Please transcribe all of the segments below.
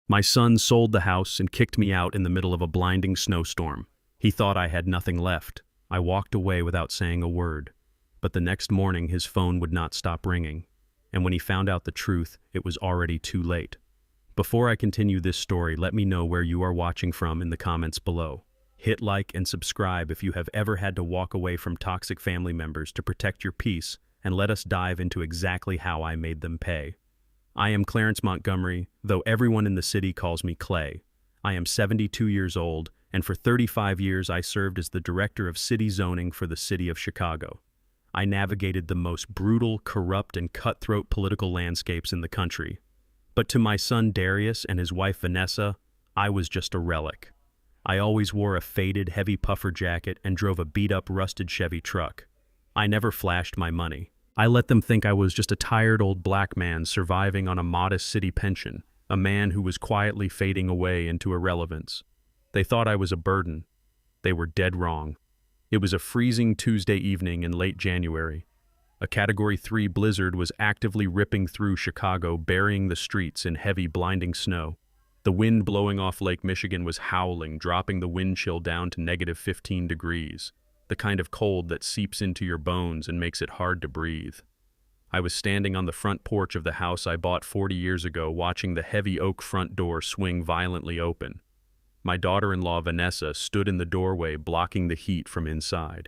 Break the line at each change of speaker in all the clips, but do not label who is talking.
My son sold the house and kicked me out in the middle of a blinding snowstorm. He thought I had nothing left. I walked away without saying a word. But the next morning his phone would not stop ringing. And when he found out the truth, it was already too late. Before I continue this story, let me know where you are watching from in the comments below. Hit like and subscribe if you have ever had to walk away from toxic family members to protect your peace, and let us dive into exactly how I made them pay. I am Clarence Montgomery, though everyone in the city calls me Clay. I am 72 years old, and for 35 years I served as the director of city zoning for the city of Chicago. I navigated the most brutal, corrupt, and cutthroat political landscapes in the country. But to my son Darius and his wife Vanessa, I was just a relic. I always wore a faded, heavy puffer jacket and drove a beat-up, rusted Chevy truck. I never flashed my money. I let them think I was just a tired old black man surviving on a modest city pension, a man who was quietly fading away into irrelevance. They thought I was a burden. They were dead wrong. It was a freezing Tuesday evening in late January. A Category 3 blizzard was actively ripping through Chicago, burying the streets in heavy, blinding snow. The wind blowing off Lake Michigan was howling, dropping the wind chill down to -15 degrees, the kind of cold that seeps into your bones and makes it hard to breathe. I was standing on the front porch of the house I bought 40 years ago, watching the heavy oak front door swing violently open. My daughter-in-law Vanessa stood in the doorway, blocking the heat from inside.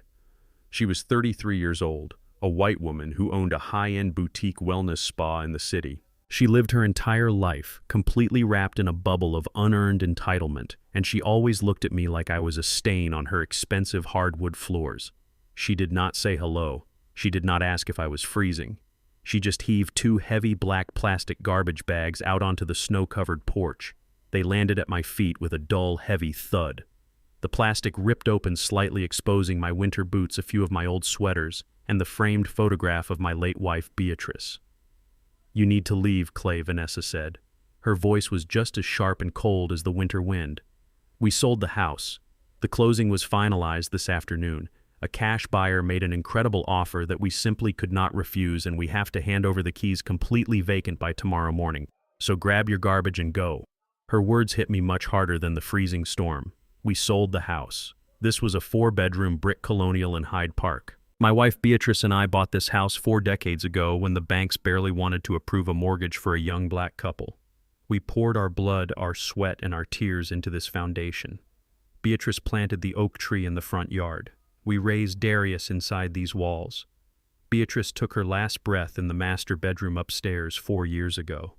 She was 33 years old, a white woman who owned a high-end boutique wellness spa in the city. She lived her entire life, completely wrapped in a bubble of unearned entitlement, and she always looked at me like I was a stain on her expensive hardwood floors. She did not say hello. She did not ask if I was freezing. She just heaved 2 heavy black plastic garbage bags out onto the snow-covered porch. They landed at my feet with a dull, heavy thud. The plastic ripped open slightly, exposing my winter boots, a few of my old sweaters, and the framed photograph of my late wife, Beatrice. "You need to leave, Clay," Vanessa said. Her voice was just as sharp and cold as the winter wind. "We sold the house. The closing was finalized this afternoon. A cash buyer made an incredible offer that we simply could not refuse, and we have to hand over the keys completely vacant by tomorrow morning. So grab your garbage and go." Her words hit me much harder than the freezing storm. We sold the house. This was a 4-bedroom brick colonial in Hyde Park. My wife Beatrice and I bought this house 4 decades ago when the banks barely wanted to approve a mortgage for a young black couple. We poured our blood, our sweat, and our tears into this foundation. Beatrice planted the oak tree in the front yard. We raised Darius inside these walls. Beatrice took her last breath in the master bedroom upstairs 4 years ago.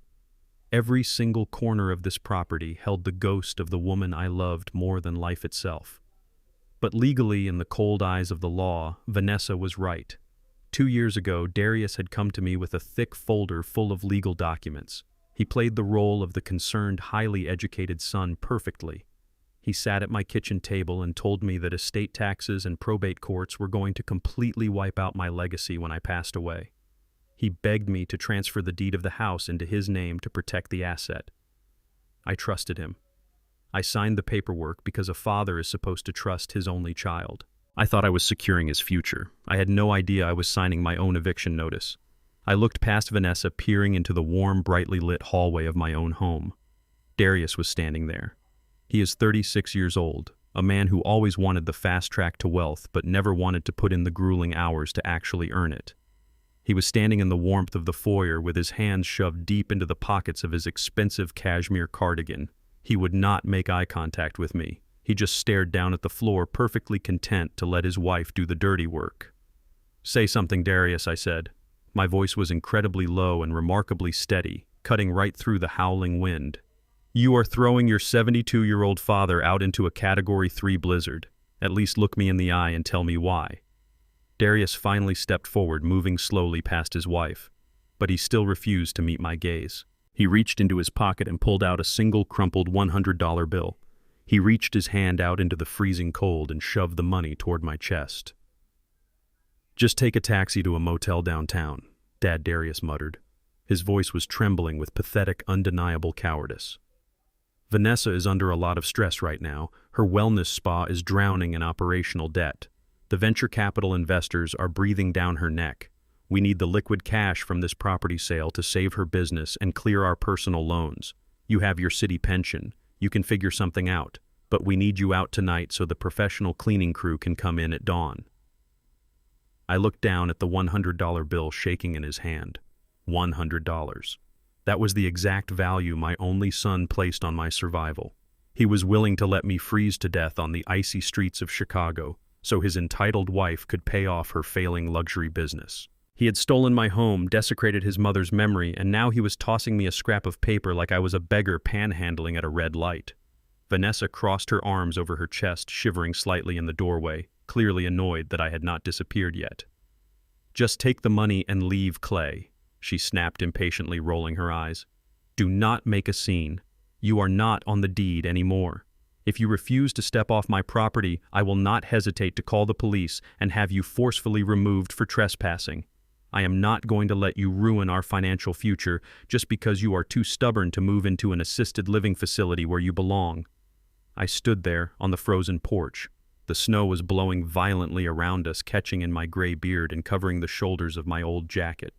Every single corner of this property held the ghost of the woman I loved more than life itself. But legally, in the cold eyes of the law, Vanessa was right. 2 years ago, Darius had come to me with a thick folder full of legal documents. He played the role of the concerned, highly educated son perfectly. He sat at my kitchen table and told me that estate taxes and probate courts were going to completely wipe out my legacy when I passed away. He begged me to transfer the deed of the house into his name to protect the asset. I trusted him. I signed the paperwork because a father is supposed to trust his only child. I thought I was securing his future. I had no idea I was signing my own eviction notice. I looked past Vanessa, peering into the warm, brightly lit hallway of my own home. Darius was standing there. He is 36 years old, a man who always wanted the fast track to wealth but never wanted to put in the grueling hours to actually earn it. He was standing in the warmth of the foyer with his hands shoved deep into the pockets of his expensive cashmere cardigan. He would not make eye contact with me. He just stared down at the floor, perfectly content to let his wife do the dirty work. "Say something, Darius," I said. My voice was incredibly low and remarkably steady, cutting right through the howling wind. "You are throwing your 72-year-old father out into a Category 3 blizzard. At least look me in the eye and tell me why." Darius finally stepped forward, moving slowly past his wife, but he still refused to meet my gaze. He reached into his pocket and pulled out a single crumpled $100 bill. He reached his hand out into the freezing cold and shoved the money toward my chest. "Just take a taxi to a motel downtown," Dad Darius muttered. His voice was trembling with pathetic, undeniable cowardice. "Vanessa is under a lot of stress right now. Her wellness spa is drowning in operational debt. The venture capital investors are breathing down her neck. We need the liquid cash from this property sale to save her business and clear our personal loans. You have your city pension. You can figure something out, but we need you out tonight so the professional cleaning crew can come in at dawn." I looked down at the $100 bill shaking in his hand. $100. That was the exact value my only son placed on my survival. He was willing to let me freeze to death on the icy streets of Chicago so his entitled wife could pay off her failing luxury business. He had stolen my home, desecrated his mother's memory, and now he was tossing me a scrap of paper like I was a beggar panhandling at a red light. Vanessa crossed her arms over her chest, shivering slightly in the doorway, clearly annoyed that I had not disappeared yet. "Just take the money and leave, Clay," she snapped impatiently, rolling her eyes. "Do not make a scene. You are not on the deed anymore. If you refuse to step off my property, I will not hesitate to call the police and have you forcefully removed for trespassing. I am not going to let you ruin our financial future just because you are too stubborn to move into an assisted living facility where you belong." I stood there on the frozen porch. The snow was blowing violently around us, catching in my gray beard and covering the shoulders of my old jacket.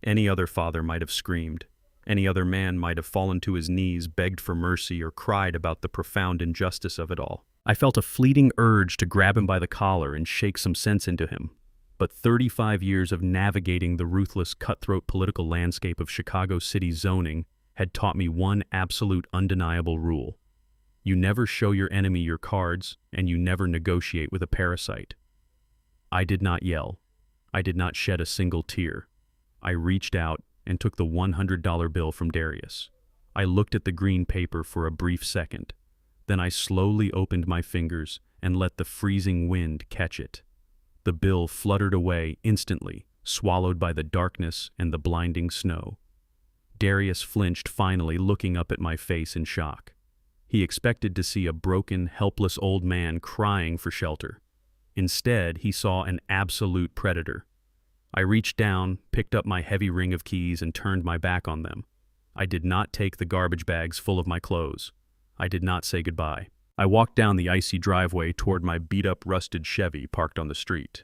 Any other father might have screamed. Any other man might have fallen to his knees, begged for mercy, or cried about the profound injustice of it all. I felt a fleeting urge to grab him by the collar and shake some sense into him. But 35 years of navigating the ruthless, cutthroat political landscape of Chicago City zoning had taught me one absolute, undeniable rule. You never show your enemy your cards, and you never negotiate with a parasite. I did not yell. I did not shed a single tear. I reached out and took the $100 bill from Darius. I looked at the green paper for a brief second. Then I slowly opened my fingers and let the freezing wind catch it. The bill fluttered away instantly, swallowed by the darkness and the blinding snow. Darius flinched, finally looking up at my face in shock. He expected to see a broken, helpless old man crying for shelter. Instead, he saw an absolute predator. I reached down, picked up my heavy ring of keys, and turned my back on them. I did not take the garbage bags full of my clothes. I did not say goodbye. I walked down the icy driveway toward my beat-up, rusted Chevy parked on the street.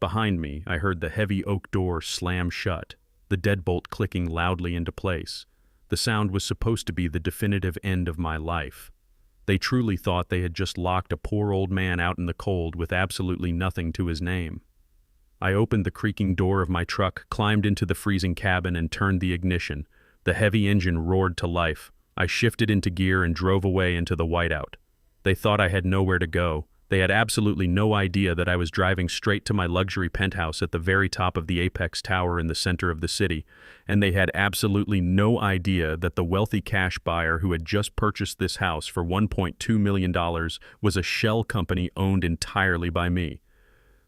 Behind me, I heard the heavy oak door slam shut, the deadbolt clicking loudly into place. The sound was supposed to be the definitive end of my life. They truly thought they had just locked a poor old man out in the cold with absolutely nothing to his name. I opened the creaking door of my truck, climbed into the freezing cabin, and turned the ignition. The heavy engine roared to life. I shifted into gear and drove away into the whiteout. They thought I had nowhere to go. They had absolutely no idea that I was driving straight to my luxury penthouse at the very top of the apex tower in the center of the city, and they had absolutely no idea that the wealthy cash buyer who had just purchased this house for $1.2 million was a shell company owned entirely by me.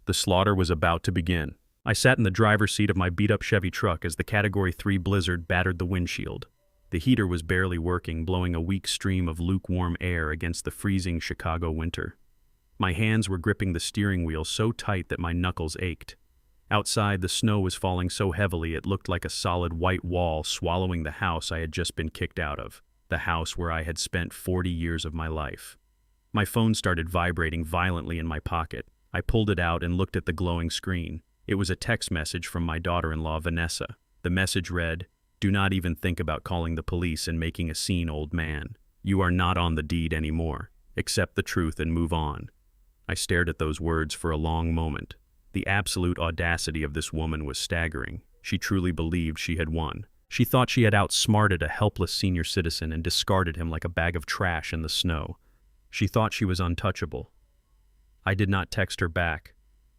The slaughter was about to begin. I sat in the driver's seat of my beat-up Chevy truck as the Category 3 blizzard battered the windshield. The heater was barely working, blowing a weak stream of lukewarm air against the freezing Chicago winter. My hands were gripping the steering wheel so tight that my knuckles ached. Outside, the snow was falling so heavily it looked like a solid white wall swallowing the house I had just been kicked out of, the house where I had spent 40 years of my life. My phone started vibrating violently in my pocket. I pulled it out and looked at the glowing screen. It was a text message from my daughter-in-law, Vanessa. The message read, "Do not even think about calling the police and making a scene, old man. You are not on the deed anymore. Accept the truth and move on." I stared at those words for a long moment. The absolute audacity of this woman was staggering. She truly believed she had won. She thought she had outsmarted a helpless senior citizen and discarded him like a bag of trash in the snow. She thought she was untouchable. I did not text her back.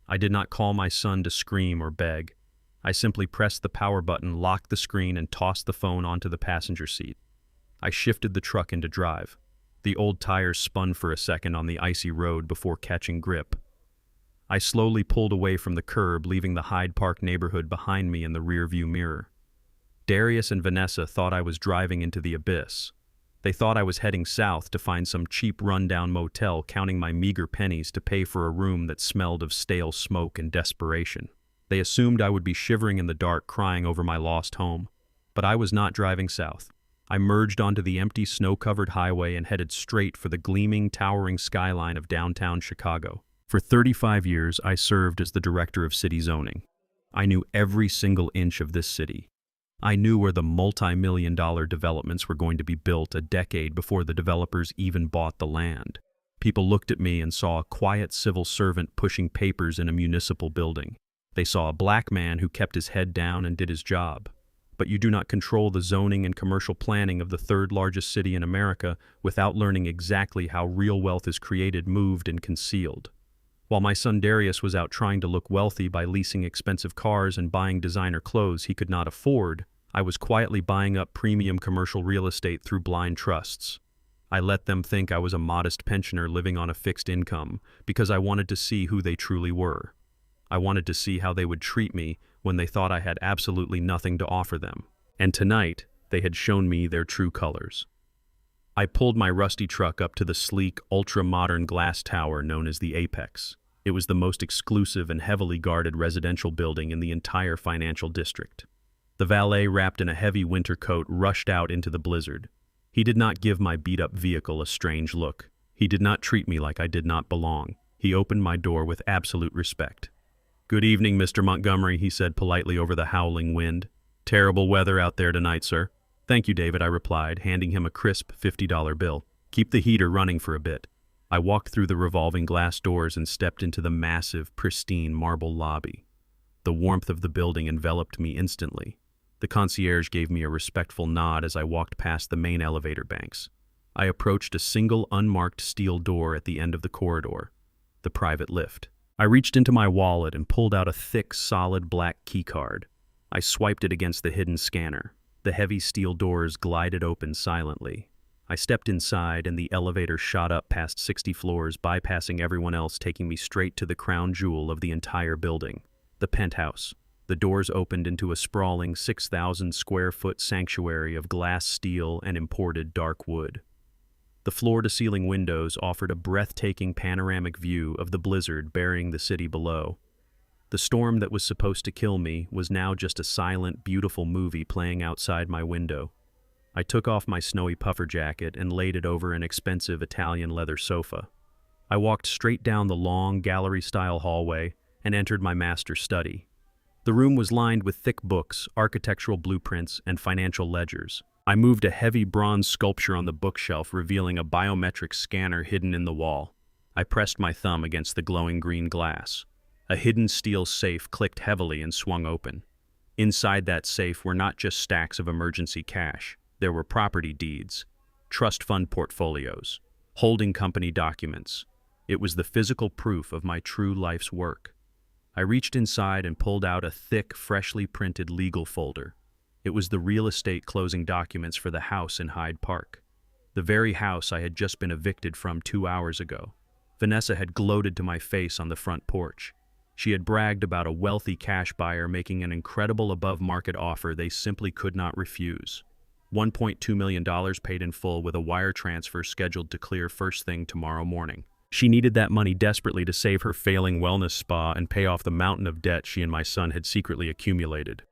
I did not call my son to scream or beg. I simply pressed the power button, locked the screen, and tossed the phone onto the passenger seat. I shifted the truck into drive. The old tires spun for a second on the icy road before catching grip. I slowly pulled away from the curb, leaving the Hyde Park neighborhood behind me in the rearview mirror. Darius and Vanessa thought I was driving into the abyss. They thought I was heading south to find some cheap rundown motel, counting my meager pennies to pay for a room that smelled of stale smoke and desperation. They assumed I would be shivering in the dark, crying over my lost home. But I was not driving south. I merged onto the empty, snow-covered highway and headed straight for the gleaming, towering skyline of downtown Chicago. For 35 years, I served as the director of city zoning. I knew every single inch of this city. I knew where the multi-million-dollar developments were going to be built a decade before the developers even bought the land. People looked at me and saw a quiet civil servant pushing papers in a municipal building. They saw a black man who kept his head down and did his job. But you do not control the zoning and commercial planning of the third largest city in America without learning exactly how real wealth is created, moved, and concealed. While my son Darius was out trying to look wealthy by leasing expensive cars and buying designer clothes he could not afford, I was quietly buying up premium commercial real estate through blind trusts. I let them think I was a modest pensioner living on a fixed income because I wanted to see who they truly were. I wanted to see how they would treat me when they thought I had absolutely nothing to offer them. And tonight, they had shown me their true colors. I pulled my rusty truck up to the sleek, ultra-modern glass tower known as the Apex. It was the most exclusive and heavily guarded residential building in the entire financial district. The valet, wrapped in a heavy winter coat, rushed out into the blizzard. He did not give my beat-up vehicle a strange look. He did not treat me like I did not belong. He opened my door with absolute respect. "Good evening, Mr. Montgomery," he said politely over the howling wind. "Terrible weather out there tonight, sir." "Thank you, David," I replied, handing him a crisp $50 bill. "Keep the heater running for a bit." I walked through the revolving glass doors and stepped into the massive, pristine marble lobby. The warmth of the building enveloped me instantly. The concierge gave me a respectful nod as I walked past the main elevator banks. I approached a single unmarked steel door at the end of the corridor, the private lift. I reached into my wallet and pulled out a thick, solid black keycard. I swiped it against the hidden scanner. The heavy steel doors glided open silently. I stepped inside and the elevator shot up past 60 floors, bypassing everyone else, taking me straight to the crown jewel of the entire building, the penthouse. The doors opened into a sprawling 6,000-square-foot sanctuary of glass, steel, and imported dark wood. The floor-to-ceiling windows offered a breathtaking panoramic view of the blizzard burying the city below. The storm that was supposed to kill me was now just a silent, beautiful movie playing outside my window. I took off my snowy puffer jacket and laid it over an expensive Italian leather sofa. I walked straight down the long, gallery-style hallway and entered my master's study. The room was lined with thick books, architectural blueprints, and financial ledgers. I moved a heavy bronze sculpture on the bookshelf, revealing a biometric scanner hidden in the wall. I pressed my thumb against the glowing green glass. A hidden steel safe clicked heavily and swung open. Inside that safe were not just stacks of emergency cash. There were property deeds, trust fund portfolios, holding company documents. It was the physical proof of my true life's work. I reached inside and pulled out a thick, freshly printed legal folder. It was the real estate closing documents for the house in Hyde Park. The very house I had just been evicted from 2 hours ago. Vanessa had gloated to my face on the front porch. She had bragged about a wealthy cash buyer making an incredible above-market offer they simply could not refuse. $1.2 million paid in full with a wire transfer scheduled to clear first thing tomorrow morning. She needed that money desperately to save her failing wellness spa and pay off the mountain of debt she and my son had secretly accumulated.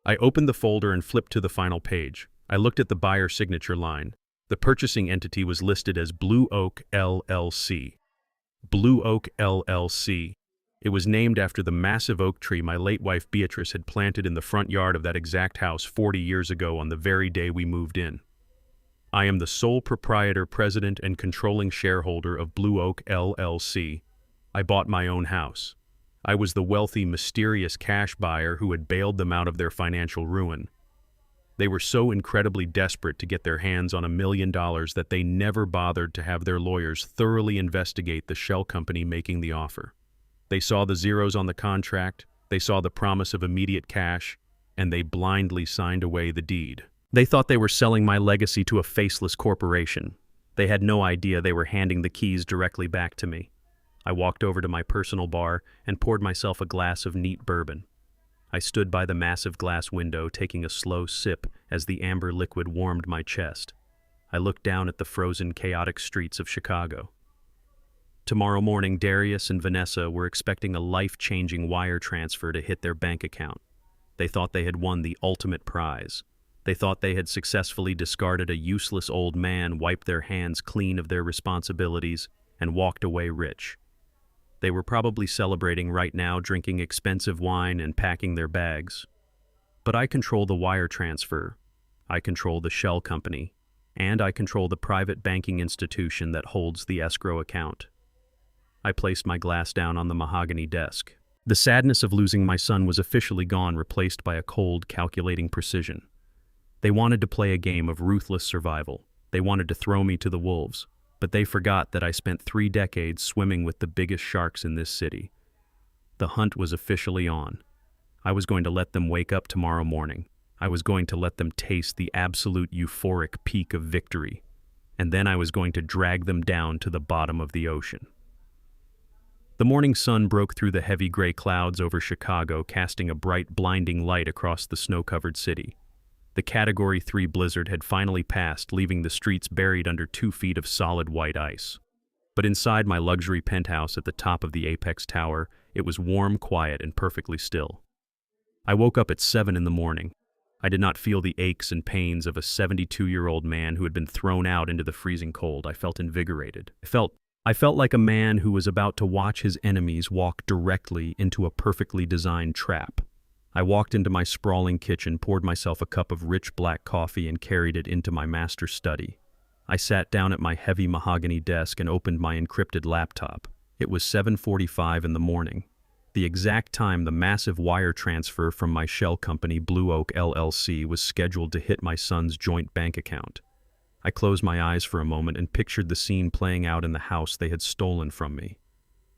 I opened the folder and flipped to the final page. I looked at the buyer signature line. The purchasing entity was listed as Blue Oak LLC. Blue Oak LLC. It was named after the massive oak tree my late wife Beatrice had planted in the front yard of that exact house 40 years ago on the very day we moved in. I am the sole proprietor, president, and controlling shareholder of Blue Oak LLC. I bought my own house. I was the wealthy, mysterious cash buyer who had bailed them out of their financial ruin. They were so incredibly desperate to get their hands on $1 million that they never bothered to have their lawyers thoroughly investigate the shell company making the offer. They saw the zeros on the contract, they saw the promise of immediate cash, and they blindly signed away the deed. They thought they were selling my legacy to a faceless corporation. They had no idea they were handing the keys directly back to me. I walked over to my personal bar and poured myself a glass of neat bourbon. I stood by the massive glass window, taking a slow sip as the amber liquid warmed my chest. I looked down at the frozen, chaotic streets of Chicago. Tomorrow morning, Darius and Vanessa were expecting a life-changing wire transfer to hit their bank account. They thought they had won the ultimate prize. They thought they had successfully discarded a useless old man, wiped their hands clean of their responsibilities, and walked away rich. They were probably celebrating right now, drinking expensive wine and packing their bags. But I control the wire transfer, I control the shell company, and I control the private banking institution that holds the escrow account. I placed my glass down on the mahogany desk. The sadness of losing my son was officially gone, replaced by a cold, calculating precision. They wanted to play a game of ruthless survival. They wanted to throw me to the wolves, but they forgot that I spent 3 decades swimming with the biggest sharks in this city. The hunt was officially on. I was going to let them wake up tomorrow morning. I was going to let them taste the absolute euphoric peak of victory, and then I was going to drag them down to the bottom of the ocean. The morning sun broke through the heavy gray clouds over Chicago, casting a bright, blinding light across the snow-covered city. The Category 3 blizzard had finally passed, leaving the streets buried under 2 feet of solid white ice. But inside my luxury penthouse at the top of the Apex Tower, it was warm, quiet, and perfectly still. I woke up at 7 in the morning. I did not feel the aches and pains of a 72-year-old man who had been thrown out into the freezing cold. I felt invigorated. I felt like a man who was about to watch his enemies walk directly into a perfectly designed trap. I walked into my sprawling kitchen, poured myself a cup of rich black coffee, and carried it into my master study. I sat down at my heavy mahogany desk and opened my encrypted laptop. It was 7:45 in the morning, the exact time the massive wire transfer from my shell company, Blue Oak LLC, was scheduled to hit my son's joint bank account. I closed my eyes for a moment and pictured the scene playing out in the house they had stolen from me.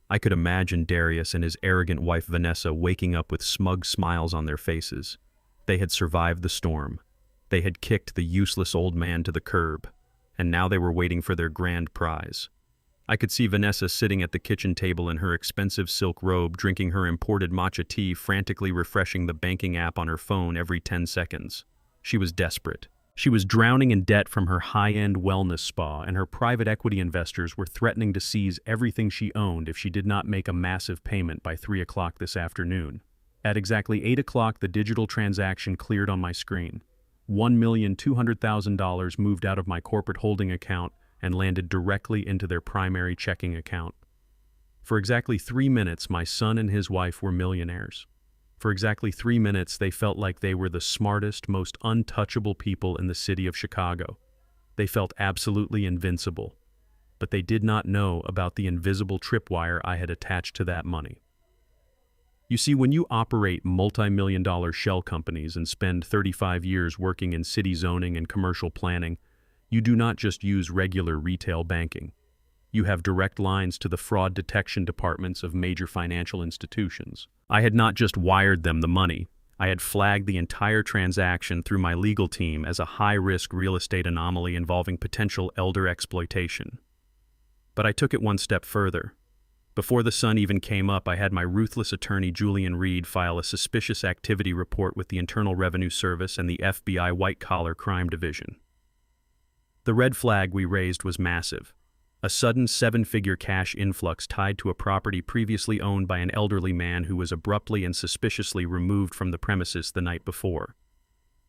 I could imagine Darius and his arrogant wife Vanessa waking up with smug smiles on their faces. They had survived the storm. They had kicked the useless old man to the curb, and now they were waiting for their grand prize. I could see Vanessa sitting at the kitchen table in her expensive silk robe, drinking her imported matcha tea, frantically refreshing the banking app on her phone every 10 seconds. She was desperate. She was drowning in debt from her high-end wellness spa, and her private equity investors were threatening to seize everything she owned if she did not make a massive payment by 3 o'clock this afternoon. At exactly 8 o'clock, the digital transaction cleared on my screen. $1,200,000 moved out of my corporate holding account and landed directly into their primary checking account. For exactly 3 minutes, my son and his wife were millionaires. For exactly 3 minutes, they felt like they were the smartest, most untouchable people in the city of Chicago. They felt absolutely invincible. But they did not know about the invisible tripwire I had attached to that money. You see, when you operate multi-million-dollar shell companies and spend 35 years working in city zoning and commercial planning, you do not just use regular retail banking. You have direct lines to the fraud detection departments of major financial institutions. I had not just wired them the money, I had flagged the entire transaction through my legal team as a high-risk real estate anomaly involving potential elder exploitation. But I took it one step further. Before the sun even came up, I had my ruthless attorney Julian Reed file a suspicious activity report with the Internal Revenue Service and the FBI White-Collar Crime Division. The red flag we raised was massive. A sudden 7-figure cash influx tied to a property previously owned by an elderly man who was abruptly and suspiciously removed from the premises the night before.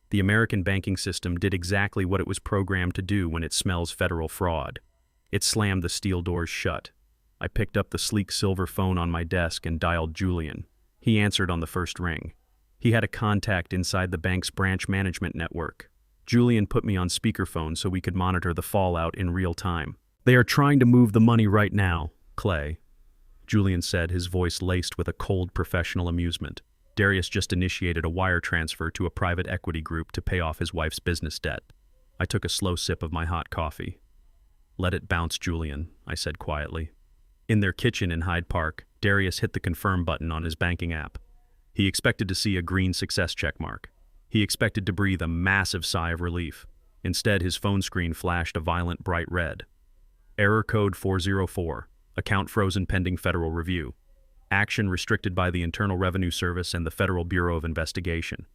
The American banking system did exactly what it was programmed to do when it smells federal fraud. It slammed the steel doors shut. I picked up the sleek silver phone on my desk and dialed Julian. He answered on the first ring. He had a contact inside the bank's branch management network. Julian put me on speakerphone so we could monitor the fallout in real time. "They are trying to move the money right now, Clay," Julian said, his voice laced with a cold professional amusement. "Darius just initiated a wire transfer to a private equity group to pay off his wife's business debt." I took a slow sip of my hot coffee. "Let it bounce, Julian," I said quietly. In their kitchen in Hyde Park, Darius hit the confirm button on his banking app. He expected to see a green success checkmark. He expected to breathe a massive sigh of relief. Instead, his phone screen flashed a violent bright red. Error code 404. Account frozen pending federal review. Action restricted by the Internal Revenue Service and the Federal Bureau of Investigation.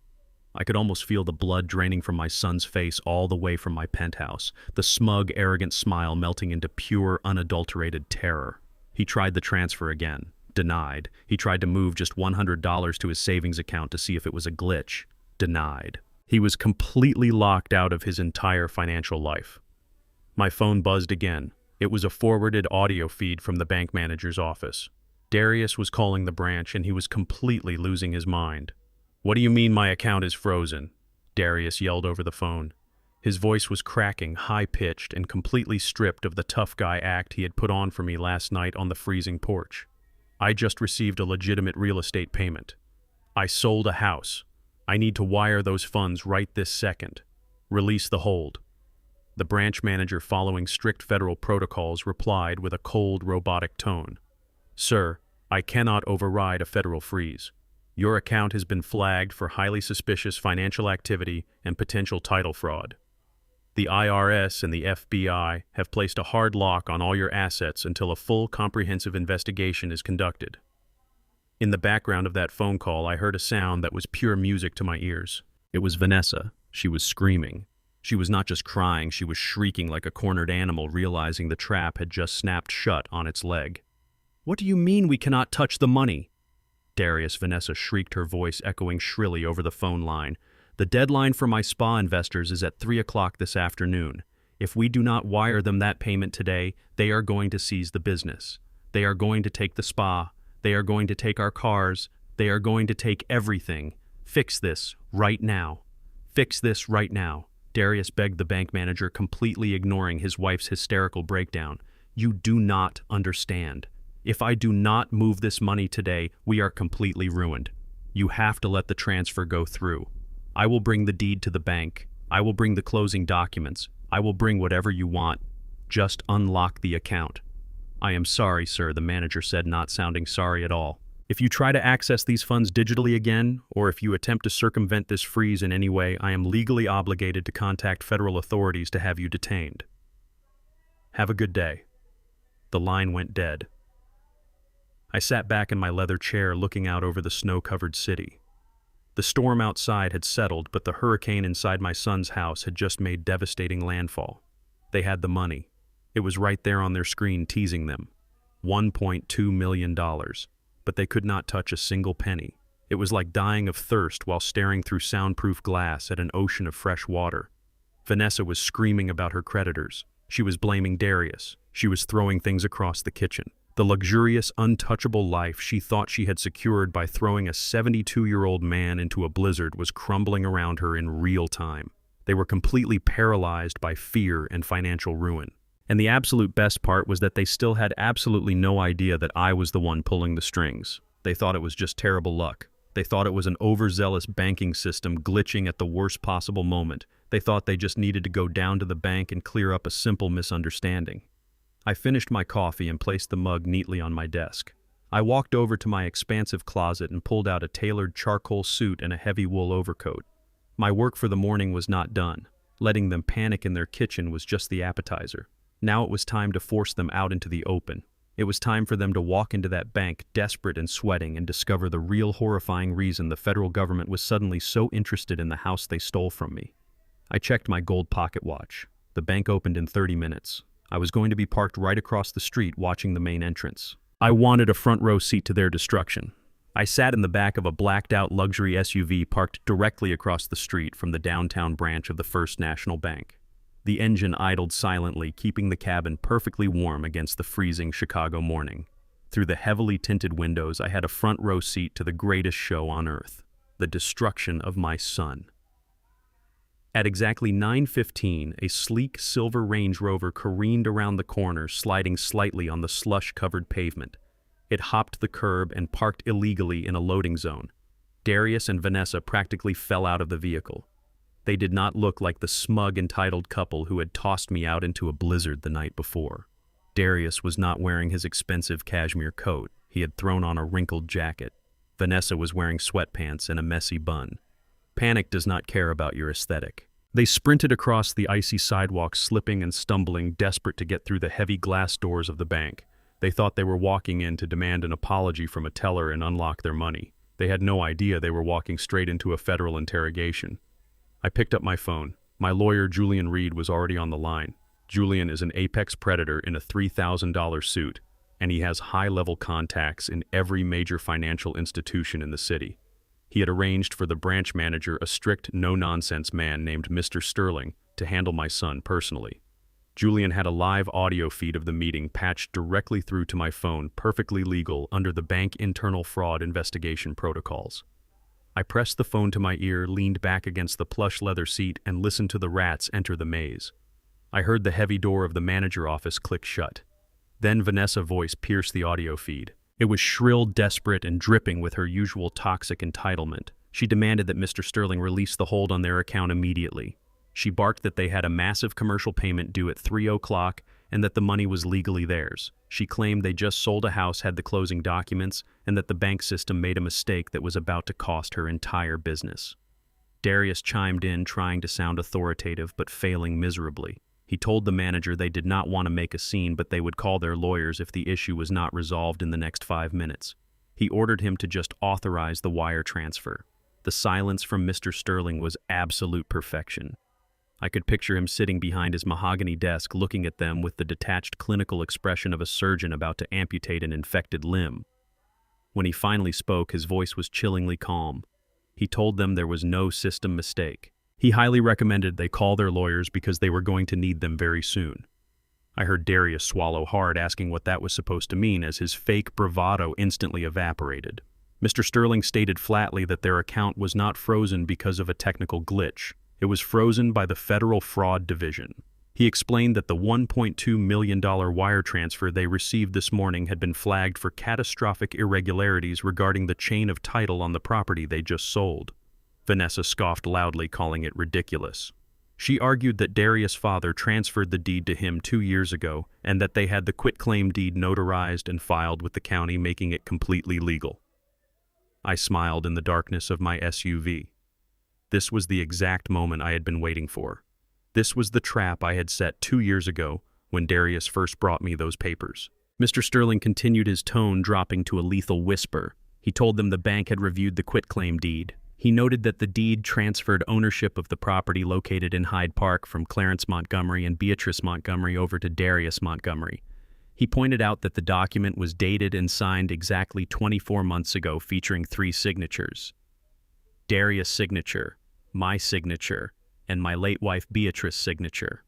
I could almost feel the blood draining from my son's face all the way from my penthouse, the smug, arrogant smile melting into pure, unadulterated terror. He tried the transfer again. Denied. He tried to move just $100 to his savings account to see if it was a glitch. Denied. He was completely locked out of his entire financial life. My phone buzzed again. It was a forwarded audio feed from the bank manager's office. Darius was calling the branch, and he was completely losing his mind. "What do you mean my account is frozen?" Darius yelled over the phone. His voice was cracking, high-pitched, and completely stripped of the tough guy act he had put on for me last night on the freezing porch. "I just received a legitimate real estate payment. I sold a house. I need to wire those funds right this second. Release the hold." The branch manager, following strict federal protocols, replied with a cold, robotic tone. "Sir, I cannot override a federal freeze. Your account has been flagged for highly suspicious financial activity and potential title fraud. The IRS and the FBI have placed a hard lock on all your assets until a full comprehensive investigation is conducted." In the background of that phone call, I heard a sound that was pure music to my ears. It was Vanessa. She was screaming. She was not just crying, she was shrieking like a cornered animal, realizing the trap had just snapped shut on its leg. "What do you mean we cannot touch the money?" Darius, Vanessa shrieked, her voice echoing shrilly over the phone line. "The deadline for my spa investors is at 3 o'clock this afternoon. If we do not wire them that payment today, they are going to seize the business. They are going to take the spa. They are going to take our cars. They are going to take everything. Fix this right now. Fix this right now." Darius begged the bank manager, completely ignoring his wife's hysterical breakdown. "You do not understand. If I do not move this money today, we are completely ruined. You have to let the transfer go through. I will bring the deed to the bank. I will bring the closing documents. I will bring whatever you want. Just unlock the account." "I am sorry, sir," the manager said, not sounding sorry at all. "If you try to access these funds digitally again, or if you attempt to circumvent this freeze in any way, I am legally obligated to contact federal authorities to have you detained. Have a good day." The line went dead. I sat back in my leather chair, looking out over the snow-covered city. The storm outside had settled, but the hurricane inside my son's house had just made devastating landfall. They had the money. It was right there on their screen, teasing them. $1.2 million. But they could not touch a single penny. It was like dying of thirst while staring through soundproof glass at an ocean of fresh water. Vanessa was screaming about her creditors. She was blaming Darius. She was throwing things across the kitchen. The luxurious, untouchable life she thought she had secured by throwing a 72-year-old man into a blizzard was crumbling around her in real time. They were completely paralyzed by fear and financial ruin. And the absolute best part was that they still had absolutely no idea that I was the one pulling the strings. They thought it was just terrible luck. They thought it was an overzealous banking system glitching at the worst possible moment. They thought they just needed to go down to the bank and clear up a simple misunderstanding. I finished my coffee and placed the mug neatly on my desk. I walked over to my expansive closet and pulled out a tailored charcoal suit and a heavy wool overcoat. My work for the morning was not done. Letting them panic in their kitchen was just the appetizer. Now it was time to force them out into the open. It was time for them to walk into that bank, desperate and sweating, and discover the real horrifying reason the federal government was suddenly so interested in the house they stole from me. I checked my gold pocket watch. The bank opened in 30 minutes. I was going to be parked right across the street watching the main entrance. I wanted a front row seat to their destruction. I sat in the back of a blacked-out luxury SUV parked directly across the street from the downtown branch of the First National Bank. The engine idled silently, keeping the cabin perfectly warm against the freezing Chicago morning. Through the heavily tinted windows, I had a front row seat to the greatest show on earth, the destruction of my son. At exactly 9:15, a sleek silver Range Rover careened around the corner, sliding slightly on the slush-covered pavement. It hopped the curb and parked illegally in a loading zone. Darius and Vanessa practically fell out of the vehicle. They did not look like the smug, entitled couple who had tossed me out into a blizzard the night before. Darius was not wearing his expensive cashmere coat. He had thrown on a wrinkled jacket. Vanessa was wearing sweatpants and a messy bun. Panic does not care about your aesthetic. They sprinted across the icy sidewalk, slipping and stumbling, desperate to get through the heavy glass doors of the bank. They thought they were walking in to demand an apology from a teller and unlock their money. They had no idea they were walking straight into a federal interrogation. I picked up my phone. My lawyer, Julian Reed, was already on the line. Julian is an apex predator in a $3,000 suit, and he has high-level contacts in every major financial institution in the city. He had arranged for the branch manager, a strict, no-nonsense man named Mr. Sterling, to handle my son personally. Julian had a live audio feed of the meeting patched directly through to my phone, perfectly legal under the bank internal fraud investigation protocols. I pressed the phone to my ear, leaned back against the plush leather seat, and listened to the rats enter the maze. I heard the heavy door of the manager office click shut. Then Vanessa's voice pierced the audio feed. It was shrill, desperate, and dripping with her usual toxic entitlement. She demanded that Mr. Sterling release the hold on their account immediately. She barked that they had a massive commercial payment due at 3 o'clock and that the money was legally theirs. She claimed they just sold a house, had the closing documents, and that the bank system made a mistake that was about to cost her entire business. Darius chimed in, trying to sound authoritative but failing miserably. He told the manager they did not want to make a scene, but they would call their lawyers if the issue was not resolved in the next 5 minutes. He ordered him to just authorize the wire transfer. The silence from Mr. Sterling was absolute perfection. I could picture him sitting behind his mahogany desk looking at them with the detached clinical expression of a surgeon about to amputate an infected limb. When he finally spoke, his voice was chillingly calm. He told them there was no system mistake. He highly recommended they call their lawyers because they were going to need them very soon. I heard Darius swallow hard, asking what that was supposed to mean, as his fake bravado instantly evaporated. Mr. Sterling stated flatly that their account was not frozen because of a technical glitch. It was frozen by the Federal Fraud Division. He explained that the $1.2 million wire transfer they received this morning had been flagged for catastrophic irregularities regarding the chain of title on the property they just sold. Vanessa scoffed loudly, calling it ridiculous. She argued that Darius' father transferred the deed to him 2 years ago and that they had the quitclaim deed notarized and filed with the county, making it completely legal. I smiled in the darkness of my SUV. This was the exact moment I had been waiting for. This was the trap I had set 2 years ago when Darius first brought me those papers. Mr. Sterling continued, his tone dropping to a lethal whisper. He told them the bank had reviewed the quitclaim deed. He noted that the deed transferred ownership of the property located in Hyde Park from Clarence Montgomery and Beatrice Montgomery over to Darius Montgomery. He pointed out that the document was dated and signed exactly 24 months ago, featuring 3 signatures. Darius' signature, my signature, and my late wife Beatrice's signature.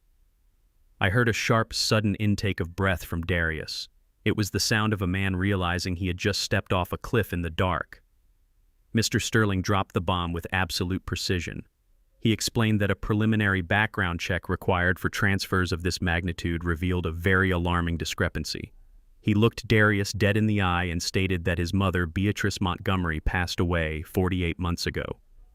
I heard a sharp, sudden intake of breath from Darius. It was the sound of a man realizing he had just stepped off a cliff in the dark. Mr. Sterling dropped the bomb with absolute precision. He explained that a preliminary background check required for transfers of this magnitude revealed a very alarming discrepancy. He looked Darius dead in the eye and stated that his mother, Beatrice Montgomery, passed away 48 months ago,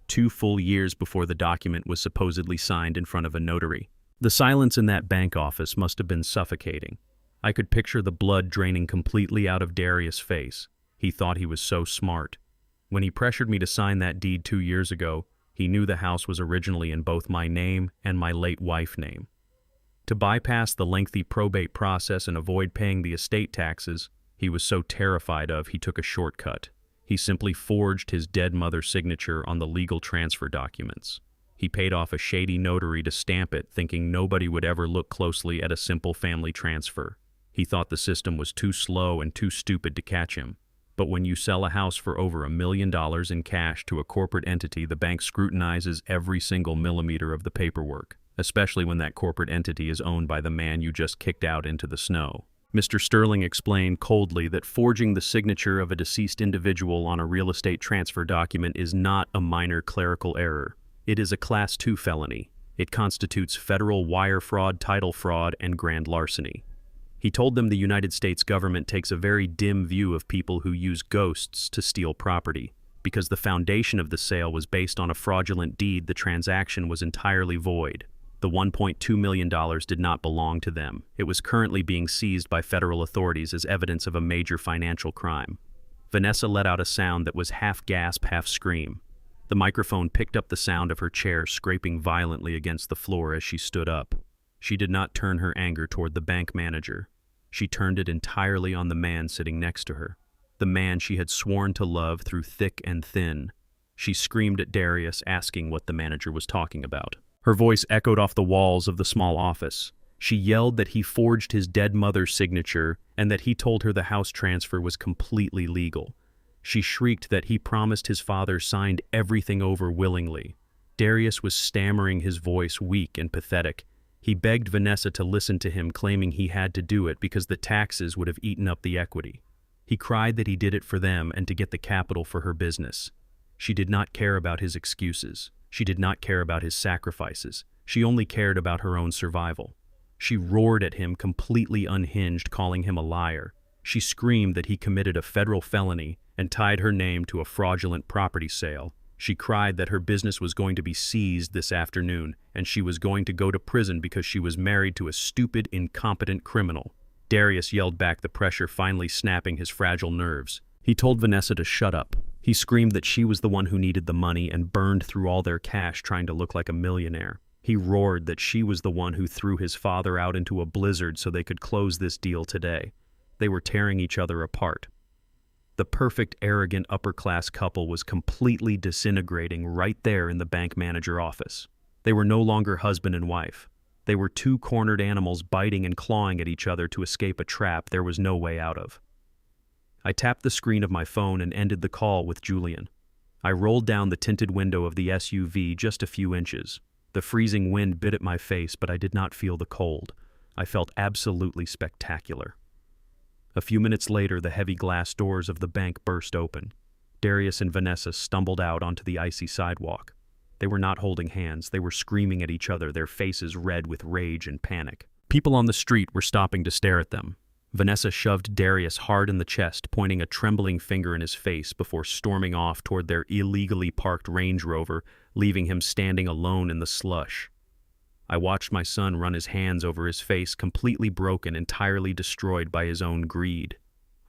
2 full years before the document was supposedly signed in front of a notary. The silence in that bank office must have been suffocating. I could picture the blood draining completely out of Darius' face. He thought he was so smart. When he pressured me to sign that deed 2 years ago, he knew the house was originally in both my name and my late wife's name. To bypass the lengthy probate process and avoid paying the estate taxes he was so terrified of, he took a shortcut. He simply forged his dead mother's signature on the legal transfer documents. He paid off a shady notary to stamp it, thinking nobody would ever look closely at a simple family transfer. He thought the system was too slow and too stupid to catch him. But when you sell a house for over $1 million in cash to a corporate entity, the bank scrutinizes every single millimeter of the paperwork, especially when that corporate entity is owned by the man you just kicked out into the snow. Mr. Sterling explained coldly that forging the signature of a deceased individual on a real estate transfer document is not a minor clerical error. It is a Class 2 felony. It constitutes federal wire fraud, title fraud, and grand larceny. He told them the United States government takes a very dim view of people who use ghosts to steal property. Because the foundation of the sale was based on a fraudulent deed, the transaction was entirely void. The $1.2 million did not belong to them. It was currently being seized by federal authorities as evidence of a major financial crime. Vanessa let out a sound that was half gasp, half scream. The microphone picked up the sound of her chair scraping violently against the floor as she stood up. She did not turn her anger toward the bank manager. She turned it entirely on the man sitting next to her, the man she had sworn to love through thick and thin. She screamed at Darius, asking what the manager was talking about. Her voice echoed off the walls of the small office. She yelled that he forged his dead mother's signature and that he told her the house transfer was completely legal. She shrieked that he promised his father signed everything over willingly. Darius was stammering, his voice weak and pathetic. He begged Vanessa to listen to him, claiming he had to do it because the taxes would have eaten up the equity. He cried that he did it for them and to get the capital for her business. She did not care about his excuses. She did not care about his sacrifices. She only cared about her own survival. She roared at him, completely unhinged, calling him a liar. She screamed that he committed a federal felony and tied her name to a fraudulent property sale. She cried that her business was going to be seized this afternoon, and she was going to go to prison because she was married to a stupid, incompetent criminal. Darius yelled back, the pressure finally snapping his fragile nerves. He told Vanessa to shut up. He screamed that she was the one who needed the money and burned through all their cash trying to look like a millionaire. He roared that she was the one who threw his father out into a blizzard so they could close this deal today. They were tearing each other apart. The perfect, arrogant, upper-class couple was completely disintegrating right there in the bank manager office. They were no longer husband and wife. They were two cornered animals biting and clawing at each other to escape a trap there was no way out of. I tapped the screen of my phone and ended the call with Julian. I rolled down the tinted window of the SUV just a few inches. The freezing wind bit at my face, but I did not feel the cold. I felt absolutely spectacular. A few minutes later, the heavy glass doors of the bank burst open. Darius and Vanessa stumbled out onto the icy sidewalk. They were not holding hands. They were screaming at each other, their faces red with rage and panic. People on the street were stopping to stare at them. Vanessa shoved Darius hard in the chest, pointing a trembling finger in his face before storming off toward their illegally parked Range Rover, leaving him standing alone in the slush. I watched my son run his hands over his face, completely broken, entirely destroyed by his own greed.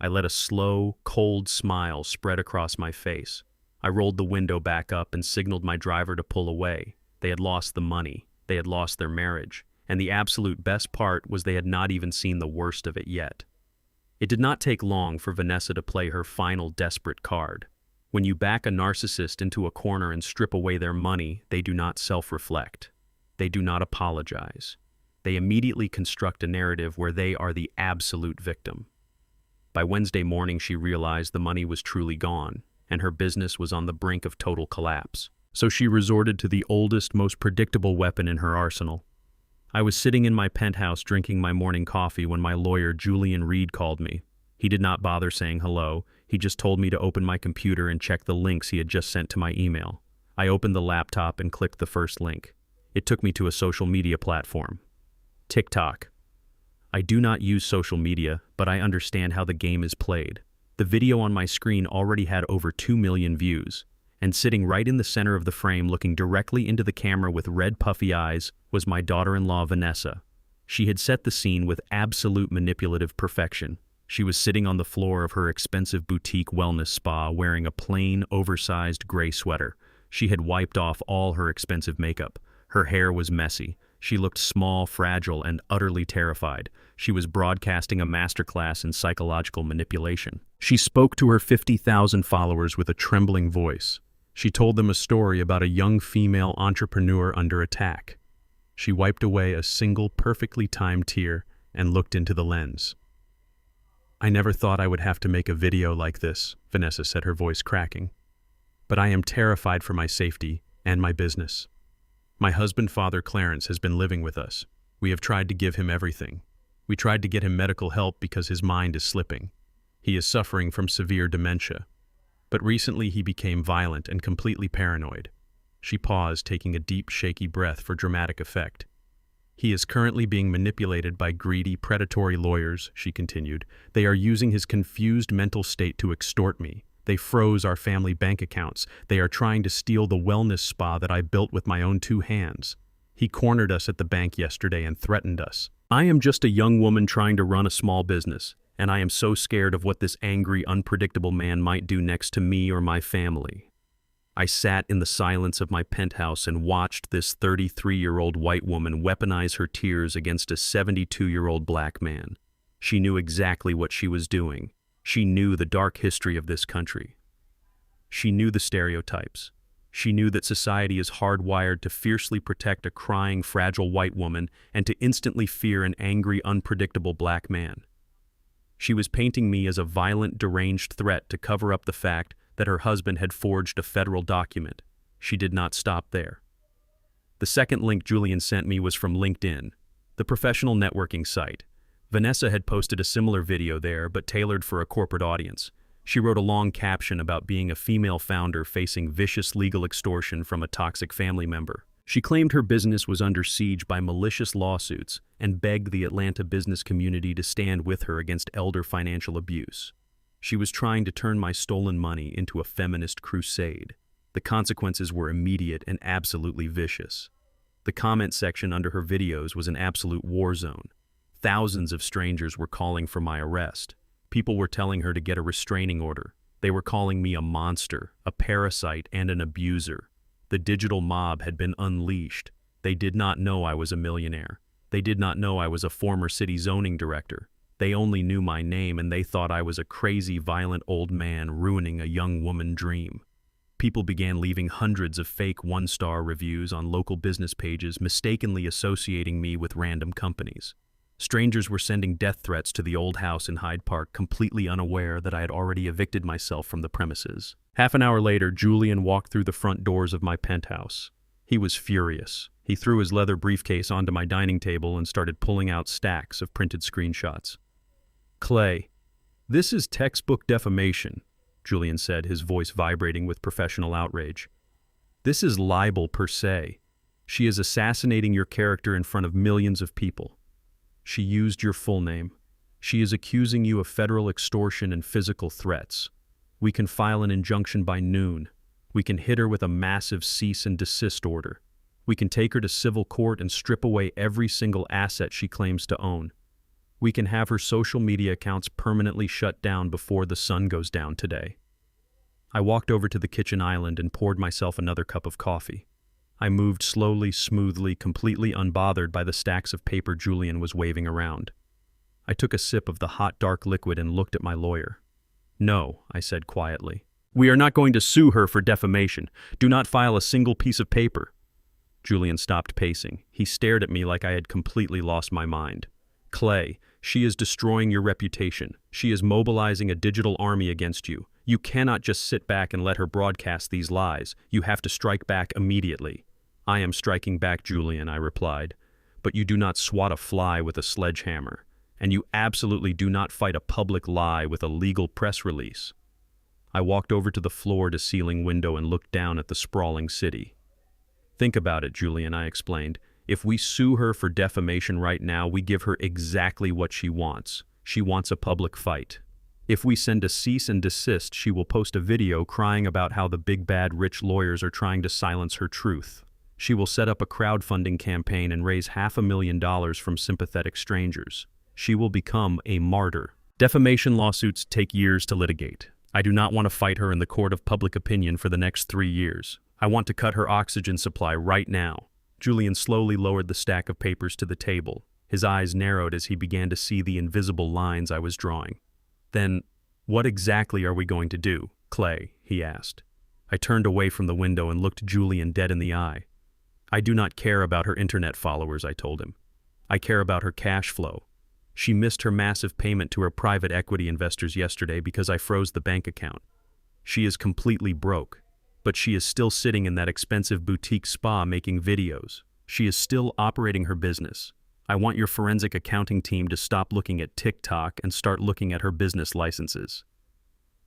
I let a slow, cold smile spread across my face. I rolled the window back up and signaled my driver to pull away. They had lost the money. They had lost their marriage. And the absolute best part was they had not even seen the worst of it yet. It did not take long for Vanessa to play her final desperate card. When you back a narcissist into a corner and strip away their money, they do not self-reflect. They do not apologize. They immediately construct a narrative where they are the absolute victim. By Wednesday morning, she realized the money was truly gone, and her business was on the brink of total collapse. So she resorted to the oldest, most predictable weapon in her arsenal. I was sitting in my penthouse drinking my morning coffee when my lawyer, Julian Reed, called me. He did not bother saying hello. He just told me to open my computer and check the links he had just sent to my email. I opened the laptop and clicked the first link. It took me to a social media platform. TikTok. I do not use social media, but I understand how the game is played. The video on my screen already had over 2 million views, and sitting right in the center of the frame looking directly into the camera with red puffy eyes was my daughter-in-law Vanessa. She had set the scene with absolute manipulative perfection. She was sitting on the floor of her expensive boutique wellness spa wearing a plain, oversized gray sweater. She had wiped off all her expensive makeup. Her hair was messy. She looked small, fragile, and utterly terrified. She was broadcasting a masterclass in psychological manipulation. She spoke to her 50,000 followers with a trembling voice. She told them a story about a young female entrepreneur under attack. She wiped away a single perfectly timed tear and looked into the lens. "I never thought I would have to make a video like this," Vanessa said, her voice cracking. "But I am terrified for my safety and my business. My husband, Father Clarence, has been living with us. We have tried to give him everything. We tried to get him medical help because his mind is slipping. He is suffering from severe dementia. But recently he became violent and completely paranoid." She paused, taking a deep, shaky breath for dramatic effect. "He is currently being manipulated by greedy, predatory lawyers," she continued. "They are using his confused mental state to extort me. They froze our family bank accounts. They are trying to steal the wellness spa that I built with my own 2 hands. He cornered us at the bank yesterday and threatened us. I am just a young woman trying to run a small business, and I am so scared of what this angry, unpredictable man might do next to me or my family." I sat in the silence of my penthouse and watched this 33-year-old white woman weaponize her tears against a 72-year-old black man. She knew exactly what she was doing. She knew the dark history of this country. She knew the stereotypes. She knew that society is hardwired to fiercely protect a crying, fragile white woman and to instantly fear an angry, unpredictable black man. She was painting me as a violent, deranged threat to cover up the fact that her husband had forged a federal document. She did not stop there. The second link Julian sent me was from LinkedIn, the professional networking site. Vanessa had posted a similar video there, but tailored for a corporate audience. She wrote a long caption about being a female founder facing vicious legal extortion from a toxic family member. She claimed her business was under siege by malicious lawsuits and begged the Atlanta business community to stand with her against elder financial abuse. She was trying to turn my stolen money into a feminist crusade. The consequences were immediate and absolutely vicious. The comment section under her videos was an absolute war zone. Thousands of strangers were calling for my arrest. People were telling her to get a restraining order. They were calling me a monster, a parasite, and an abuser. The digital mob had been unleashed. They did not know I was a millionaire. They did not know I was a former city zoning director. They only knew my name, and they thought I was a crazy, violent old man ruining a young woman's dream. People began leaving hundreds of fake one-star reviews on local business pages, mistakenly associating me with random companies. Strangers were sending death threats to the old house in Hyde Park, completely unaware that I had already evicted myself from the premises. Half an hour later, Julian walked through the front doors of my penthouse. He was furious. He threw his leather briefcase onto my dining table and started pulling out stacks of printed screenshots. "Clay, this is textbook defamation," Julian said, his voice vibrating with professional outrage. "This is libel per se. She is assassinating your character in front of millions of people. She used your full name. She is accusing you of federal extortion and physical threats. We can file an injunction by noon. We can hit her with a massive cease and desist order. We can take her to civil court and strip away every single asset she claims to own. We can have her social media accounts permanently shut down before the sun goes down today." I walked over to the kitchen island and poured myself another cup of coffee. I moved slowly, smoothly, completely unbothered by the stacks of paper Julian was waving around. I took a sip of the hot, dark liquid and looked at my lawyer. "No," I said quietly. "We are not going to sue her for defamation. Do not file a single piece of paper." Julian stopped pacing. He stared at me like I had completely lost my mind. "Clay, she is destroying your reputation. She is mobilizing a digital army against you. You cannot just sit back and let her broadcast these lies. You have to strike back immediately." "I am striking back, Julian," I replied. "But you do not swat a fly with a sledgehammer. And you absolutely do not fight a public lie with a legal press release." I walked over to the floor-to-ceiling window and looked down at the sprawling city. "Think about it, Julian," I explained. "If we sue her for defamation right now, we give her exactly what she wants. She wants a public fight. If we send a cease and desist, she will post a video crying about how the big bad rich lawyers are trying to silence her truth. She will set up a crowdfunding campaign and raise $500,000 from sympathetic strangers. She will become a martyr. Defamation lawsuits take years to litigate. I do not want to fight her in the court of public opinion for the next 3 years. I want to cut her oxygen supply right now." Julian slowly lowered the stack of papers to the table. His eyes narrowed as he began to see the invisible lines I was drawing. "Then, what exactly are we going to do, Clay?" he asked. I turned away from the window and looked Julian dead in the eye. "I do not care about her internet followers," I told him. "I care about her cash flow. She missed her massive payment to her private equity investors yesterday because I froze the bank account. She is completely broke, but she is still sitting in that expensive boutique spa making videos. She is still operating her business. I want your forensic accounting team to stop looking at TikTok and start looking at her business licenses."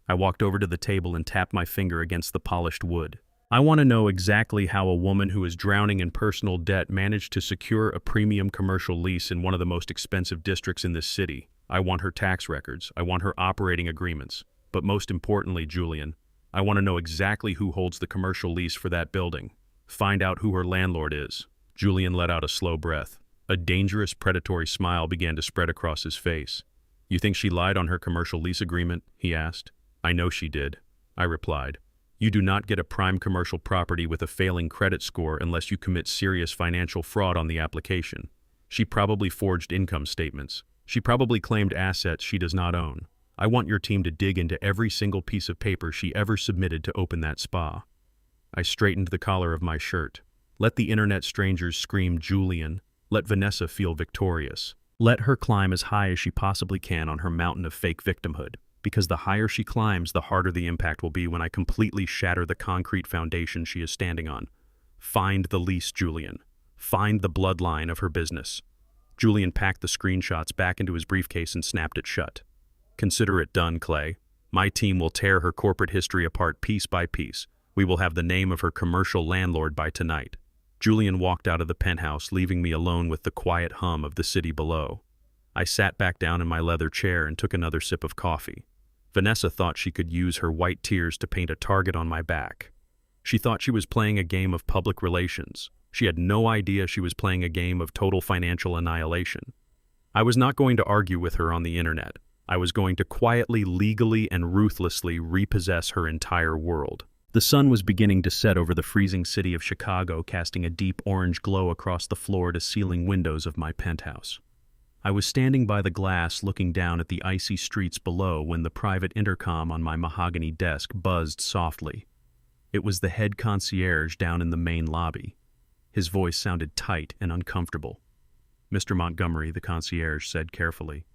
I walked over to the table and tapped my finger against the polished wood. "I want to know exactly how a woman who is drowning in personal debt managed to secure a premium commercial lease in one of the most expensive districts in this city. I want her tax records. I want her operating agreements. But most importantly, Julian, I want to know exactly who holds the commercial lease for that building. Find out who her landlord is." Julian let out a slow breath. A dangerous, predatory smile began to spread across his face. "You think she lied on her commercial lease agreement?" he asked. "I know she did," I replied. "You do not get a prime commercial property with a failing credit score unless you commit serious financial fraud on the application. She probably forged income statements. She probably claimed assets she does not own. I want your team to dig into every single piece of paper she ever submitted to open that spa." I straightened the collar of my shirt. Let the internet strangers scream Julian. Let Vanessa feel victorious. Let her climb as high as she possibly can on her mountain of fake victimhood. Because the higher she climbs, the harder the impact will be when I completely shatter the concrete foundation she is standing on. Find the lease, Julian. Find the bloodline of her business. Julian packed the screenshots back into his briefcase and snapped it shut. "Consider it done, Clay. My team will tear her corporate history apart piece by piece. We will have the name of her commercial landlord by tonight." Julian walked out of the penthouse, leaving me alone with the quiet hum of the city below. I sat back down in my leather chair and took another sip of coffee. Vanessa thought she could use her white tears to paint a target on my back. She thought she was playing a game of public relations. She had no idea she was playing a game of total financial annihilation. I was not going to argue with her on the internet. I was going to quietly, legally, and ruthlessly repossess her entire world. The sun was beginning to set over the freezing city of Chicago, casting a deep orange glow across the floor-to-ceiling windows of my penthouse. I was standing by the glass looking down at the icy streets below when the private intercom on my mahogany desk buzzed softly. It was the head concierge down in the main lobby. His voice sounded tight and uncomfortable. "Mr. Montgomery," the concierge said carefully.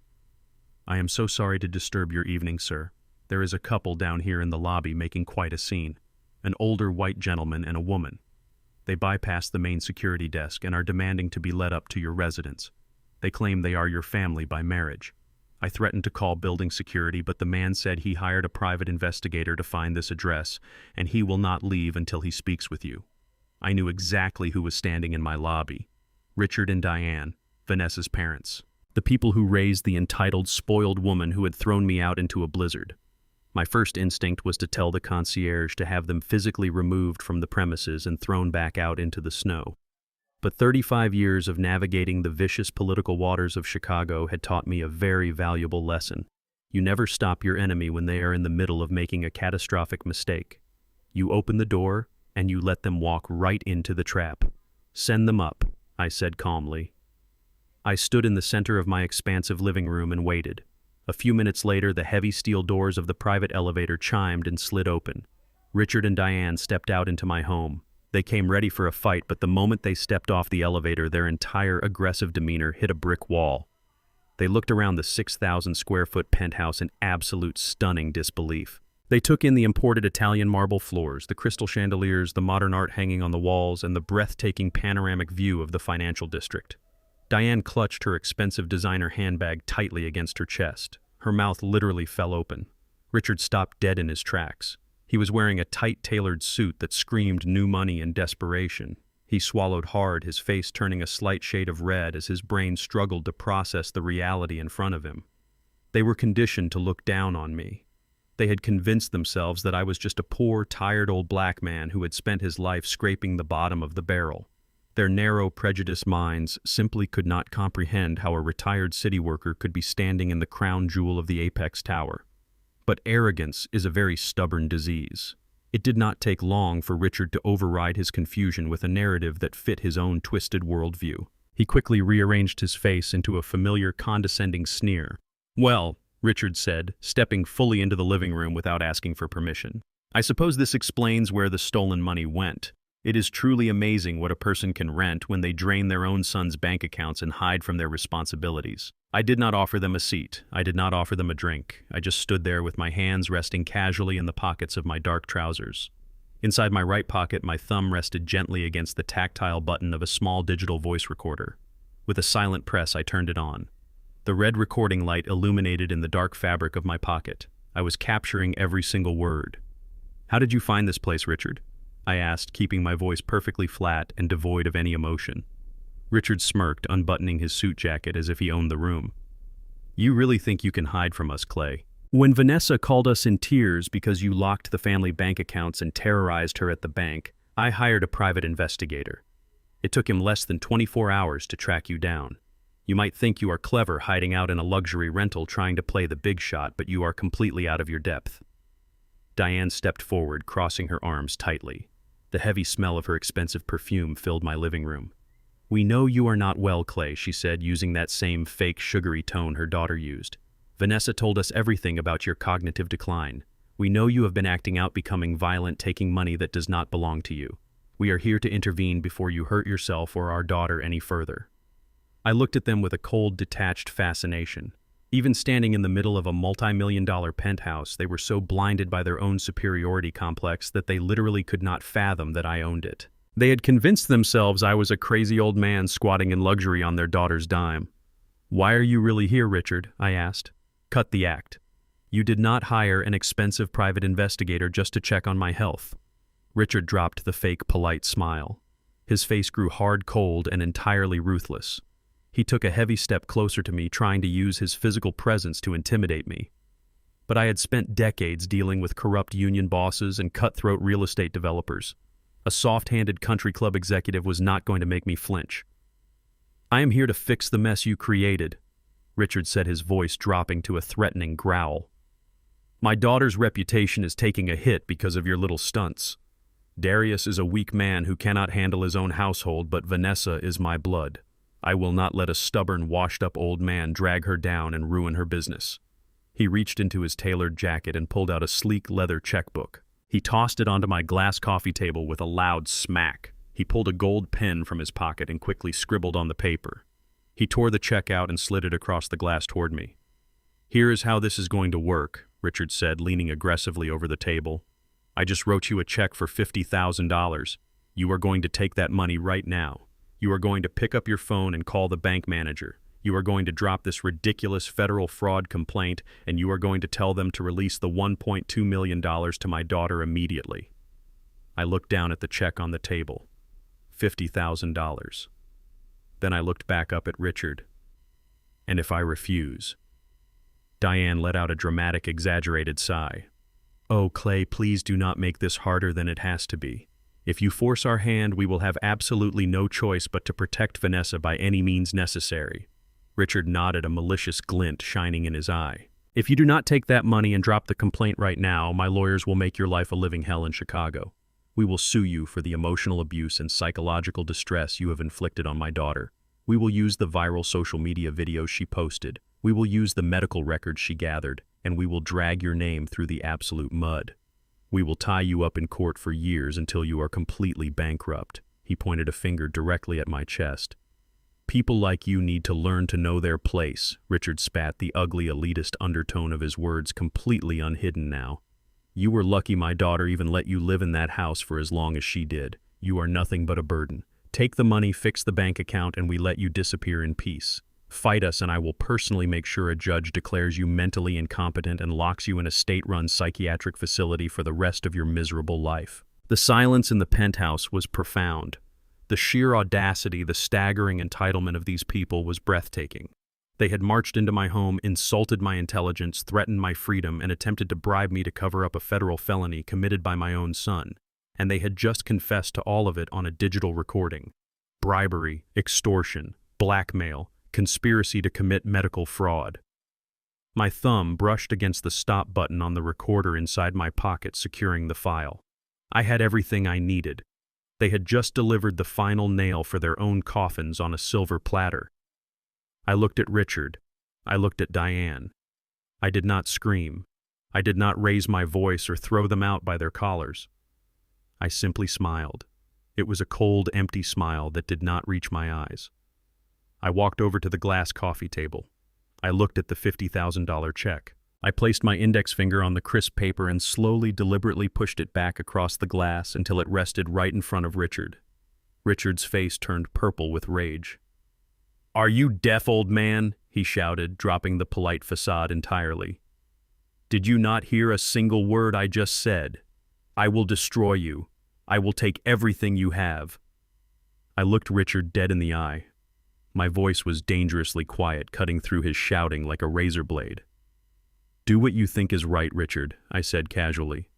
"I am so sorry to disturb your evening, sir. There is a couple down here in the lobby making quite a scene. An older white gentleman and a woman. They bypassed the main security desk and are demanding to be led up to your residence. They claim they are your family by marriage. I threatened to call building security, but the man said he hired a private investigator to find this address, and he will not leave until he speaks with you." I knew exactly who was standing in my lobby. Richard and Diane, Vanessa's parents. The people who raised the entitled, spoiled woman who had thrown me out into a blizzard. My first instinct was to tell the concierge to have them physically removed from the premises and thrown back out into the snow. But 35 years of navigating the vicious political waters of Chicago had taught me a very valuable lesson. You never stop your enemy when they are in the middle of making a catastrophic mistake. You open the door, and you let them walk right into the trap. "Send them up," I said calmly. I stood in the center of my expansive living room and waited. A few minutes later, the heavy steel doors of the private elevator chimed and slid open. Richard and Diane stepped out into my home. They came ready for a fight, but the moment they stepped off the elevator, their entire aggressive demeanor hit a brick wall. They looked around the 6,000-square-foot penthouse in absolute stunning disbelief. They took in the imported Italian marble floors, the crystal chandeliers, the modern art hanging on the walls, and the breathtaking panoramic view of the financial district. Diane clutched her expensive designer handbag tightly against her chest. Her mouth literally fell open. Richard stopped dead in his tracks. He was wearing a tight, tailored suit that screamed new money and desperation. He swallowed hard, his face turning a slight shade of red as his brain struggled to process the reality in front of him. They were conditioned to look down on me. They had convinced themselves that I was just a poor, tired old black man who had spent his life scraping the bottom of the barrel. Their narrow, prejudiced minds simply could not comprehend how a retired city worker could be standing in the crown jewel of the apex tower. But arrogance is a very stubborn disease. It did not take long for Richard to override his confusion with a narrative that fit his own twisted worldview. He quickly rearranged his face into a familiar, condescending sneer. "Well," Richard said, stepping fully into the living room without asking for permission, "I suppose this explains where the stolen money went. It is truly amazing what a person can rent when they drain their own son's bank accounts and hide from their responsibilities. I did not offer them a seat. I did not offer them a drink. I just stood there with my hands resting casually in the pockets of my dark trousers. Inside my right pocket, my thumb rested gently against the tactile button of a small digital voice recorder. With a silent press, I turned it on. The red recording light illuminated in the dark fabric of my pocket. I was capturing every single word. "How did you find this place, Richard?" I asked, keeping my voice perfectly flat and devoid of any emotion. Richard smirked, unbuttoning his suit jacket as if he owned the room. "You really think you can hide from us, Clay? When Vanessa called us in tears because you locked the family bank accounts and terrorized her at the bank, I hired a private investigator. It took him less than 24 hours to track you down. You might think you are clever hiding out in a luxury rental trying to play the big shot, but you are completely out of your depth." Diane stepped forward, crossing her arms tightly. The heavy smell of her expensive perfume filled my living room. "We know you are not well, Clay," she said, using that same fake, sugary tone her daughter used. "Vanessa told us everything about your cognitive decline. We know you have been acting out, becoming violent, taking money that does not belong to you. We are here to intervene before you hurt yourself or our daughter any further." I looked at them with a cold, detached fascination. Even standing in the middle of a multi-million-dollar penthouse, they were so blinded by their own superiority complex that they literally could not fathom that I owned it. They had convinced themselves I was a crazy old man squatting in luxury on their daughter's dime. "Why are you really here, Richard?" I asked. "Cut the act." You did not hire an expensive private investigator just to check on my health. Richard dropped the fake polite smile. His face grew hard cold and entirely ruthless. He took a heavy step closer to me, trying to use his physical presence to intimidate me. But I had spent decades dealing with corrupt union bosses and cutthroat real estate developers. A soft-handed country club executive was not going to make me flinch. I am here to fix the mess you created, Richard said, his voice dropping to a threatening growl. My daughter's reputation is taking a hit because of your little stunts. Darius is a weak man who cannot handle his own household, but Vanessa is my blood. I will not let a stubborn, washed-up old man drag her down and ruin her business. He reached into his tailored jacket and pulled out a sleek leather checkbook. He tossed it onto my glass coffee table with a loud smack. He pulled a gold pen from his pocket and quickly scribbled on the paper. He tore the check out and slid it across the glass toward me. Here is how this is going to work, Richard said, leaning aggressively over the table. I just wrote you a check for $50,000. You are going to take that money right now. You are going to pick up your phone and call the bank manager. You are going to drop this ridiculous federal fraud complaint, and you are going to tell them to release the $1.2 million to my daughter immediately. I looked down at the check on the table. $50,000. Then I looked back up at Richard. And if I refuse? Diane let out a dramatic, exaggerated sigh. Oh, Clay, please do not make this harder than it has to be. If you force our hand, we will have absolutely no choice but to protect Vanessa by any means necessary. Richard nodded, a malicious glint shining in his eye. If you do not take that money and drop the complaint right now, my lawyers will make your life a living hell in Chicago. We will sue you for the emotional abuse and psychological distress you have inflicted on my daughter. We will use the viral social media videos she posted. We will use the medical records she gathered, and we will drag your name through the absolute mud. We will tie you up in court for years until you are completely bankrupt. He pointed a finger directly at my chest. People like you need to learn to know their place, Richard spat, the ugly elitist undertone of his words completely unhidden now. You were lucky my daughter even let you live in that house for as long as she did. You are nothing but a burden. Take the money, fix the bank account, and we let you disappear in peace. Fight us, and I will personally make sure a judge declares you mentally incompetent and locks you in a state-run psychiatric facility for the rest of your miserable life. The silence in the penthouse was profound. The sheer audacity, the staggering entitlement of these people was breathtaking. They had marched into my home, insulted my intelligence, threatened my freedom, and attempted to bribe me to cover up a federal felony committed by my own son. And they had just confessed to all of it on a digital recording. Bribery, extortion, blackmail, conspiracy to commit medical fraud. My thumb brushed against the stop button on the recorder inside my pocket, securing the file. I had everything I needed. They had just delivered the final nail for their own coffins on a silver platter. I looked at Richard. I looked at Diane. I did not scream. I did not raise my voice or throw them out by their collars. I simply smiled. It was a cold, empty smile that did not reach my eyes. I walked over to the glass coffee table. I looked at the $50,000 check. I placed my index finger on the crisp paper and slowly, deliberately pushed it back across the glass until it rested right in front of Richard. Richard's face turned purple with rage. "Are you deaf, old man?" he shouted, dropping the polite facade entirely. "Did you not hear a single word I just said? I will destroy you. I will take everything you have." I looked Richard dead in the eye. My voice was dangerously quiet, cutting through his shouting like a razor blade. "Do what you think is right, Richard," I said casually.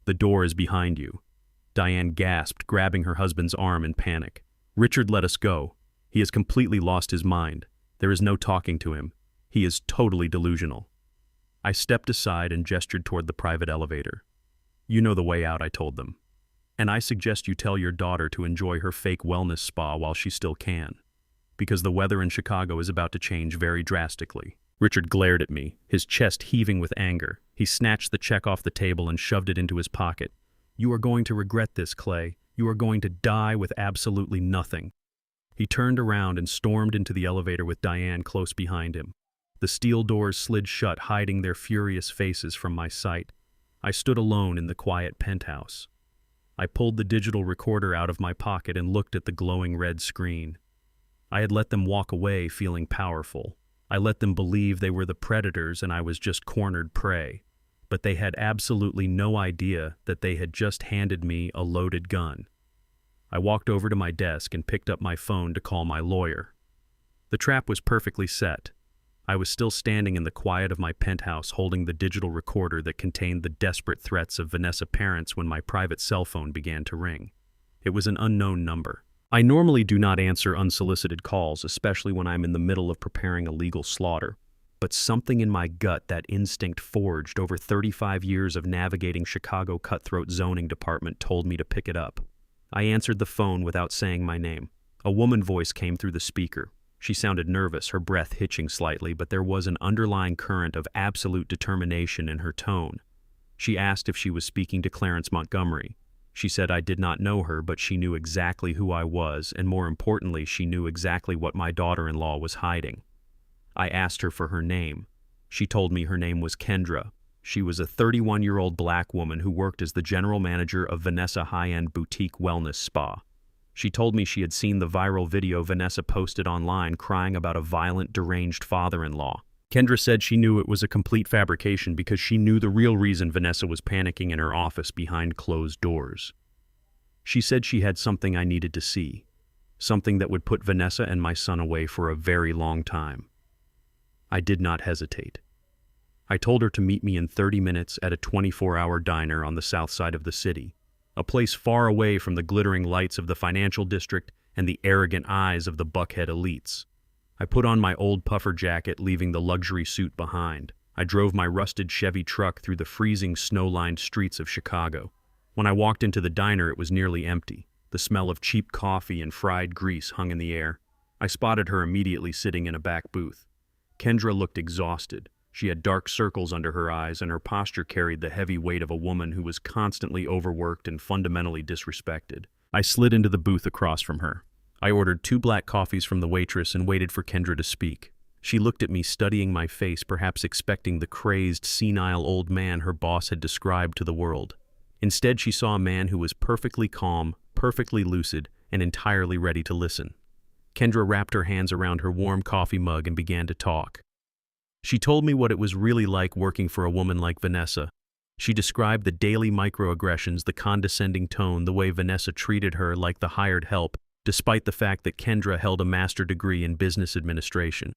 "The door is behind you." Diane gasped, grabbing her husband's arm in panic. "Richard, let us go. He has completely lost his mind. There is no talking to him. He is totally delusional." I stepped aside and gestured toward the private elevator. "You know the way out," I told them. "And I suggest you tell your daughter to enjoy her fake wellness spa while she still can. Because the weather in Chicago is about to change very drastically." Richard glared at me, his chest heaving with anger. He snatched the check off the table and shoved it into his pocket. "You are going to regret this, Clay. You are going to die with absolutely nothing." He turned around and stormed into the elevator with Diane close behind him. The steel doors slid shut, hiding their furious faces from my sight. I stood alone in the quiet penthouse. I pulled the digital recorder out of my pocket and looked at the glowing red screen. I had let them walk away feeling powerful. I let them believe they were the predators and I was just cornered prey. But they had absolutely no idea that they had just handed me a loaded gun. I walked over to my desk and picked up my phone to call my lawyer. The trap was perfectly set. I was still standing in the quiet of my penthouse holding the digital recorder that contained the desperate threats of Vanessa's parents when my private cell phone began to ring. It was an unknown number. I normally do not answer unsolicited calls, especially when I'm in the middle of preparing a legal slaughter. But something in my gut, that instinct forged over 35 years of navigating Chicago cutthroat zoning department, told me to pick it up. I answered the phone without saying my name. A woman's voice came through the speaker. She sounded nervous, her breath hitching slightly, but there was an underlying current of absolute determination in her tone. She asked if she was speaking to Clarence Montgomery. She said I did not know her, but she knew exactly who I was, and more importantly, she knew exactly what my daughter-in-law was hiding. I asked her for her name. She told me her name was Kendra. She was a 31-year-old black woman who worked as the general manager of Vanessa high-end boutique wellness spa. She told me she had seen the viral video Vanessa posted online crying about a violent, deranged father-in-law. Kendra said she knew it was a complete fabrication because she knew the real reason Vanessa was panicking in her office behind closed doors. She said she had something I needed to see, something that would put Vanessa and my son away for a very long time. I did not hesitate. I told her to meet me in 30 minutes at a 24-hour diner on the south side of the city, a place far away from the glittering lights of the financial district and the arrogant eyes of the buckhead elites. I put on my old puffer jacket, leaving the luxury suit behind. I drove my rusted Chevy truck through the freezing, snow-lined streets of Chicago. When I walked into the diner, it was nearly empty. The smell of cheap coffee and fried grease hung in the air. I spotted her immediately sitting in a back booth. Kendra looked exhausted. She had dark circles under her eyes, and her posture carried the heavy weight of a woman who was constantly overworked and fundamentally disrespected. I slid into the booth across from her. I ordered 2 black coffees from the waitress and waited for Kendra to speak. She looked at me, studying my face, perhaps expecting the crazed, senile old man her boss had described to the world. Instead, she saw a man who was perfectly calm, perfectly lucid, and entirely ready to listen. Kendra wrapped her hands around her warm coffee mug and began to talk. She told me what it was really like working for a woman like Vanessa. She described the daily microaggressions, the condescending tone, the way Vanessa treated her like the hired help, despite the fact that Kendra held a master's degree in business administration.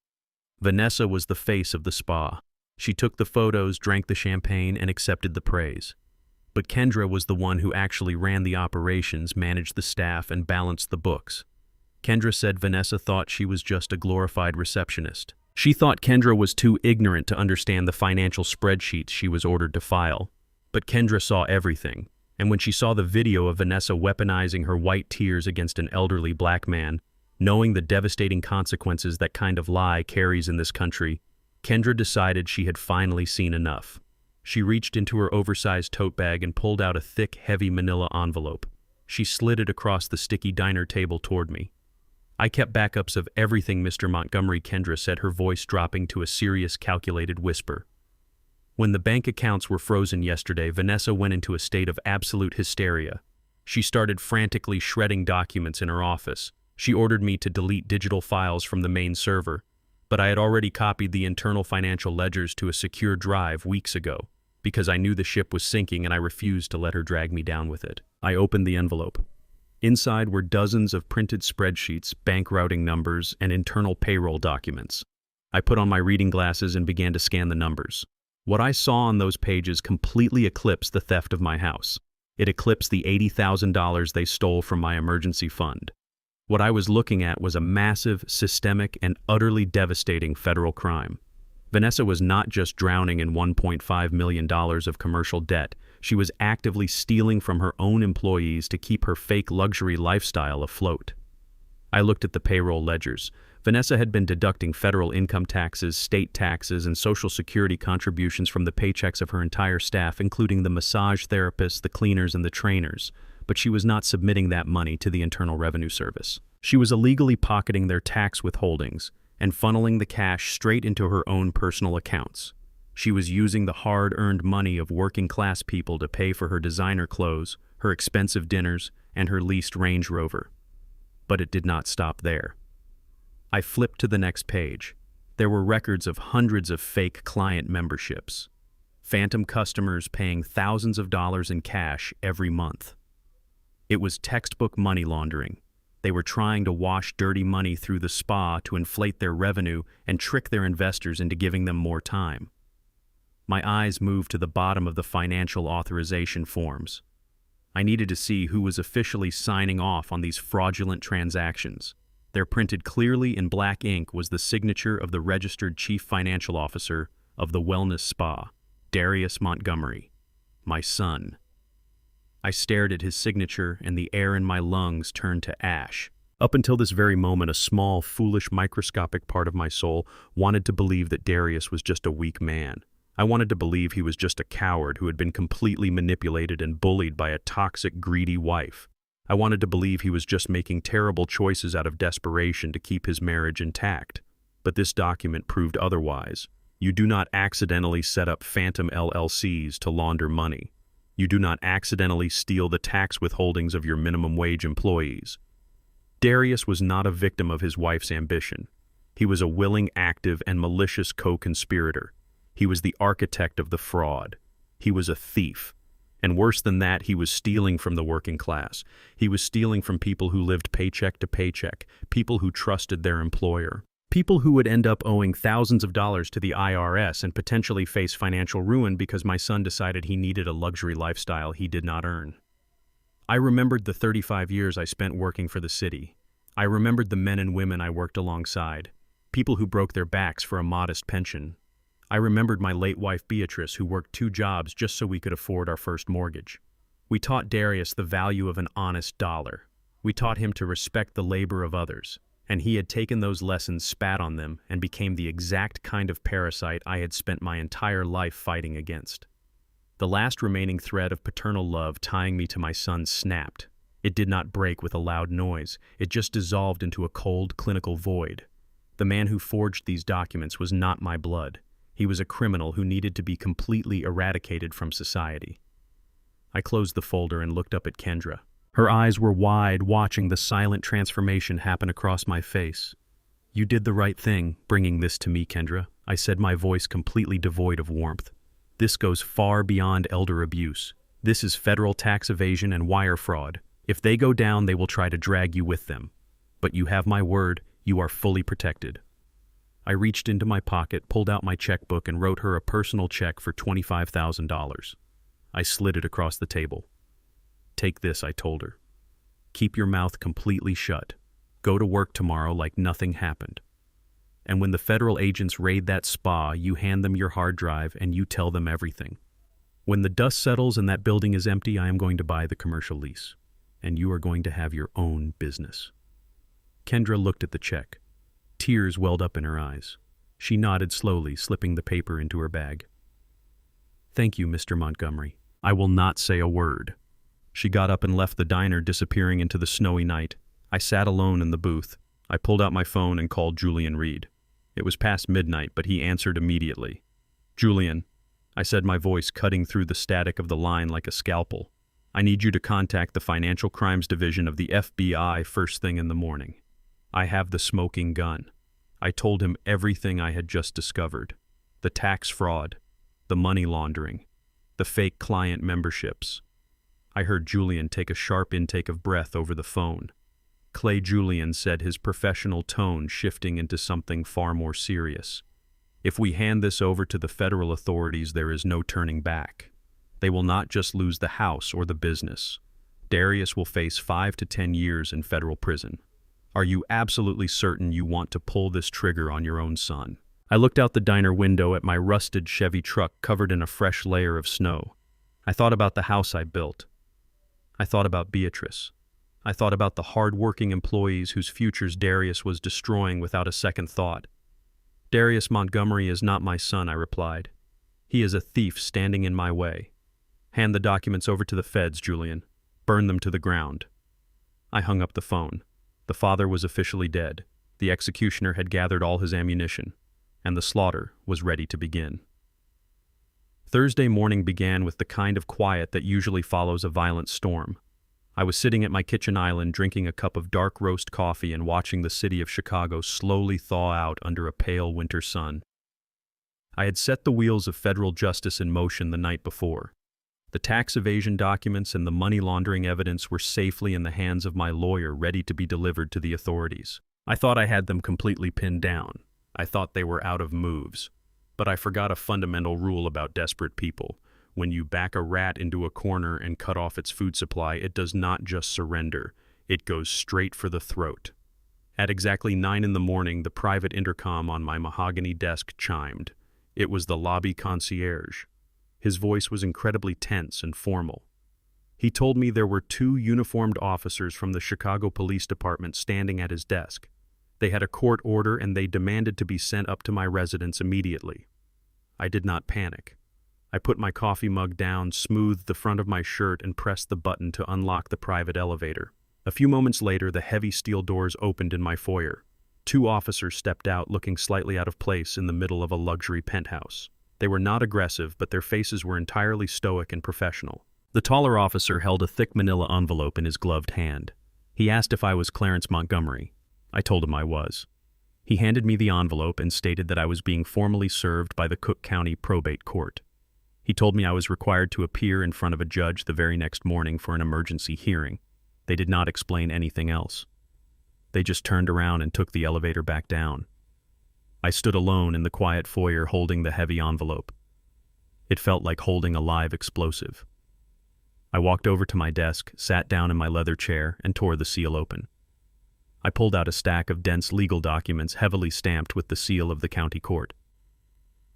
Vanessa was the face of the spa. She took the photos, drank the champagne, and accepted the praise. But Kendra was the one who actually ran the operations, managed the staff, and balanced the books. Kendra said Vanessa thought she was just a glorified receptionist. She thought Kendra was too ignorant to understand the financial spreadsheets she was ordered to file. But Kendra saw everything, and when she saw the video of Vanessa weaponizing her white tears against an elderly black man, knowing the devastating consequences that kind of lie carries in this country, Kendra decided she had finally seen enough. She reached into her oversized tote bag and pulled out a thick, heavy manila envelope. She slid it across the sticky diner table toward me. I kept backups of everything, Mr. Montgomery, Kendra said, her voice dropping to a serious, calculated whisper. When the bank accounts were frozen yesterday, Vanessa went into a state of absolute hysteria. She started frantically shredding documents in her office. She ordered me to delete digital files from the main server, but I had already copied the internal financial ledgers to a secure drive weeks ago, because I knew the ship was sinking and I refused to let her drag me down with it. I opened the envelope. Inside were dozens of printed spreadsheets, bank routing numbers, and internal payroll documents. I put on my reading glasses and began to scan the numbers. What I saw on those pages completely eclipsed the theft of my house. It eclipsed the $80,000 they stole from my emergency fund. What I was looking at was a massive, systemic, and utterly devastating federal crime. Vanessa was not just drowning in $1.5 million of commercial debt. She was actively stealing from her own employees to keep her fake luxury lifestyle afloat. I looked at the payroll ledgers. Vanessa had been deducting federal income taxes, state taxes, and Social Security contributions from the paychecks of her entire staff, including the massage therapists, the cleaners, and the trainers, but she was not submitting that money to the Internal Revenue Service. She was illegally pocketing their tax withholdings and funneling the cash straight into her own personal accounts. She was using the hard-earned money of working-class people to pay for her designer clothes, her expensive dinners, and her leased Range Rover. But it did not stop there. I flipped to the next page. There were records of hundreds of fake client memberships, phantom customers paying thousands of dollars in cash every month. It was textbook money laundering. They were trying to wash dirty money through the spa to inflate their revenue and trick their investors into giving them more time. My eyes moved to the bottom of the financial authorization forms. I needed to see who was officially signing off on these fraudulent transactions. There, printed clearly in black ink, was the signature of the registered chief financial officer of the wellness spa, Darius Montgomery, my son. I stared at his signature, and the air in my lungs turned to ash. Up until this very moment, a small, foolish, microscopic part of my soul wanted to believe that Darius was just a weak man. I wanted to believe he was just a coward who had been completely manipulated and bullied by a toxic, greedy wife. I wanted to believe he was just making terrible choices out of desperation to keep his marriage intact. But this document proved otherwise. You do not accidentally set up phantom LLCs to launder money. You do not accidentally steal the tax withholdings of your minimum wage employees. Darius was not a victim of his wife's ambition. He was a willing, active, and malicious co-conspirator. He was the architect of the fraud. He was a thief. And worse than that, he was stealing from the working class. He was stealing from people who lived paycheck to paycheck, people who trusted their employer, people who would end up owing thousands of dollars to the IRS and potentially face financial ruin because my son decided he needed a luxury lifestyle he did not earn. I remembered the 35 years I spent working for the city. I remembered the men and women I worked alongside, people who broke their backs for a modest pension. I remembered my late wife Beatrice, who worked 2 jobs just so we could afford our first mortgage. We taught Darius the value of an honest dollar. We taught him to respect the labor of others, and he had taken those lessons, spat on them, and became the exact kind of parasite I had spent my entire life fighting against. The last remaining thread of paternal love tying me to my son snapped. It did not break with a loud noise. It just dissolved into a cold, clinical void. The man who forged these documents was not my blood. He was a criminal who needed to be completely eradicated from society. I closed the folder and looked up at Kendra. Her eyes were wide, watching the silent transformation happen across my face. "You did the right thing, bringing this to me, Kendra," I said, my voice completely devoid of warmth. "This goes far beyond elder abuse. This is federal tax evasion and wire fraud. If they go down, they will try to drag you with them. But you have my word, you are fully protected." I reached into my pocket, pulled out my checkbook, and wrote her a personal check for $25,000. I slid it across the table. "Take this," I told her. "Keep your mouth completely shut. Go to work tomorrow like nothing happened. And when the federal agents raid that spa, you hand them your hard drive and you tell them everything. When the dust settles and that building is empty, I am going to buy the commercial lease. And you are going to have your own business." Kendra looked at the check. Tears welled up in her eyes. She nodded slowly, slipping the paper into her bag. "Thank you, Mr. Montgomery. I will not say a word." She got up and left the diner, disappearing into the snowy night. I sat alone in the booth. I pulled out my phone and called Julian Reed. It was past midnight, but he answered immediately. "Julian," I said, my voice cutting through the static of the line like a scalpel. "I need you to contact the Financial Crimes Division of the FBI first thing in the morning. I have the smoking gun." I told him everything I had just discovered. The tax fraud, the money laundering, the fake client memberships. I heard Julian take a sharp intake of breath over the phone. Clay Julian said, his professional tone shifting into something far more serious. "If we hand this over to the federal authorities, there is no turning back. They will not just lose the house or the business. Darius will face 5 to 10 years in federal prison. Are you absolutely certain you want to pull this trigger on your own son?" I looked out the diner window at my rusted Chevy truck covered in a fresh layer of snow. I thought about the house I built. I thought about Beatrice. I thought about the hard-working employees whose futures Darius was destroying without a second thought. "Darius Montgomery is not my son," I replied. "He is a thief standing in my way. Hand the documents over to the feds, Julian. Burn them to the ground." I hung up the phone. The father was officially dead. The executioner had gathered all his ammunition, and the slaughter was ready to begin. Thursday morning began with the kind of quiet that usually follows a violent storm. I was sitting at my kitchen island drinking a cup of dark roast coffee and watching the city of Chicago slowly thaw out under a pale winter sun. I had set the wheels of federal justice in motion the night before. The tax evasion documents and the money laundering evidence were safely in the hands of my lawyer, ready to be delivered to the authorities. I thought I had them completely pinned down. I thought they were out of moves. But I forgot a fundamental rule about desperate people. When you back a rat into a corner and cut off its food supply, it does not just surrender. It goes straight for the throat. At exactly 9 in the morning, the private intercom on my mahogany desk chimed. It was the lobby concierge. His voice was incredibly tense and formal. He told me there were 2 uniformed officers from the Chicago Police Department standing at his desk. They had a court order and they demanded to be sent up to my residence immediately. I did not panic. I put my coffee mug down, smoothed the front of my shirt, and pressed the button to unlock the private elevator. A few moments later, the heavy steel doors opened in my foyer. 2 officers stepped out, looking slightly out of place in the middle of a luxury penthouse. They were not aggressive, but their faces were entirely stoic and professional. The taller officer held a thick manila envelope in his gloved hand. He asked if I was Clarence Montgomery. I told him I was. He handed me the envelope and stated that I was being formally served by the Cook County Probate Court. He told me I was required to appear in front of a judge the very next morning for an emergency hearing. They did not explain anything else. They just turned around and took the elevator back down. I stood alone in the quiet foyer holding the heavy envelope. It felt like holding a live explosive. I walked over to my desk, sat down in my leather chair, and tore the seal open. I pulled out a stack of dense legal documents heavily stamped with the seal of the county court.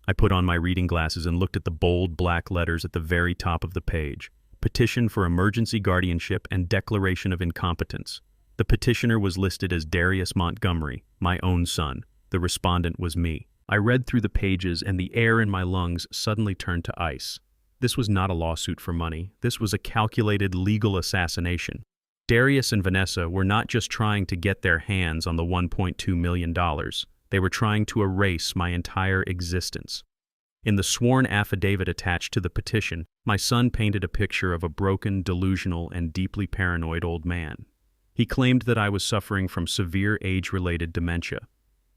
I put on my reading glasses and looked at the bold black letters at the very top of the page. Petition for emergency guardianship and declaration of incompetence. The petitioner was listed as Darius Montgomery, my own son. The respondent was me. I read through the pages and the air in my lungs suddenly turned to ice. This was not a lawsuit for money. This was a calculated legal assassination. Darius and Vanessa were not just trying to get their hands on the $1.2 million. They were trying to erase my entire existence. In the sworn affidavit attached to the petition, my son painted a picture of a broken, delusional, and deeply paranoid old man. He claimed that I was suffering from severe age-related dementia.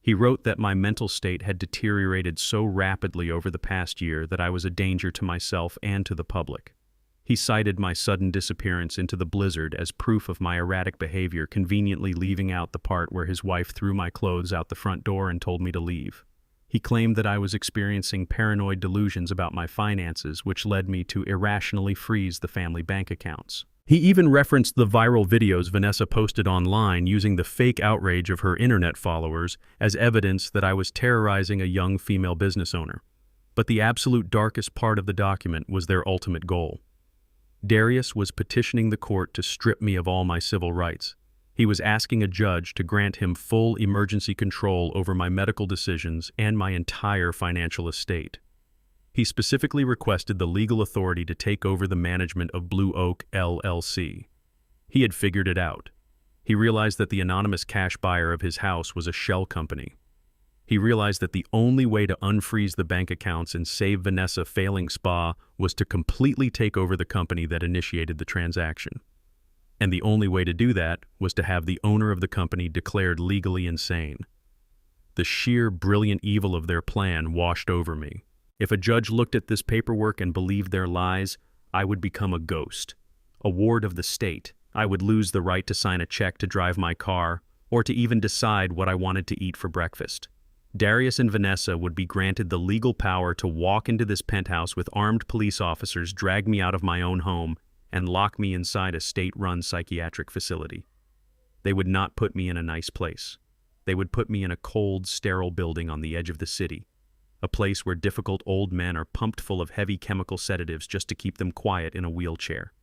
He wrote that my mental state had deteriorated so rapidly over the past year that I was a danger to myself and to the public. He cited my sudden disappearance into the blizzard as proof of my erratic behavior, conveniently leaving out the part where his wife threw my clothes out the front door and told me to leave. He claimed that I was experiencing paranoid delusions about my finances, which led me to irrationally freeze the family bank accounts. He even referenced the viral videos Vanessa posted online using the fake outrage of her internet followers as evidence that I was terrorizing a young female business owner. But the absolute darkest part of the document was their ultimate goal. Darius was petitioning the court to strip me of all my civil rights. He was asking a judge to grant him full emergency control over my medical decisions and my entire financial estate. He specifically requested the legal authority to take over the management of Blue Oak LLC. He had figured it out. He realized that the anonymous cash buyer of his house was a shell company. He realized that the only way to unfreeze the bank accounts and save Vanessa failing spa was to completely take over the company that initiated the transaction. And the only way to do that was to have the owner of the company declared legally insane. The sheer brilliant evil of their plan washed over me. If a judge looked at this paperwork and believed their lies, I would become a ghost, a ward of the state. I would lose the right to sign a check to drive my car, or to even decide what I wanted to eat for breakfast. Darius and Vanessa would be granted the legal power to walk into this penthouse with armed police officers, drag me out of my own home, and lock me inside a state-run psychiatric facility. They would not put me in a nice place. They would put me in a cold, sterile building on the edge of the city, a place where difficult old men are pumped full of heavy chemical sedatives just to keep them quiet in a wheelchair.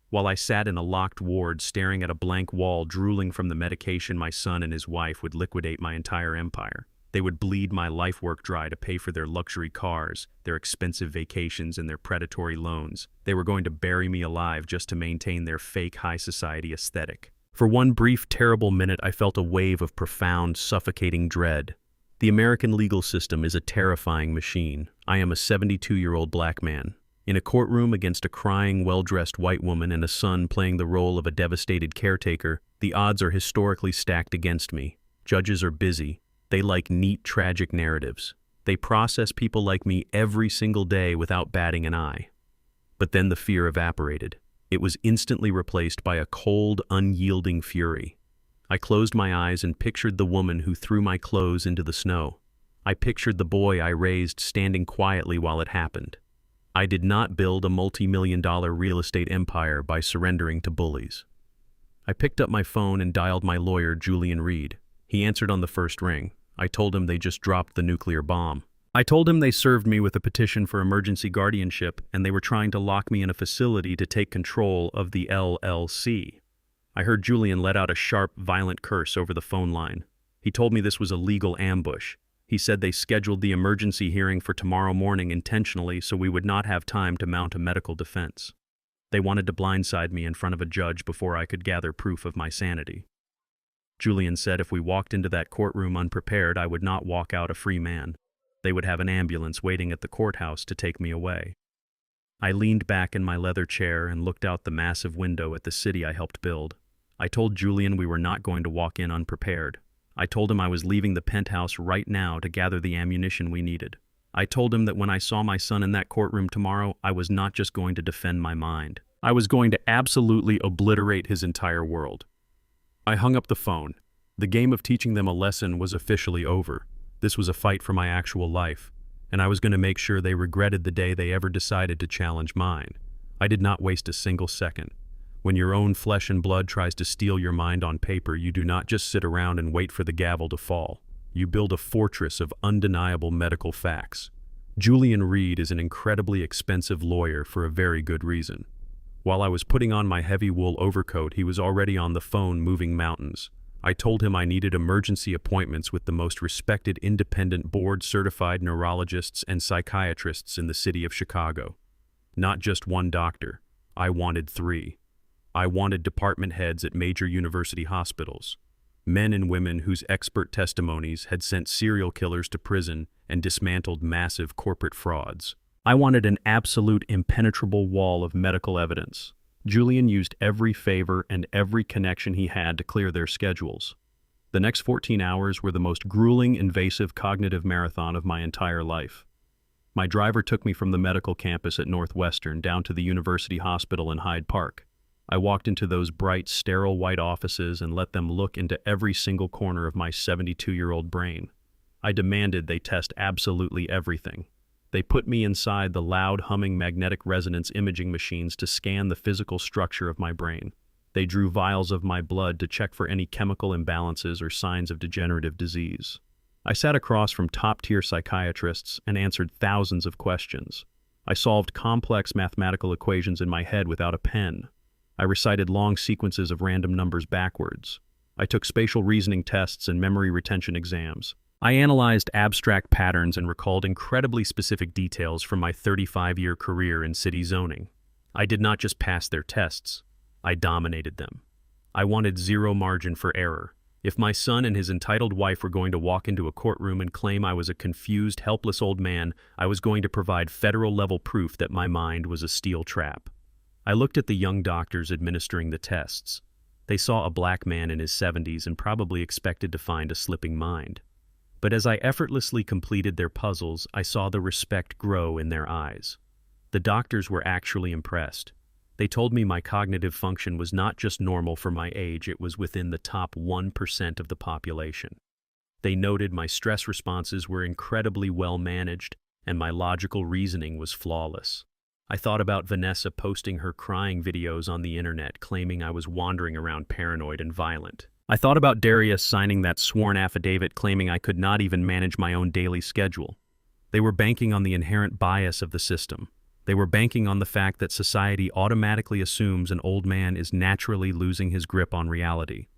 While I sat in a locked ward staring at a blank wall, drooling from the medication, my son and his wife would liquidate my entire empire. They would bleed my life work dry to pay for their luxury cars, their expensive vacations, and their predatory loans. They were going to bury me alive just to maintain their fake high society aesthetic. For one brief, terrible minute, I felt a wave of profound, suffocating dread. The American legal system is a terrifying machine. I am a 72-year-old black man. In a courtroom against a crying, well-dressed white woman and a son playing the role of a devastated caretaker, the odds are historically stacked against me. Judges are busy. They like neat, tragic narratives. They process people like me every single day without batting an eye. But then the fear evaporated. It was instantly replaced by a cold, unyielding fury. I closed my eyes and pictured the woman who threw my clothes into the snow. I pictured the boy I raised standing quietly while it happened. I did not build a multi-million-dollar real estate empire by surrendering to bullies. I picked up my phone and dialed my lawyer, Julian Reed. He answered on the first ring. I told him they just dropped the nuclear bomb. I told him they served me with a petition for emergency guardianship and they were trying to lock me in a facility to take control of the LLC. I heard Julian let out a sharp, violent curse over the phone line. He told me this was a legal ambush. He said they scheduled the emergency hearing for tomorrow morning intentionally so we would not have time to mount a medical defense. They wanted to blindside me in front of a judge before I could gather proof of my sanity. Julian said if we walked into that courtroom unprepared, I would not walk out a free man. They would have an ambulance waiting at the courthouse to take me away. I leaned back in my leather chair and looked out the massive window at the city I helped build. I told Julian we were not going to walk in unprepared. I told him I was leaving the penthouse right now to gather the ammunition we needed. I told him that when I saw my son in that courtroom tomorrow, I was not just going to defend my mind. I was going to absolutely obliterate his entire world. I hung up the phone. The game of teaching them a lesson was officially over. This was a fight for my actual life, and I was going to make sure they regretted the day they ever decided to challenge mine. I did not waste a single second. When your own flesh and blood tries to steal your mind on paper, you do not just sit around and wait for the gavel to fall. You build a fortress of undeniable medical facts. Julian Reed is an incredibly expensive lawyer for a very good reason. While I was putting on my heavy wool overcoat, he was already on the phone moving mountains. I told him I needed emergency appointments with the most respected independent board-certified neurologists and psychiatrists in the city of Chicago. Not just one doctor. I wanted 3. I wanted department heads at major university hospitals, men and women whose expert testimonies had sent serial killers to prison and dismantled massive corporate frauds. I wanted an absolute impenetrable wall of medical evidence. Julian used every favor and every connection he had to clear their schedules. The next 14 hours were the most grueling, invasive cognitive marathon of my entire life. My driver took me from the medical campus at Northwestern down to the university hospital in Hyde Park. I walked into those bright, sterile white offices and let them look into every single corner of my 72-year-old brain. I demanded they test absolutely everything. They put me inside the loud, humming magnetic resonance imaging machines to scan the physical structure of my brain. They drew vials of my blood to check for any chemical imbalances or signs of degenerative disease. I sat across from top-tier psychiatrists and answered thousands of questions. I solved complex mathematical equations in my head without a pen. I recited long sequences of random numbers backwards. I took spatial reasoning tests and memory retention exams. I analyzed abstract patterns and recalled incredibly specific details from my 35-year career in city zoning. I did not just pass their tests, I dominated them. I wanted zero margin for error. If my son and his entitled wife were going to walk into a courtroom and claim I was a confused, helpless old man, I was going to provide federal-level proof that my mind was a steel trap. I looked at the young doctors administering the tests. They saw a black man in his 70s and probably expected to find a slipping mind. But as I effortlessly completed their puzzles, I saw the respect grow in their eyes. The doctors were actually impressed. They told me my cognitive function was not just normal for my age, it was within the top 1% of the population. They noted my stress responses were incredibly well managed, and my logical reasoning was flawless. I thought about Vanessa posting her crying videos on the internet, claiming I was wandering around paranoid and violent. I thought about Darius signing that sworn affidavit claiming I could not even manage my own daily schedule. They were banking on the inherent bias of the system. They were banking on the fact that society automatically assumes an old man is naturally losing his grip on reality.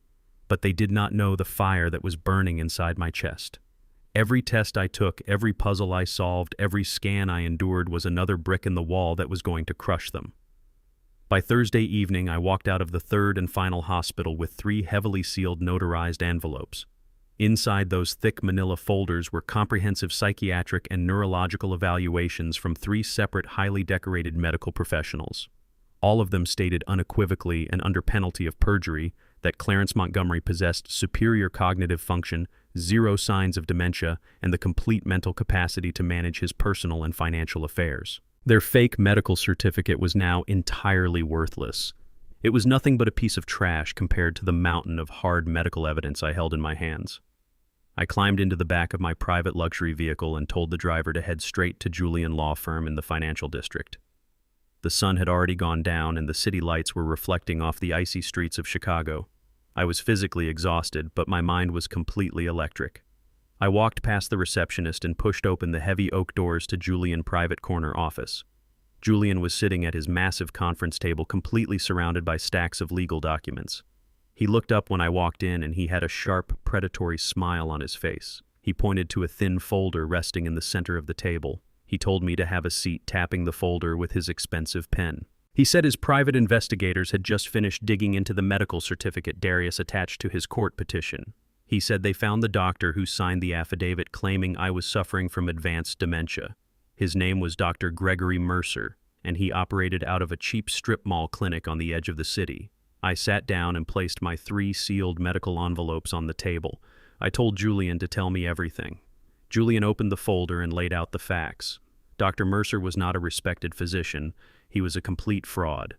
But they did not know the fire that was burning inside my chest. Every test I took, every puzzle I solved, every scan I endured was another brick in the wall that was going to crush them. By Thursday evening, I walked out of the third and final hospital with 3 heavily sealed notarized envelopes. Inside those thick manila folders were comprehensive psychiatric and neurological evaluations from 3 separate highly decorated medical professionals. All of them stated unequivocally and under penalty of perjury that Clarence Montgomery possessed superior cognitive function, 0 signs of dementia, and the complete mental capacity to manage his personal and financial affairs. Their fake medical certificate was now entirely worthless. It was nothing but a piece of trash compared to the mountain of hard medical evidence I held in my hands. I climbed into the back of my private luxury vehicle and told the driver to head straight to Julian Law Firm in the financial district. The sun had already gone down and the city lights were reflecting off the icy streets of Chicago. I was physically exhausted, but my mind was completely electric. I walked past the receptionist and pushed open the heavy oak doors to Julian's private corner office. Julian was sitting at his massive conference table completely surrounded by stacks of legal documents. He looked up when I walked in and he had a sharp, predatory smile on his face. He pointed to a thin folder resting in the center of the table. He told me to have a seat, tapping the folder with his expensive pen. He said his private investigators had just finished digging into the medical certificate Darius attached to his court petition. He said they found the doctor who signed the affidavit claiming I was suffering from advanced dementia. His name was Dr. Gregory Mercer, and he operated out of a cheap strip mall clinic on the edge of the city. I sat down and placed my 3 sealed medical envelopes on the table. I told Julian to tell me everything. Julian opened the folder and laid out the facts. Dr. Mercer was not a respected physician. He was a complete fraud.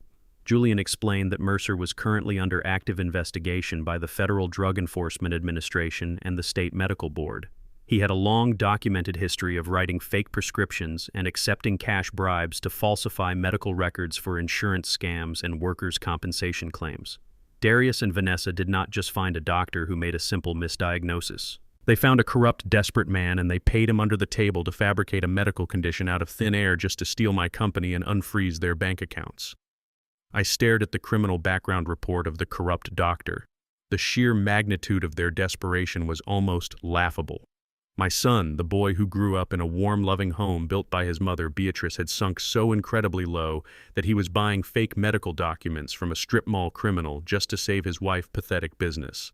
Julian explained that Mercer was currently under active investigation by the Federal Drug Enforcement Administration and the State Medical Board. He had a long documented history of writing fake prescriptions and accepting cash bribes to falsify medical records for insurance scams and workers' compensation claims. Darius and Vanessa did not just find a doctor who made a simple misdiagnosis. They found a corrupt, desperate man, and they paid him under the table to fabricate a medical condition out of thin air just to steal my company and unfreeze their bank accounts. I stared at the criminal background report of the corrupt doctor. The sheer magnitude of their desperation was almost laughable. My son, the boy who grew up in a warm, loving home built by his mother, Beatrice, had sunk so incredibly low that he was buying fake medical documents from a strip mall criminal just to save his wife pathetic business.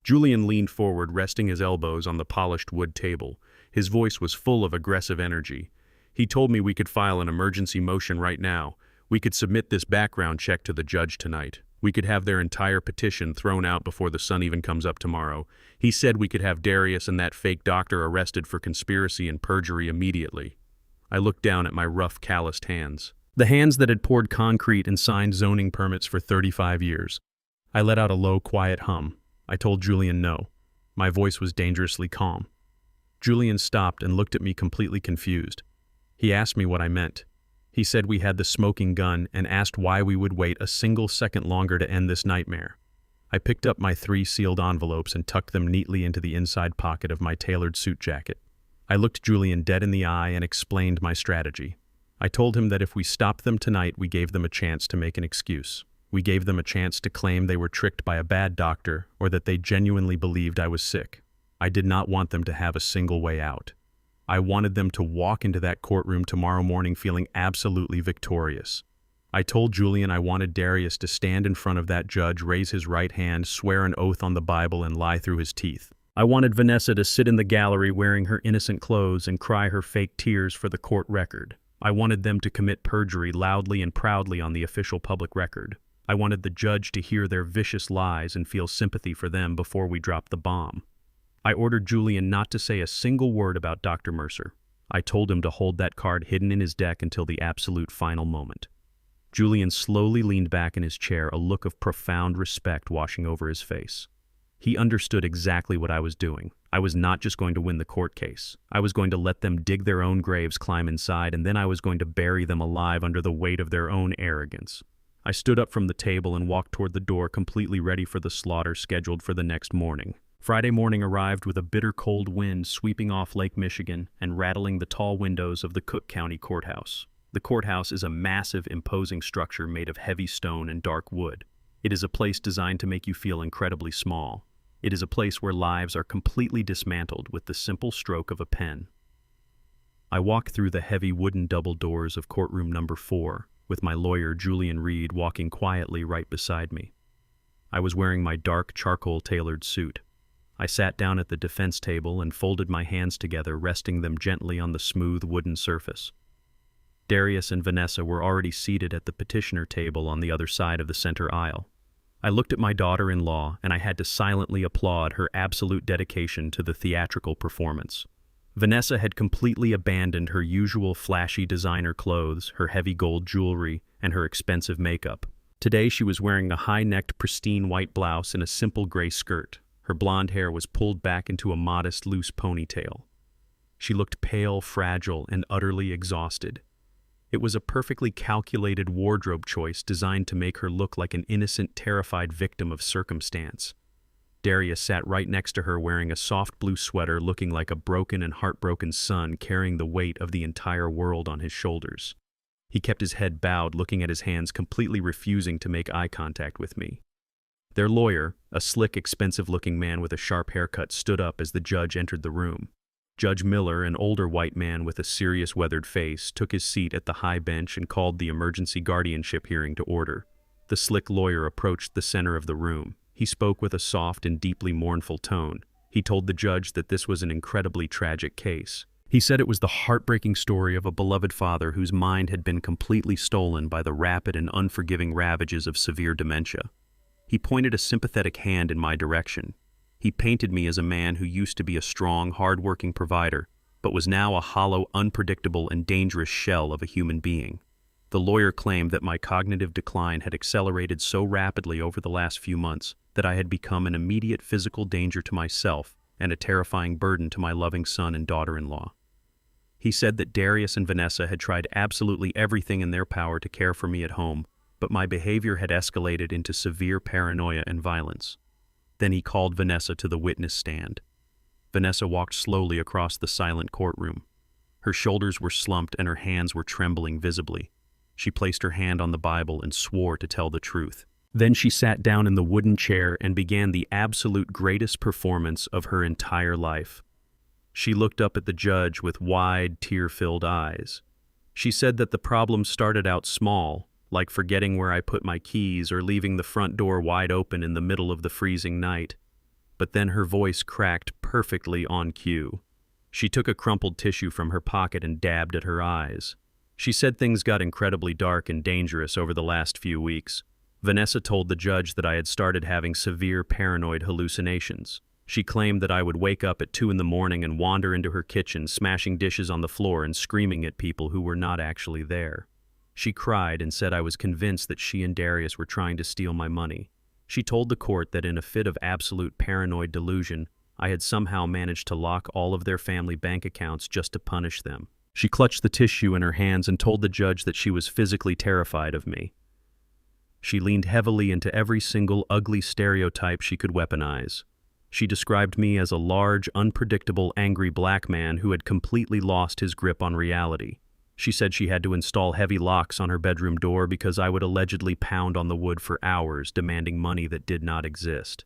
Julian leaned forward, resting his elbows on the polished wood table. His voice was full of aggressive energy. He told me we could file an emergency motion right now. We could submit this background check to the judge tonight. We could have their entire petition thrown out before the sun even comes up tomorrow. He said we could have Darius and that fake doctor arrested for conspiracy and perjury immediately. I looked down at my rough, calloused hands. The hands that had poured concrete and signed zoning permits for 35 years. I let out a low, quiet hum. I told Julian no. My voice was dangerously calm. Julian stopped and looked at me completely confused. He asked me what I meant. He said we had the smoking gun and asked why we would wait a single second longer to end this nightmare. I picked up my 3 sealed envelopes and tucked them neatly into the inside pocket of my tailored suit jacket. I looked Julian dead in the eye and explained my strategy. I told him that if we stopped them tonight, we gave them a chance to make an excuse. We gave them a chance to claim they were tricked by a bad doctor or that they genuinely believed I was sick. I did not want them to have a single way out. I wanted them to walk into that courtroom tomorrow morning feeling absolutely victorious. I told Julian I wanted Darius to stand in front of that judge, raise his right hand, swear an oath on the Bible, and lie through his teeth. I wanted Vanessa to sit in the gallery wearing her innocent clothes and cry her fake tears for the court record. I wanted them to commit perjury loudly and proudly on the official public record. I wanted the judge to hear their vicious lies and feel sympathy for them before we dropped the bomb. I ordered Julian not to say a single word about Dr. Mercer. I told him to hold that card hidden in his deck until the absolute final moment. Julian slowly leaned back in his chair, a look of profound respect washing over his face. He understood exactly what I was doing. I was not just going to win the court case. I was going to let them dig their own graves, climb inside, and then I was going to bury them alive under the weight of their own arrogance. I stood up from the table and walked toward the door, completely ready for the slaughter scheduled for the next morning. Friday morning arrived with a bitter cold wind sweeping off Lake Michigan and rattling the tall windows of the Cook County Courthouse. The courthouse is a massive, imposing structure made of heavy stone and dark wood. It is a place designed to make you feel incredibly small. It is a place where lives are completely dismantled with the simple stroke of a pen. I walked through the heavy wooden double doors of courtroom number 4, with my lawyer Julian Reed walking quietly right beside me. I was wearing my dark charcoal-tailored suit. I sat down at the defense table and folded my hands together, resting them gently on the smooth wooden surface. Darius and Vanessa were already seated at the petitioner table on the other side of the center aisle. I looked at my daughter-in-law, and I had to silently applaud her absolute dedication to the theatrical performance. Vanessa had completely abandoned her usual flashy designer clothes, her heavy gold jewelry, and her expensive makeup. Today she was wearing a high-necked, pristine white blouse and a simple gray skirt. Her blonde hair was pulled back into a modest, loose ponytail. She looked pale, fragile, and utterly exhausted. It was a perfectly calculated wardrobe choice designed to make her look like an innocent, terrified victim of circumstance. Darius sat right next to her wearing a soft blue sweater, looking like a broken and heartbroken son carrying the weight of the entire world on his shoulders. He kept his head bowed, looking at his hands, completely refusing to make eye contact with me. Their lawyer, a slick, expensive-looking man with a sharp haircut, stood up as the judge entered the room. Judge Miller, an older white man with a serious, weathered face, took his seat at the high bench and called the emergency guardianship hearing to order. The slick lawyer approached the center of the room. He spoke with a soft and deeply mournful tone. He told the judge that this was an incredibly tragic case. He said it was the heartbreaking story of a beloved father whose mind had been completely stolen by the rapid and unforgiving ravages of severe dementia. He pointed a sympathetic hand in my direction. He painted me as a man who used to be a strong, hard-working provider, but was now a hollow, unpredictable, and dangerous shell of a human being. The lawyer claimed that my cognitive decline had accelerated so rapidly over the last few months that I had become an immediate physical danger to myself and a terrifying burden to my loving son and daughter-in-law. He said that Darius and Vanessa had tried absolutely everything in their power to care for me at home, but my behavior had escalated into severe paranoia and violence. Then he called Vanessa to the witness stand. Vanessa walked slowly across the silent courtroom. Her shoulders were slumped and her hands were trembling visibly. She placed her hand on the Bible and swore to tell the truth. Then she sat down in the wooden chair and began the absolute greatest performance of her entire life. She looked up at the judge with wide, tear-filled eyes. She said that the problem started out small, like forgetting where I put my keys or leaving the front door wide open in the middle of the freezing night. But then her voice cracked perfectly on cue. She took a crumpled tissue from her pocket and dabbed at her eyes. She said things got incredibly dark and dangerous over the last few weeks. Vanessa told the judge that I had started having severe paranoid hallucinations. She claimed that I would wake up at 2 in the morning and wander into her kitchen, smashing dishes on the floor and screaming at people who were not actually there. She cried and said I was convinced that she and Darius were trying to steal my money. She told the court that in a fit of absolute paranoid delusion, I had somehow managed to lock all of their family bank accounts just to punish them. She clutched the tissue in her hands and told the judge that she was physically terrified of me. She leaned heavily into every single ugly stereotype she could weaponize. She described me as a large, unpredictable, angry black man who had completely lost his grip on reality. She said she had to install heavy locks on her bedroom door because I would allegedly pound on the wood for hours, demanding money that did not exist.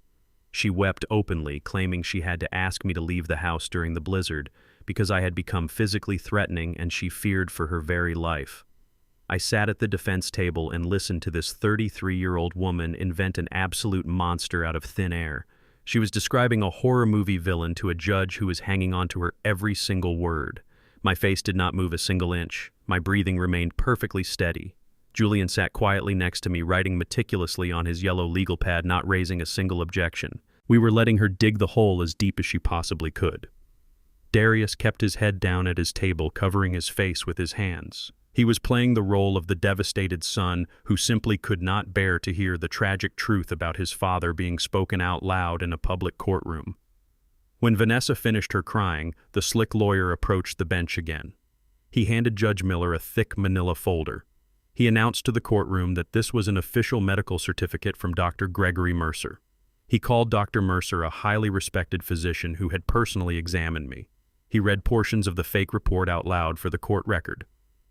She wept openly, claiming she had to ask me to leave the house during the blizzard because I had become physically threatening and she feared for her very life. I sat at the defense table and listened to this 33-year-old woman invent an absolute monster out of thin air. She was describing a horror movie villain to a judge who was hanging on to her every single word. My face did not move a single inch. My breathing remained perfectly steady. Julian sat quietly next to me, writing meticulously on his yellow legal pad, not raising a single objection. We were letting her dig the hole as deep as she possibly could. Darius kept his head down at his table, covering his face with his hands. He was playing the role of the devastated son who simply could not bear to hear the tragic truth about his father being spoken out loud in a public courtroom. When Vanessa finished her crying, the slick lawyer approached the bench again. He handed Judge Miller a thick manila folder. He announced to the courtroom that this was an official medical certificate from Dr. Gregory Mercer. He called Dr. Mercer a highly respected physician who had personally examined me. He read portions of the fake report out loud for the court record.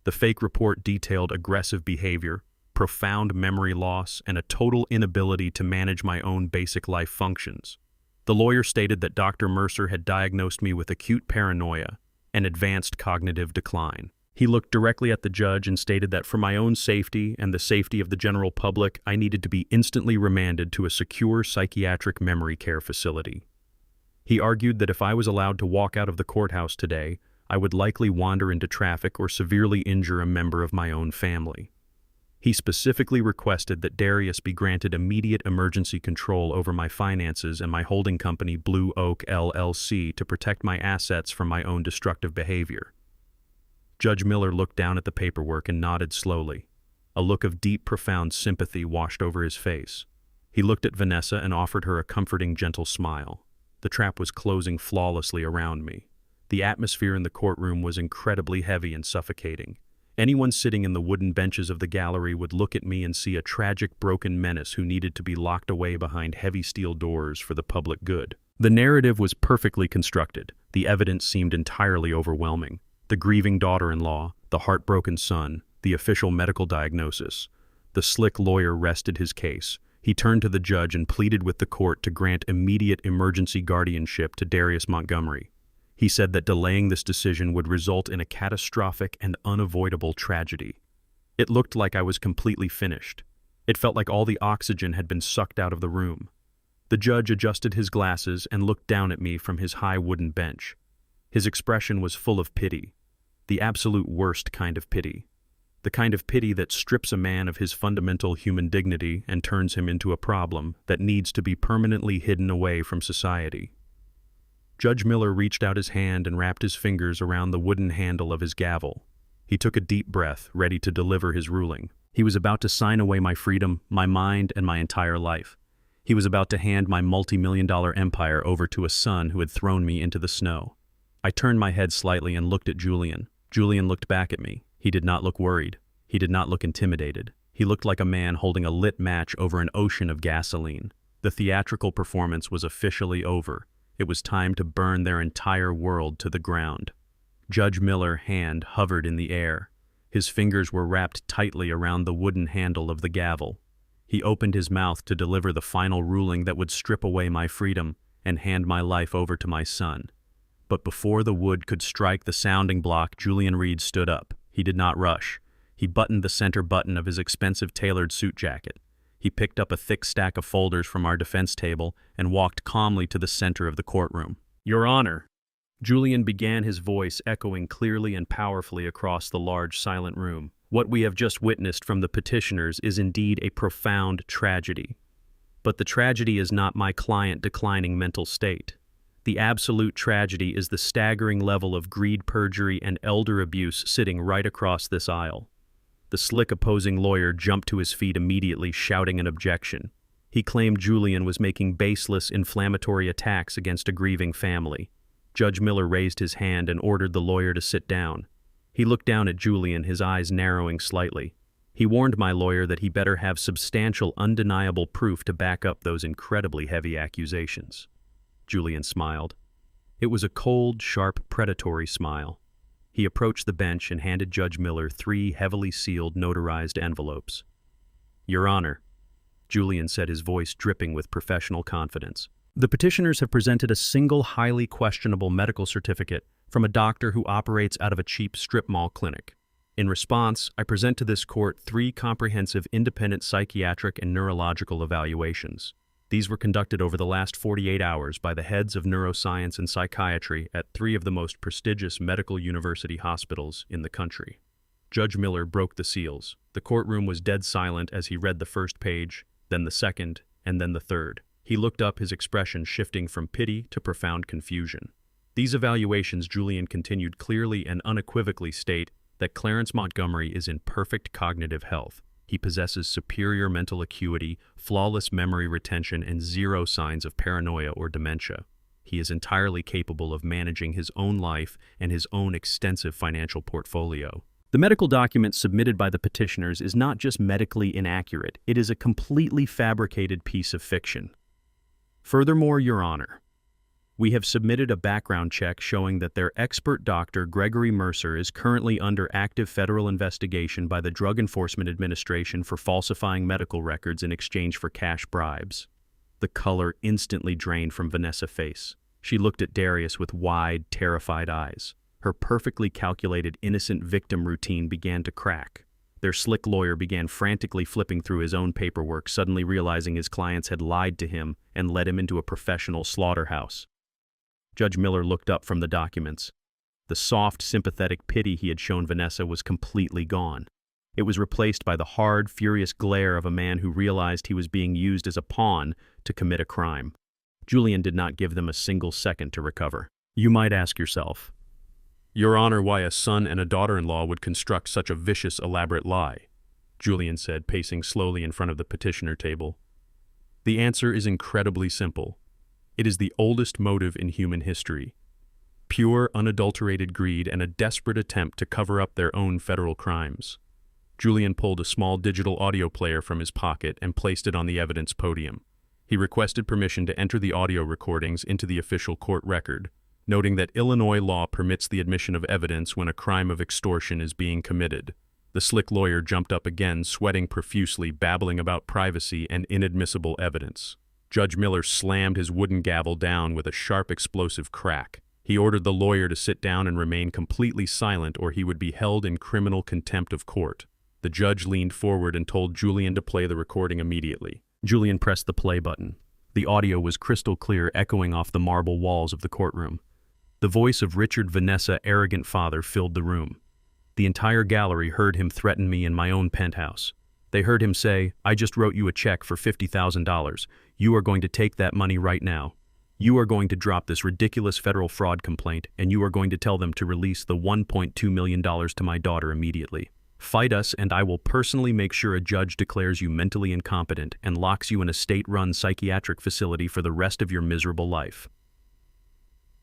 The fake report detailed aggressive behavior, profound memory loss, and a total inability to manage my own basic life functions. The lawyer stated that Dr. Mercer had diagnosed me with acute paranoia and advanced cognitive decline. He looked directly at the judge and stated that for my own safety and the safety of the general public, I needed to be instantly remanded to a secure psychiatric memory care facility. He argued that if I was allowed to walk out of the courthouse today, I would likely wander into traffic or severely injure a member of my own family. He specifically requested that Darius be granted immediate emergency control over my finances and my holding company Blue Oak LLC to protect my assets from my own destructive behavior. Judge Miller looked down at the paperwork and nodded slowly. A look of deep, profound sympathy washed over his face. He looked at Vanessa and offered her a comforting, gentle smile. The trap was closing flawlessly around me. The atmosphere in the courtroom was incredibly heavy and suffocating. Anyone sitting in the wooden benches of the gallery would look at me and see a tragic, broken menace who needed to be locked away behind heavy steel doors for the public good. The narrative was perfectly constructed. The evidence seemed entirely overwhelming. The grieving daughter-in-law, the heartbroken son, the official medical diagnosis. The slick lawyer rested his case. He turned to the judge and pleaded with the court to grant immediate emergency guardianship to Darius Montgomery. He said that delaying this decision would result in a catastrophic and unavoidable tragedy. It looked like I was completely finished. It felt like all the oxygen had been sucked out of the room. The judge adjusted his glasses and looked down at me from his high wooden bench. His expression was full of pity. The absolute worst kind of pity. The kind of pity that strips a man of his fundamental human dignity and turns him into a problem that needs to be permanently hidden away from society. Judge Miller reached out his hand and wrapped his fingers around the wooden handle of his gavel. He took a deep breath, ready to deliver his ruling. He was about to sign away my freedom, my mind, and my entire life. He was about to hand my multi-million-dollar empire over to a son who had thrown me into the snow. I turned my head slightly and looked at Julian. Julian looked back at me. He did not look worried. He did not look intimidated. He looked like a man holding a lit match over an ocean of gasoline. The theatrical performance was officially over. It was time to burn their entire world to the ground. Judge Miller's hand hovered in the air. His fingers were wrapped tightly around the wooden handle of the gavel. He opened his mouth to deliver the final ruling that would strip away my freedom and hand my life over to my son. But before the wood could strike the sounding block, Julian Reed stood up. He did not rush. He buttoned the center button of his expensive tailored suit jacket. He picked up a thick stack of folders from our defense table and walked calmly to the center of the courtroom. "Your Honor," Julian began, his voice echoing clearly and powerfully across the large, silent room. "What we have just witnessed from the petitioners is indeed a profound tragedy. But the tragedy is not my client declining mental state. The absolute tragedy is the staggering level of greed, perjury, and elder abuse sitting right across this aisle." The slick opposing lawyer jumped to his feet immediately, shouting an objection. He claimed Julian was making baseless, inflammatory attacks against a grieving family. Judge Miller raised his hand and ordered the lawyer to sit down. He looked down at Julian, his eyes narrowing slightly. He warned my lawyer that he better have substantial, undeniable proof to back up those incredibly heavy accusations. Julian smiled. It was a cold, sharp, predatory smile. He approached the bench and handed Judge Miller 3 heavily sealed, notarized envelopes. "Your Honor," Julian said, his voice dripping with professional confidence, "the petitioners have presented a single highly questionable medical certificate from a doctor who operates out of a cheap strip mall clinic. In response, I present to this court 3 comprehensive independent psychiatric and neurological evaluations. These were conducted over the last 48 hours by the heads of neuroscience and psychiatry at 3 of the most prestigious medical university hospitals in the country." Judge Miller broke the seals. The courtroom was dead silent as he read the first page, then the second, and then the third. He looked up, his expression shifting from pity to profound confusion. "These evaluations," Julian continued, "clearly and unequivocally state that Clarence Montgomery is in perfect cognitive health. He possesses superior mental acuity, flawless memory retention, and 0 signs of paranoia or dementia. He is entirely capable of managing his own life and his own extensive financial portfolio." The medical document submitted by the petitioners is not just medically inaccurate, it is a completely fabricated piece of fiction. Furthermore, Your Honor, we have submitted a background check showing that their expert doctor, Gregory Mercer, is currently under active federal investigation by the Drug Enforcement Administration for falsifying medical records in exchange for cash bribes. The color instantly drained from Vanessa's face. She looked at Darius with wide, terrified eyes. Her perfectly calculated innocent victim routine began to crack. Their slick lawyer began frantically flipping through his own paperwork, suddenly realizing his clients had lied to him and led him into a professional slaughterhouse. Judge Miller looked up from the documents. The soft, sympathetic pity he had shown Vanessa was completely gone. It was replaced by the hard, furious glare of a man who realized he was being used as a pawn to commit a crime. Julian did not give them a single second to recover. You might ask yourself, Your Honor, why a son and a daughter-in-law would construct such a vicious, elaborate lie, Julian said, pacing slowly in front of the petitioner table. The answer is incredibly simple. It is the oldest motive in human history. Pure, unadulterated greed and a desperate attempt to cover up their own federal crimes. Julian pulled a small digital audio player from his pocket and placed it on the evidence podium. He requested permission to enter the audio recordings into the official court record, noting that Illinois law permits the admission of evidence when a crime of extortion is being committed. The slick lawyer jumped up again, sweating profusely, babbling about privacy and inadmissible evidence. Judge Miller slammed his wooden gavel down with a sharp, explosive crack. He ordered the lawyer to sit down and remain completely silent, or he would be held in criminal contempt of court. The judge leaned forward and told Julian to play the recording immediately. Julian pressed the play button. The audio was crystal clear, echoing off the marble walls of the courtroom. The voice of Richard Vanessa, arrogant father, filled the room. The entire gallery heard him threaten me in my own penthouse. They heard him say, I just wrote you a check for $50,000. You are going to take that money right now. You are going to drop this ridiculous federal fraud complaint, and you are going to tell them to release the $1.2 million to my daughter immediately. Fight us, and I will personally make sure a judge declares you mentally incompetent and locks you in a state-run psychiatric facility for the rest of your miserable life.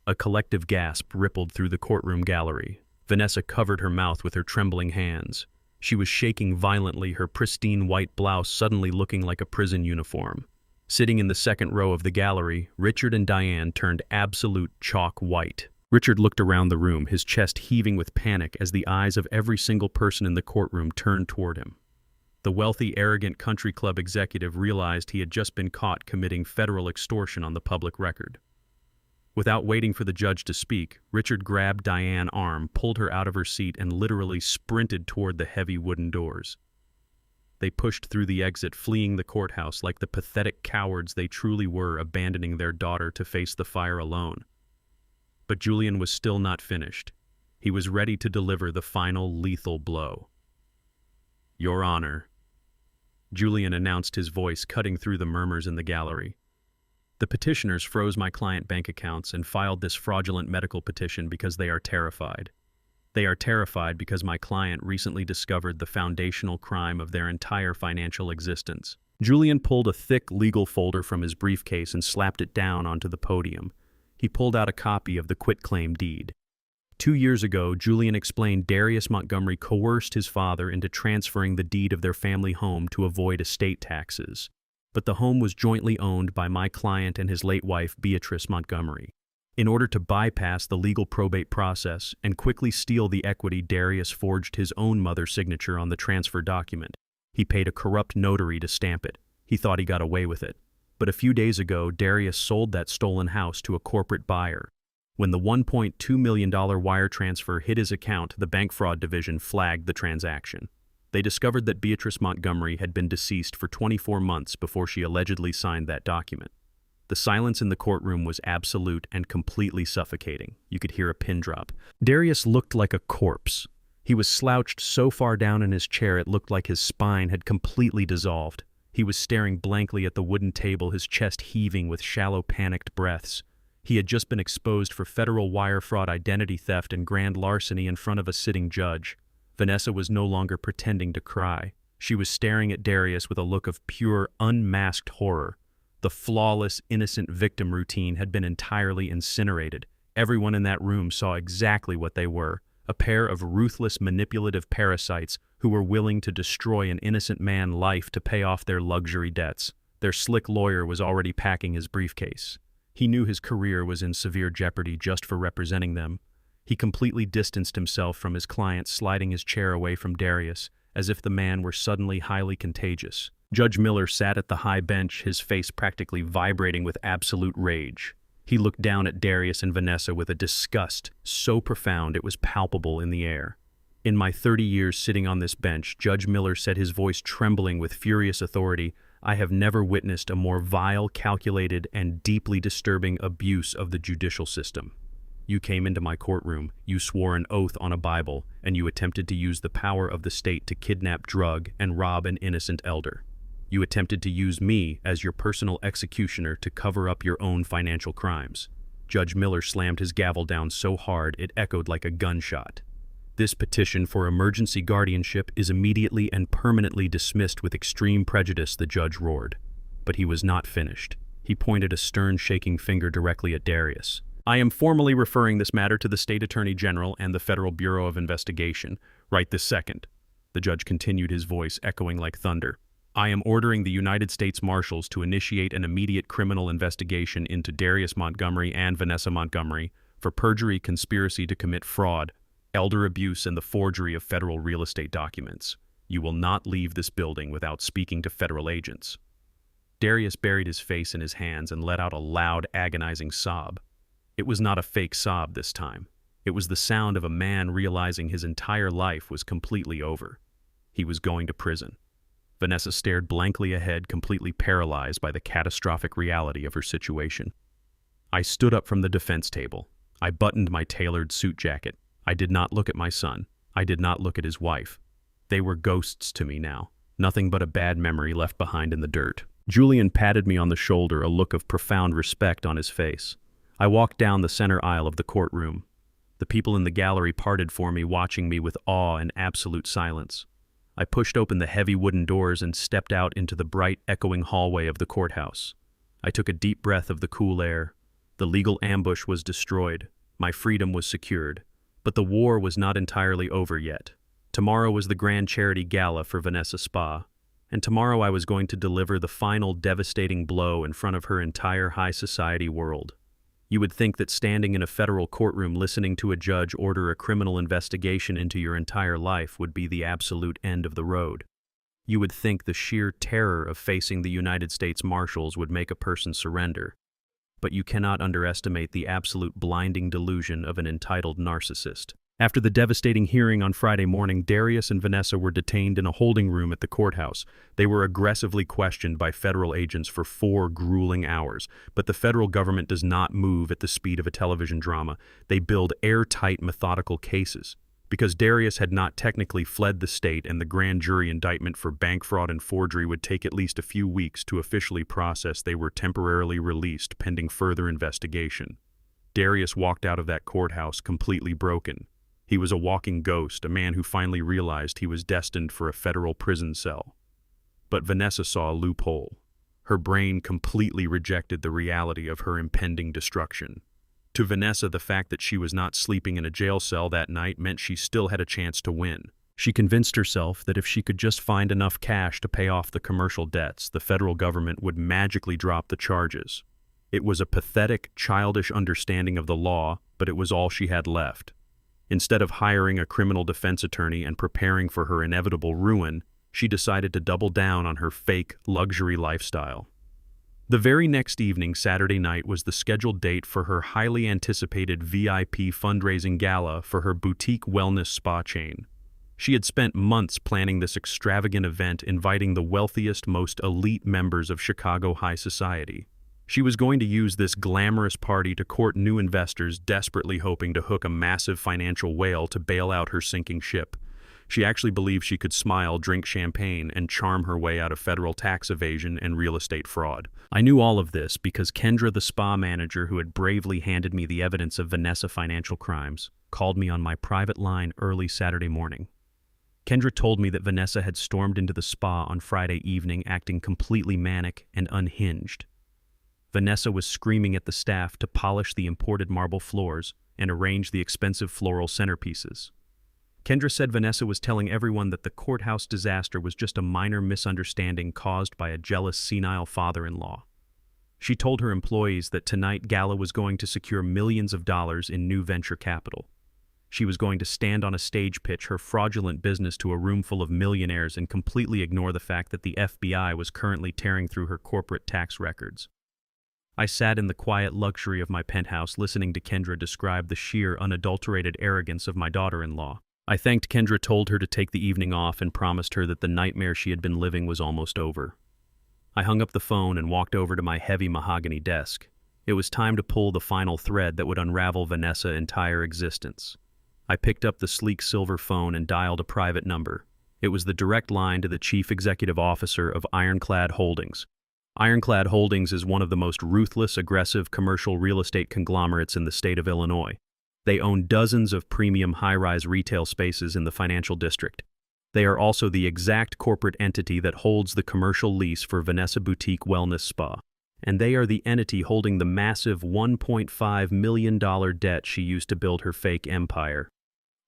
A collective gasp rippled through the courtroom gallery. Vanessa covered her mouth with her trembling hands. She was shaking violently, her pristine white blouse suddenly looking like a prison uniform. Sitting in the second row of the gallery, Richard and Diane turned absolute chalk white. Richard looked around the room, his chest heaving with panic as the eyes of every single person in the courtroom turned toward him. The wealthy, arrogant country club executive realized he had just been caught committing federal extortion on the public record. Without waiting for the judge to speak, Richard grabbed Diane's arm, pulled her out of her seat, and literally sprinted toward the heavy wooden doors. They pushed through the exit, fleeing the courthouse like the pathetic cowards they truly were, abandoning their daughter to face the fire alone. But Julian was still not finished. He was ready to deliver the final lethal blow. Your Honor, Julian announced, his voice cutting through the murmurs in the gallery. The petitioners froze my client bank accounts and filed this fraudulent medical petition because they are terrified. They are terrified because my client recently discovered the foundational crime of their entire financial existence. Julian pulled a thick legal folder from his briefcase and slapped it down onto the podium. He pulled out a copy of the quitclaim deed. 2 years ago, Julian explained Darius Montgomery coerced his father into transferring the deed of their family home to avoid estate taxes. But the home was jointly owned by my client and his late wife, Beatrice Montgomery. In order to bypass the legal probate process and quickly steal the equity, Darius forged his own mother's signature on the transfer document. He paid a corrupt notary to stamp it. He thought he got away with it. But a few days ago, Darius sold that stolen house to a corporate buyer. When the $1.2 million wire transfer hit his account, the bank fraud division flagged the transaction. They discovered that Beatrice Montgomery had been deceased for 24 months before she allegedly signed that document. The silence in the courtroom was absolute and completely suffocating. You could hear a pin drop. Darius looked like a corpse. He was slouched so far down in his chair it looked like his spine had completely dissolved. He was staring blankly at the wooden table, his chest heaving with shallow, panicked breaths. He had just been exposed for federal wire fraud, identity theft, and grand larceny in front of a sitting judge. Vanessa was no longer pretending to cry. She was staring at Darius with a look of pure, unmasked horror. The flawless, innocent victim routine had been entirely incinerated. Everyone in that room saw exactly what they were, a pair of ruthless, manipulative parasites who were willing to destroy an innocent man's life to pay off their luxury debts. Their slick lawyer was already packing his briefcase. He knew his career was in severe jeopardy just for representing them. He completely distanced himself from his client, sliding his chair away from Darius, as if the man were suddenly highly contagious. Judge Miller sat at the high bench, his face practically vibrating with absolute rage. He looked down at Darius and Vanessa with a disgust so profound it was palpable in the air. In my 30 years sitting on this bench, Judge Miller said, his voice trembling with furious authority, I have never witnessed a more vile, calculated, and deeply disturbing abuse of the judicial system. You came into my courtroom, you swore an oath on a Bible, and you attempted to use the power of the state to kidnap, drug, and rob an innocent elder. You attempted to use me as your personal executioner to cover up your own financial crimes. Judge Miller slammed his gavel down so hard it echoed like a gunshot. This petition for emergency guardianship is immediately and permanently dismissed with extreme prejudice, the judge roared. But he was not finished. He pointed a stern, shaking finger directly at Darius. I am formally referring this matter to the State Attorney General and the Federal Bureau of Investigation, right this second. The judge continued, his voice echoing like thunder. I am ordering the United States Marshals to initiate an immediate criminal investigation into Darius Montgomery and Vanessa Montgomery for perjury, conspiracy to commit fraud, elder abuse, and the forgery of federal real estate documents. You will not leave this building without speaking to federal agents. Darius buried his face in his hands and let out a loud, agonizing sob. It was not a fake sob this time. It was the sound of a man realizing his entire life was completely over. He was going to prison. Vanessa stared blankly ahead, completely paralyzed by the catastrophic reality of her situation. I stood up from the defense table. I buttoned my tailored suit jacket. I did not look at my son. I did not look at his wife. They were ghosts to me now, nothing but a bad memory left behind in the dirt. Julian patted me on the shoulder, a look of profound respect on his face. I walked down the center aisle of the courtroom. The people in the gallery parted for me, watching me with awe and absolute silence. I pushed open the heavy wooden doors and stepped out into the bright, echoing hallway of the courthouse. I took a deep breath of the cool air. The legal ambush was destroyed. My freedom was secured. But the war was not entirely over yet. Tomorrow was the grand charity gala for Vanessa Spa, and tomorrow I was going to deliver the final devastating blow in front of her entire high society world. You would think that standing in a federal courtroom listening to a judge order a criminal investigation into your entire life would be the absolute end of the road. You would think the sheer terror of facing the United States Marshals would make a person surrender. But you cannot underestimate the absolute blinding delusion of an entitled narcissist. After the devastating hearing on Friday morning, Darius and Vanessa were detained in a holding room at the courthouse. They were aggressively questioned by federal agents for 4 grueling hours. But the federal government does not move at the speed of a television drama. They build airtight, methodical cases. Because Darius had not technically fled the state and the grand jury indictment for bank fraud and forgery would take at least a few weeks to officially process, they were temporarily released pending further investigation. Darius walked out of that courthouse completely broken. He was a walking ghost, a man who finally realized he was destined for a federal prison cell. But Vanessa saw a loophole. Her brain completely rejected the reality of her impending destruction. To Vanessa, the fact that she was not sleeping in a jail cell that night meant she still had a chance to win. She convinced herself that if she could just find enough cash to pay off the commercial debts, the federal government would magically drop the charges. It was a pathetic, childish understanding of the law, but it was all she had left. Instead of hiring a criminal defense attorney and preparing for her inevitable ruin, she decided to double down on her fake, luxury lifestyle. The very next evening, Saturday night, was the scheduled date for her highly anticipated VIP fundraising gala for her boutique wellness spa chain. She had spent months planning this extravagant event, inviting the wealthiest, most elite members of Chicago high society. She was going to use this glamorous party to court new investors desperately hoping to hook a massive financial whale to bail out her sinking ship. She actually believed she could smile, drink champagne, and charm her way out of federal tax evasion and real estate fraud. I knew all of this because Kendra, the spa manager who had bravely handed me the evidence of Vanessa financial crimes, called me on my private line early Saturday morning. Kendra told me that Vanessa had stormed into the spa on Friday evening acting completely manic and unhinged. Vanessa was screaming at the staff to polish the imported marble floors and arrange the expensive floral centerpieces. Kendra said Vanessa was telling everyone that the courthouse disaster was just a minor misunderstanding caused by a jealous, senile father-in-law. She told her employees that tonight Gala was going to secure millions of dollars in new venture capital. She was going to stand on a stage, pitch her fraudulent business to a room full of millionaires and completely ignore the fact that the FBI was currently tearing through her corporate tax records. I sat in the quiet luxury of my penthouse listening to Kendra describe the sheer, unadulterated arrogance of my daughter-in-law. I thanked Kendra, told her to take the evening off, and promised her that the nightmare she had been living was almost over. I hung up the phone and walked over to my heavy mahogany desk. It was time to pull the final thread that would unravel Vanessa's entire existence. I picked up the sleek silver phone and dialed a private number. It was the direct line to the Chief Executive Officer of Ironclad Holdings. Ironclad Holdings is one of the most ruthless, aggressive commercial real estate conglomerates in the state of Illinois. They own dozens of premium high-rise retail spaces in the financial district. They are also the exact corporate entity that holds the commercial lease for Vanessa Boutique Wellness Spa. And they are the entity holding the massive $1.5 million debt she used to build her fake empire.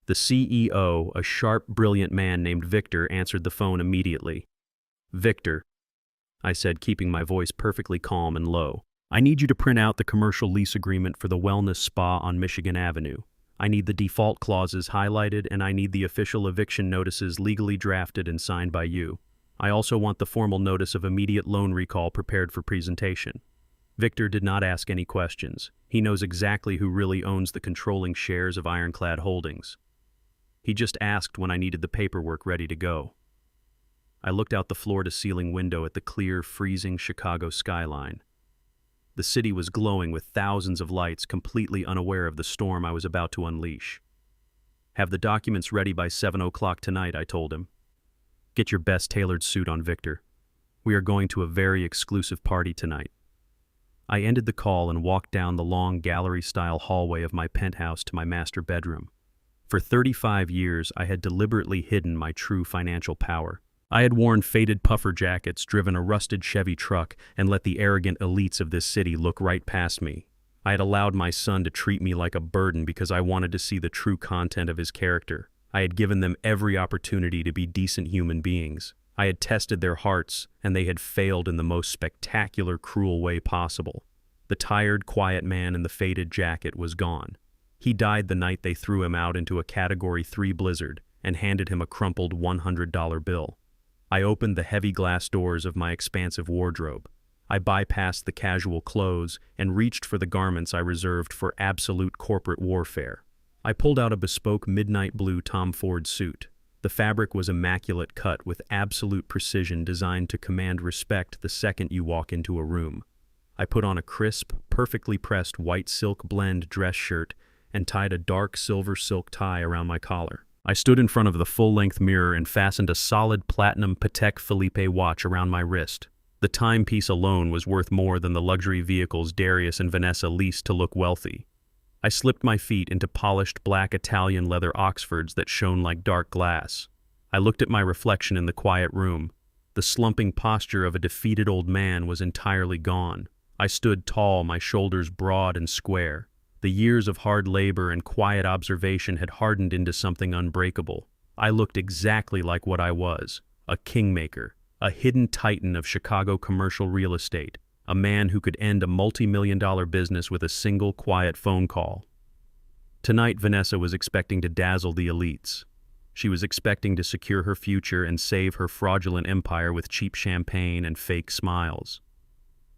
The CEO, a sharp, brilliant man named Victor, answered the phone immediately. "Victor," I said, keeping my voice perfectly calm and low, "I need you to print out the commercial lease agreement for the wellness spa on Michigan Avenue. I need the default clauses highlighted, and I need the official eviction notices legally drafted and signed by you. I also want the formal notice of immediate loan recall prepared for presentation." Victor did not ask any questions. He knows exactly who really owns the controlling shares of Ironclad Holdings. He just asked when I needed the paperwork ready to go. I looked out the floor-to-ceiling window at the clear, freezing Chicago skyline. The city was glowing with thousands of lights, completely unaware of the storm I was about to unleash. "Have the documents ready by 7 o'clock tonight," I told him. "Get your best tailored suit on, Victor. We are going to a very exclusive party tonight." I ended the call and walked down the long gallery-style hallway of my penthouse to my master bedroom. For 35 years, I had deliberately hidden my true financial power. I had worn faded puffer jackets, driven a rusted Chevy truck, and let the arrogant elites of this city look right past me. I had allowed my son to treat me like a burden because I wanted to see the true content of his character. I had given them every opportunity to be decent human beings. I had tested their hearts, and they had failed in the most spectacular, cruel way possible. The tired, quiet man in the faded jacket was gone. He died the night they threw him out into a Category 3 blizzard and handed him a crumpled $100 bill. I opened the heavy glass doors of my expansive wardrobe. I bypassed the casual clothes and reached for the garments I reserved for absolute corporate warfare. I pulled out a bespoke midnight blue Tom Ford suit. The fabric was immaculate cut with absolute precision, designed to command respect the second you walk into a room. I put on a crisp, perfectly pressed white silk blend dress shirt and tied a dark silver silk tie around my collar. I stood in front of the full-length mirror and fastened a solid platinum Patek Philippe watch around my wrist. The timepiece alone was worth more than the luxury vehicles Darius and Vanessa leased to look wealthy. I slipped my feet into polished black Italian leather Oxfords that shone like dark glass. I looked at my reflection in the quiet room. The slumping posture of a defeated old man was entirely gone. I stood tall, my shoulders broad and square. The years of hard labor and quiet observation had hardened into something unbreakable. I looked exactly like what I was, a kingmaker, a hidden titan of Chicago commercial real estate, a man who could end a multi-million-dollar business with a single quiet phone call. Tonight, Vanessa was expecting to dazzle the elites. She was expecting to secure her future and save her fraudulent empire with cheap champagne and fake smiles.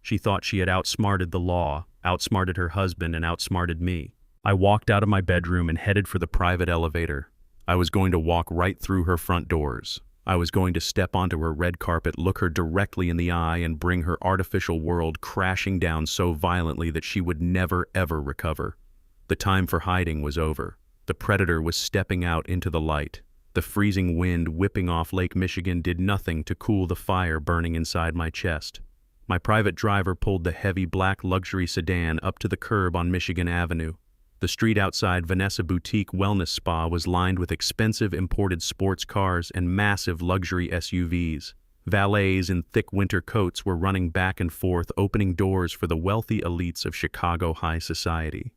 She thought she had outsmarted the law, outsmarted her husband, and outsmarted me. I walked out of my bedroom and headed for the private elevator. I was going to walk right through her front doors. I was going to step onto her red carpet, look her directly in the eye, and bring her artificial world crashing down so violently that she would never, ever recover. The time for hiding was over. The predator was stepping out into the light. The freezing wind whipping off Lake Michigan did nothing to cool the fire burning inside my chest. My private driver pulled the heavy black luxury sedan up to the curb on Michigan Avenue. The street outside Vanessa Boutique Wellness Spa was lined with expensive imported sports cars and massive luxury SUVs. Valets in thick winter coats were running back and forth, opening doors for the wealthy elites of Chicago high society.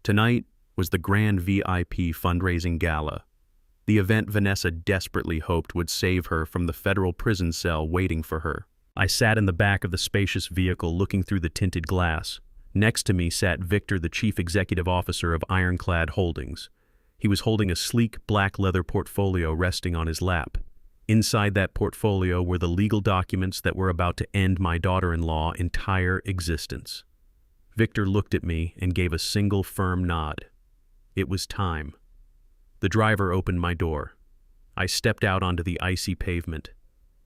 Tonight was the grand VIP fundraising gala, the event Vanessa desperately hoped would save her from the federal prison cell waiting for her. I sat in the back of the spacious vehicle looking through the tinted glass. Next to me sat Victor, the Chief Executive Officer of Ironclad Holdings. He was holding a sleek black leather portfolio resting on his lap. Inside that portfolio were the legal documents that were about to end my daughter-in-law's entire existence. Victor looked at me and gave a single firm nod. It was time. The driver opened my door. I stepped out onto the icy pavement.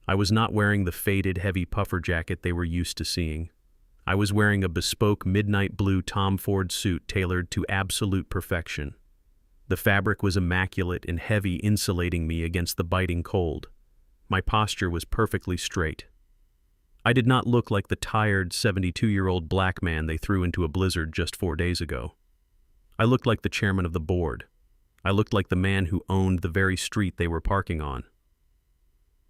I was not wearing the faded, heavy puffer jacket they were used to seeing. I was wearing a bespoke midnight blue Tom Ford suit tailored to absolute perfection. The fabric was immaculate and heavy, insulating me against the biting cold. My posture was perfectly straight. I did not look like the tired 72-year-old black man they threw into a blizzard just 4 days ago. I looked like the chairman of the board. I looked like the man who owned the very street they were parking on.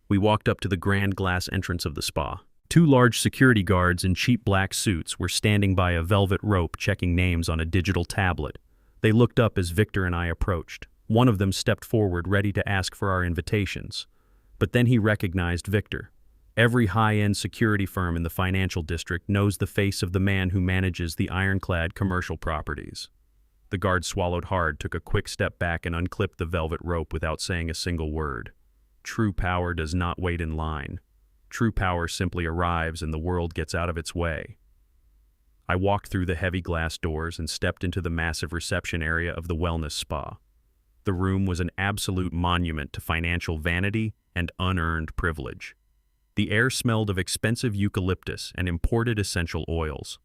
We walked up to the grand glass entrance of the spa. 2 large security guards in cheap black suits were standing by a velvet rope checking names on a digital tablet. They looked up as Victor and I approached. One of them stepped forward, ready to ask for our invitations. But then he recognized Victor. Every high-end security firm in the financial district knows the face of the man who manages the ironclad commercial properties. The guard swallowed hard, took a quick step back, and unclipped the velvet rope without saying a single word. True power does not wait in line. True power simply arrives and the world gets out of its way. I walked through the heavy glass doors and stepped into the massive reception area of the wellness spa. The room was an absolute monument to financial vanity and unearned privilege. The air smelled of expensive eucalyptus and imported essential oils.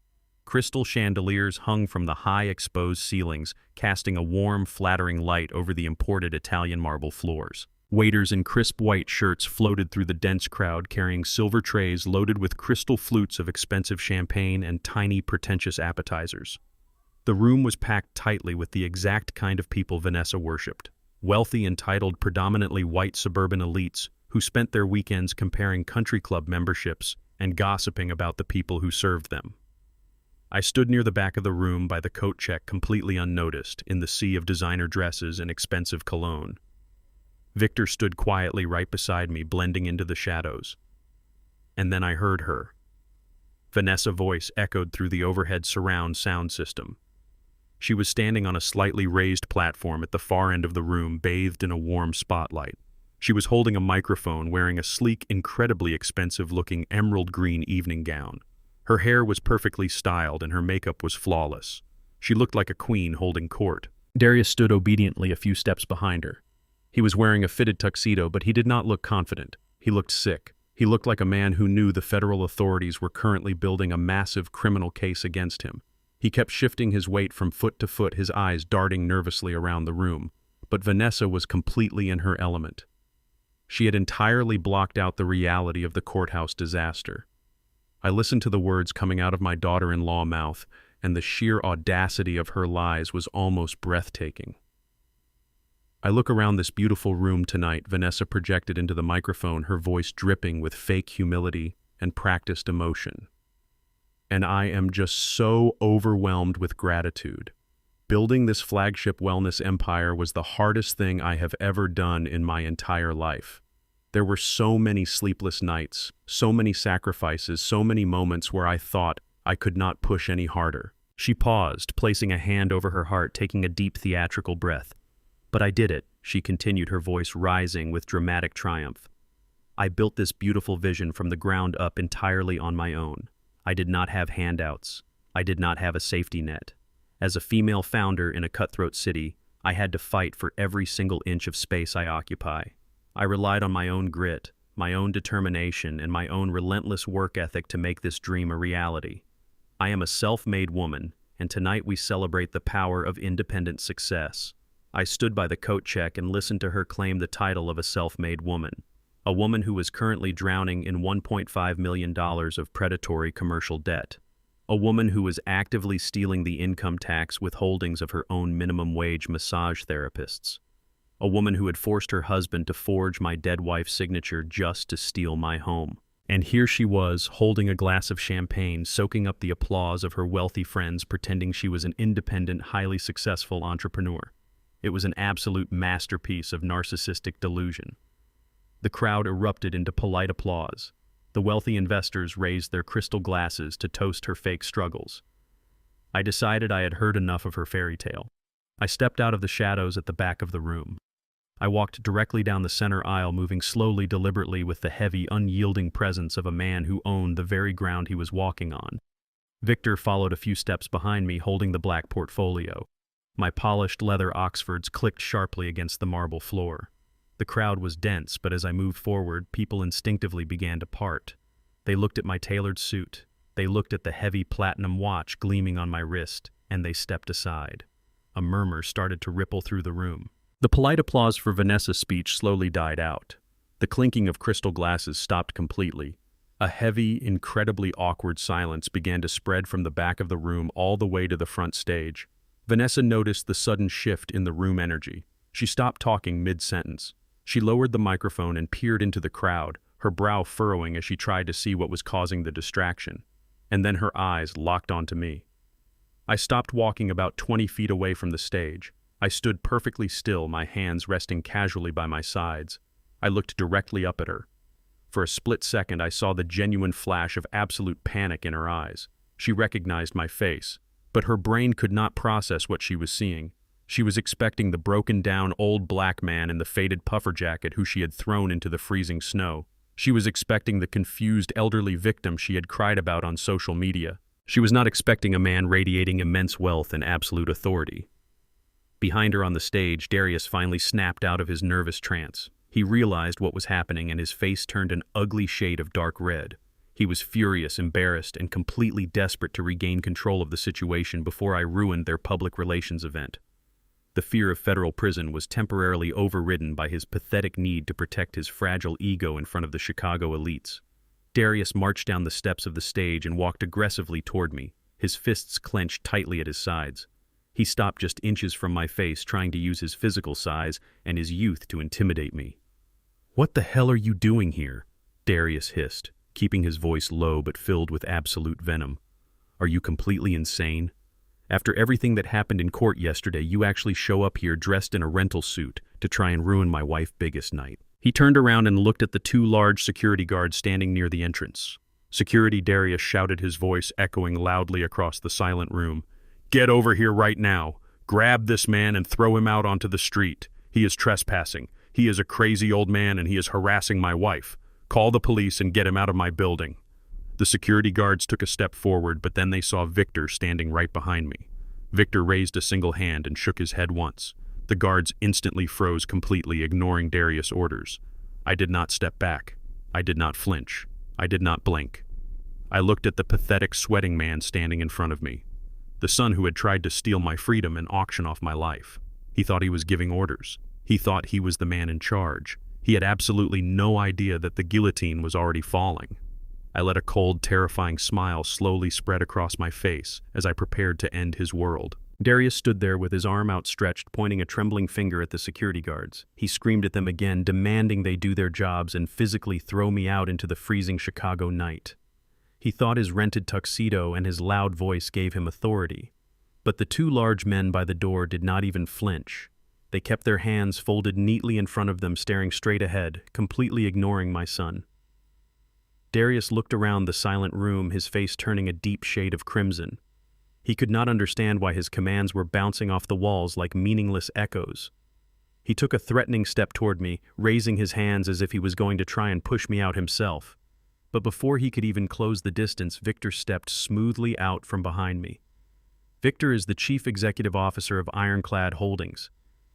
Crystal chandeliers hung from the high exposed ceilings, casting a warm, flattering light over the imported Italian marble floors. Waiters in crisp white shirts floated through the dense crowd, carrying silver trays loaded with crystal flutes of expensive champagne and tiny, pretentious appetizers. The room was packed tightly with the exact kind of people Vanessa worshipped. Wealthy, entitled, predominantly white suburban elites who spent their weekends comparing country club memberships and gossiping about the people who served them. I stood near the back of the room by the coat check, completely unnoticed in the sea of designer dresses and expensive cologne. Victor stood quietly right beside me, blending into the shadows. And then I heard her. Vanessa's voice echoed through the overhead surround sound system. She was standing on a slightly raised platform at the far end of the room, bathed in a warm spotlight. She was holding a microphone, wearing a sleek, incredibly expensive-looking emerald green evening gown. Her hair was perfectly styled and her makeup was flawless. She looked like a queen holding court. Darius stood obediently a few steps behind her. He was wearing a fitted tuxedo, but he did not look confident. He looked sick. He looked like a man who knew the federal authorities were currently building a massive criminal case against him. He kept shifting his weight from foot to foot, his eyes darting nervously around the room. But Vanessa was completely in her element. She had entirely blocked out the reality of the courthouse disaster. I listened to the words coming out of my daughter-in-law's mouth, and the sheer audacity of her lies was almost breathtaking. I look around this beautiful room tonight, Vanessa projected into the microphone, her voice dripping with fake humility and practiced emotion. And I am just so overwhelmed with gratitude. Building this flagship wellness empire was the hardest thing I have ever done in my entire life. There were so many sleepless nights, so many sacrifices, so many moments where I thought I could not push any harder. She paused, placing a hand over her heart, taking a deep theatrical breath. But I did it, she continued, her voice rising with dramatic triumph. I built this beautiful vision from the ground up entirely on my own. I did not have handouts. I did not have a safety net. As a female founder in a cutthroat city, I had to fight for every single inch of space I occupy. I relied on my own grit, my own determination, and my own relentless work ethic to make this dream a reality. I am a self-made woman, and tonight we celebrate the power of independent success. I stood by the coat check and listened to her claim the title of a self-made woman, a woman who is currently drowning in $1.5 million of predatory commercial debt, a woman who is actively stealing the income tax withholdings of her own minimum wage massage therapists, a woman who had forced her husband to forge my dead wife's signature just to steal my home. And here she was, holding a glass of champagne, soaking up the applause of her wealthy friends, pretending she was an independent, highly successful entrepreneur. It was an absolute masterpiece of narcissistic delusion. The crowd erupted into polite applause. The wealthy investors raised their crystal glasses to toast her fake struggles. I decided I had heard enough of her fairy tale. I stepped out of the shadows at the back of the room. I walked directly down the center aisle, moving slowly, deliberately, with the heavy, unyielding presence of a man who owned the very ground he was walking on. Victor followed a few steps behind me, holding the black portfolio. My polished leather Oxfords clicked sharply against the marble floor. The crowd was dense, but as I moved forward, people instinctively began to part. They looked at my tailored suit. They looked at the heavy platinum watch gleaming on my wrist, and they stepped aside. A murmur started to ripple through the room. The polite applause for Vanessa's speech slowly died out. The clinking of crystal glasses stopped completely. A heavy, incredibly awkward silence began to spread from the back of the room all the way to the front stage. Vanessa noticed the sudden shift in the room energy. She stopped talking mid-sentence. She lowered the microphone and peered into the crowd, her brow furrowing as she tried to see what was causing the distraction. And then her eyes locked onto me. I stopped walking about 20 feet away from the stage. I stood perfectly still, my hands resting casually by my sides. I looked directly up at her. For a split second, I saw the genuine flash of absolute panic in her eyes. She recognized my face, but her brain could not process what she was seeing. She was expecting the broken-down old black man in the faded puffer jacket who she had thrown into the freezing snow. She was expecting the confused elderly victim she had cried about on social media. She was not expecting a man radiating immense wealth and absolute authority. Behind her on the stage, Darius finally snapped out of his nervous trance. He realized what was happening, and his face turned an ugly shade of dark red. He was furious, embarrassed, and completely desperate to regain control of the situation before I ruined their public relations event. The fear of federal prison was temporarily overridden by his pathetic need to protect his fragile ego in front of the Chicago elites. Darius marched down the steps of the stage and walked aggressively toward me, his fists clenched tightly at his sides. He stopped just inches from my face, trying to use his physical size and his youth to intimidate me. "What the hell are you doing here?" Darius hissed, keeping his voice low but filled with absolute venom. "Are you completely insane? After everything that happened in court yesterday, you actually show up here dressed in a rental suit to try and ruin my wife's biggest night." He turned around and looked at the two large security guards standing near the entrance. "Security," Darius shouted, his voice echoing loudly across the silent room. "Get over here right now. Grab this man and throw him out onto the street. He is trespassing. He is a crazy old man and he is harassing my wife. Call the police and get him out of my building." The security guards took a step forward, but then they saw Victor standing right behind me. Victor raised a single hand and shook his head once. The guards instantly froze completely, ignoring Darius' orders. I did not step back. I did not flinch. I did not blink. I looked at the pathetic, sweating man standing in front of me. The son who had tried to steal my freedom and auction off my life. He thought he was giving orders. He thought he was the man in charge. He had absolutely no idea that the guillotine was already falling. I let a cold, terrifying smile slowly spread across my face as I prepared to end his world. Darius stood there with his arm outstretched, pointing a trembling finger at the security guards. He screamed at them again, demanding they do their jobs and physically throw me out into the freezing Chicago night. He thought his rented tuxedo and his loud voice gave him authority. But the two large men by the door did not even flinch. They kept their hands folded neatly in front of them, staring straight ahead, completely ignoring my son. Darius looked around the silent room, his face turning a deep shade of crimson. He could not understand why his commands were bouncing off the walls like meaningless echoes. He took a threatening step toward me, raising his hands as if he was going to try and push me out himself. But before he could even close the distance, Victor stepped smoothly out from behind me. Victor is the chief executive officer of Ironclad Holdings.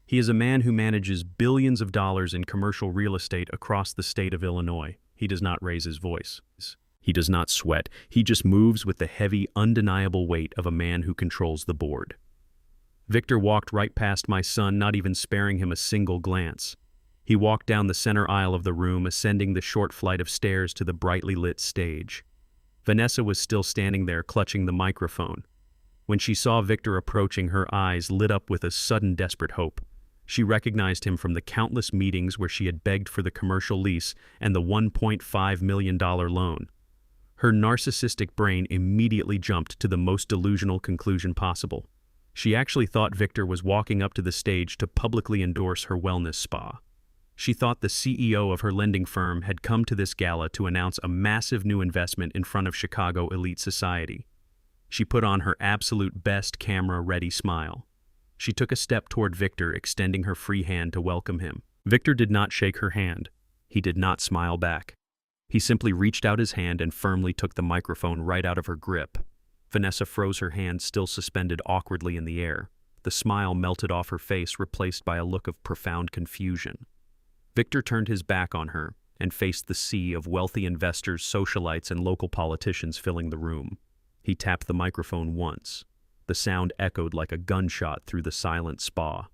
He is a man who manages billions of dollars in commercial real estate across the state of Illinois. He does not raise his voice. He does not sweat. He just moves with the heavy, undeniable weight of a man who controls the board. Victor walked right past my son, not even sparing him a single glance. He walked down the center aisle of the room, ascending the short flight of stairs to the brightly lit stage. Vanessa was still standing there, clutching the microphone. When she saw Victor approaching, her eyes lit up with a sudden desperate hope. She recognized him from the countless meetings where she had begged for the commercial lease and the $1.5 million loan. Her narcissistic brain immediately jumped to the most delusional conclusion possible. She actually thought Victor was walking up to the stage to publicly endorse her wellness spa. She thought the CEO of her lending firm had come to this gala to announce a massive new investment in front of Chicago elite society. She put on her absolute best camera-ready smile. She took a step toward Victor, extending her free hand to welcome him. Victor did not shake her hand. He did not smile back. He simply reached out his hand and firmly took the microphone right out of her grip. Vanessa froze, her hand still suspended awkwardly in the air. The smile melted off her face, replaced by a look of profound confusion. Victor turned his back on her and faced the sea of wealthy investors, socialites, and local politicians filling the room. He tapped the microphone once. The sound echoed like a gunshot through the silent spa.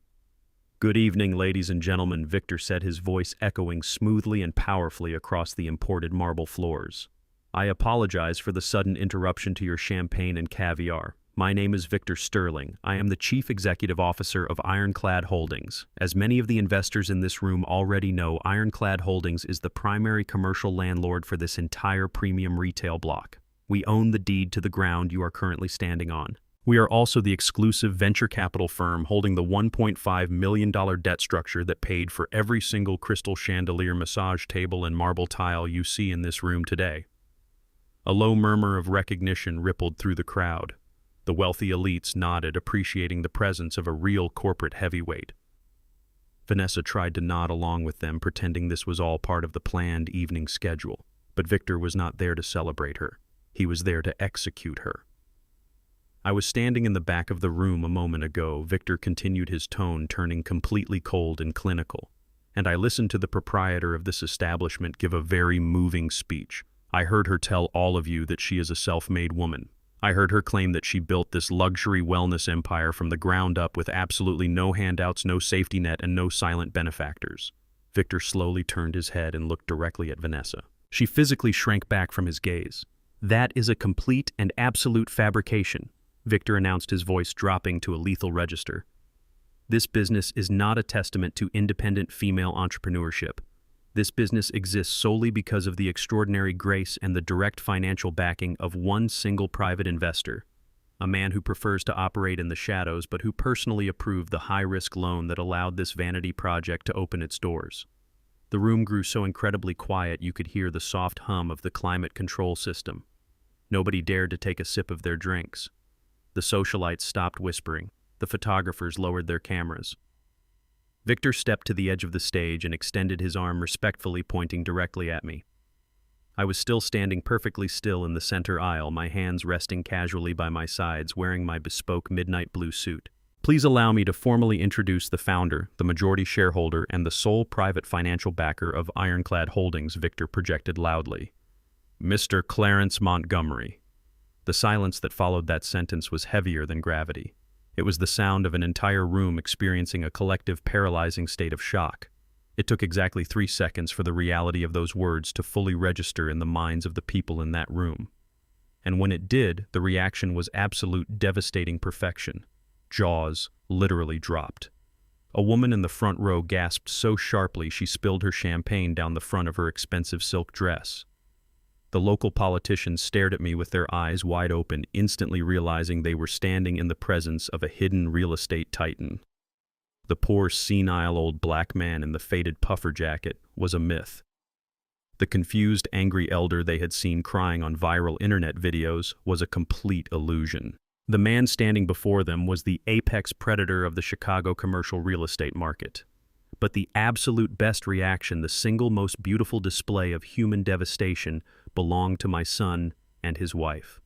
"Good evening, ladies and gentlemen," Victor said, his voice echoing smoothly and powerfully across the imported marble floors. "I apologize for the sudden interruption to your champagne and caviar. My name is Victor Sterling. I am the Chief Executive Officer of Ironclad Holdings. As many of the investors in this room already know, Ironclad Holdings is the primary commercial landlord for this entire premium retail block. We own the deed to the ground you are currently standing on. We are also the exclusive venture capital firm holding the $1.5 million debt structure that paid for every single crystal chandelier, massage table, and marble tile you see in this room today." A low murmur of recognition rippled through the crowd. The wealthy elites nodded, appreciating the presence of a real corporate heavyweight. Vanessa tried to nod along with them, pretending this was all part of the planned evening schedule. But Victor was not there to celebrate her. He was there to execute her. "I was standing in the back of the room a moment ago," Victor continued, his tone turning completely cold and clinical, "and I listened to the proprietor of this establishment give a very moving speech. I heard her tell all of you that she is a self-made woman. I heard her claim that she built this luxury wellness empire from the ground up with absolutely no handouts, no safety net, and no silent benefactors." Victor slowly turned his head and looked directly at Vanessa. She physically shrank back from his gaze. "That is a complete and absolute fabrication," Victor announced, his voice dropping to a lethal register. "This business is not a testament to independent female entrepreneurship. This business exists solely because of the extraordinary grace and the direct financial backing of one single private investor, a man who prefers to operate in the shadows but who personally approved the high-risk loan that allowed this vanity project to open its doors." The room grew so incredibly quiet you could hear the soft hum of the climate control system. Nobody dared to take a sip of their drinks. The socialites stopped whispering. The photographers lowered their cameras. Victor stepped to the edge of the stage and extended his arm respectfully, pointing directly at me. I was still standing perfectly still in the center aisle, my hands resting casually by my sides, wearing my bespoke midnight blue suit. "Please allow me to formally introduce the founder, the majority shareholder, and the sole private financial backer of Ironclad Holdings," Victor projected loudly. "Mr. Clarence Montgomery." The silence that followed that sentence was heavier than gravity. It was the sound of an entire room experiencing a collective paralyzing state of shock. It took exactly 3 seconds for the reality of those words to fully register in the minds of the people in that room. And when it did, the reaction was absolute, devastating perfection. Jaws literally dropped. A woman in the front row gasped so sharply she spilled her champagne down the front of her expensive silk dress. The local politicians stared at me with their eyes wide open, instantly realizing they were standing in the presence of a hidden real estate titan. The poor, senile old black man in the faded puffer jacket was a myth. The confused, angry elder they had seen crying on viral internet videos was a complete illusion. The man standing before them was the apex predator of the Chicago commercial real estate market. But the absolute best reaction, the single most beautiful display of human devastation, belonged to my son and his wife.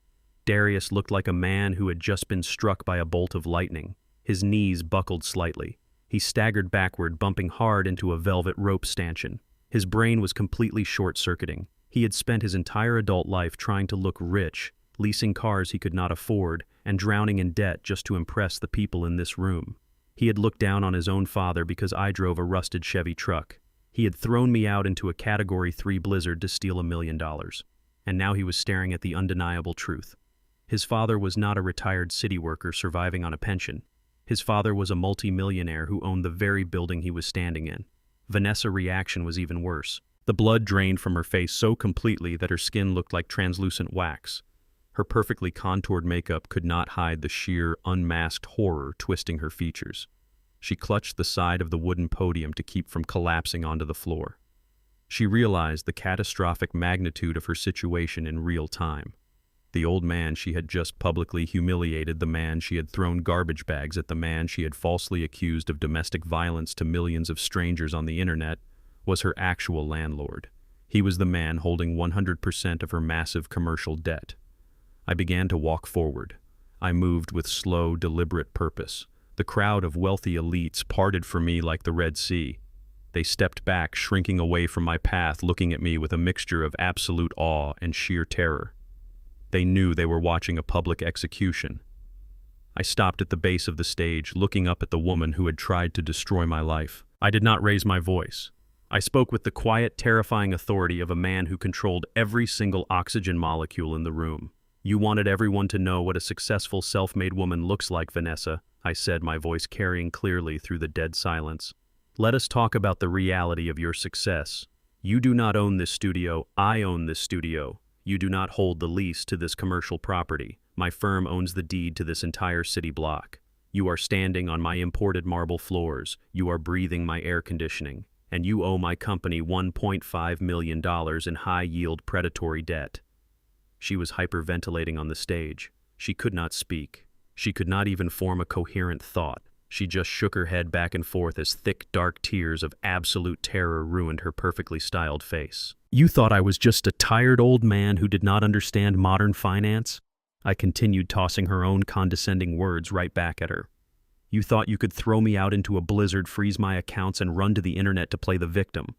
Darius looked like a man who had just been struck by a bolt of lightning. His knees buckled slightly. He staggered backward, bumping hard into a velvet rope stanchion. His brain was completely short-circuiting. He had spent his entire adult life trying to look rich, leasing cars he could not afford, and drowning in debt just to impress the people in this room. He had looked down on his own father because I drove a rusted Chevy truck. He had thrown me out into a Category 3 blizzard to steal $1 million. And now he was staring at the undeniable truth. His father was not a retired city worker surviving on a pension. His father was a multi-millionaire who owned the very building he was standing in. Vanessa's reaction was even worse. The blood drained from her face so completely that her skin looked like translucent wax. Her perfectly contoured makeup could not hide the sheer, unmasked horror twisting her features. She clutched the side of the wooden podium to keep from collapsing onto the floor. She realized the catastrophic magnitude of her situation in real time. The old man she had just publicly humiliated, the man she had thrown garbage bags at, the man she had falsely accused of domestic violence to millions of strangers on the internet, was her actual landlord. He was the man holding 100% of her massive commercial debt. I began to walk forward. I moved with slow, deliberate purpose. The crowd of wealthy elites parted for me like the Red Sea. They stepped back, shrinking away from my path, looking at me with a mixture of absolute awe and sheer terror. They knew they were watching a public execution. I stopped at the base of the stage, looking up at the woman who had tried to destroy my life. I did not raise my voice. I spoke with the quiet, terrifying authority of a man who controlled every single oxygen molecule in the room. "You wanted everyone to know what a successful self-made woman looks like, Vanessa," I said, my voice carrying clearly through the dead silence. "Let us talk about the reality of your success. You do not own this studio, I own this studio. You do not hold the lease to this commercial property. My firm owns the deed to this entire city block. You are standing on my imported marble floors. You are breathing my air conditioning. And you owe my company $1.5 million in high-yield predatory debt." She was hyperventilating on the stage. She could not speak. She could not even form a coherent thought. She just shook her head back and forth as thick, dark tears of absolute terror ruined her perfectly styled face. "You thought I was just a tired old man who did not understand modern finance?" I continued, tossing her own condescending words right back at her. "You thought you could throw me out into a blizzard, freeze my accounts, and run to the internet to play the victim.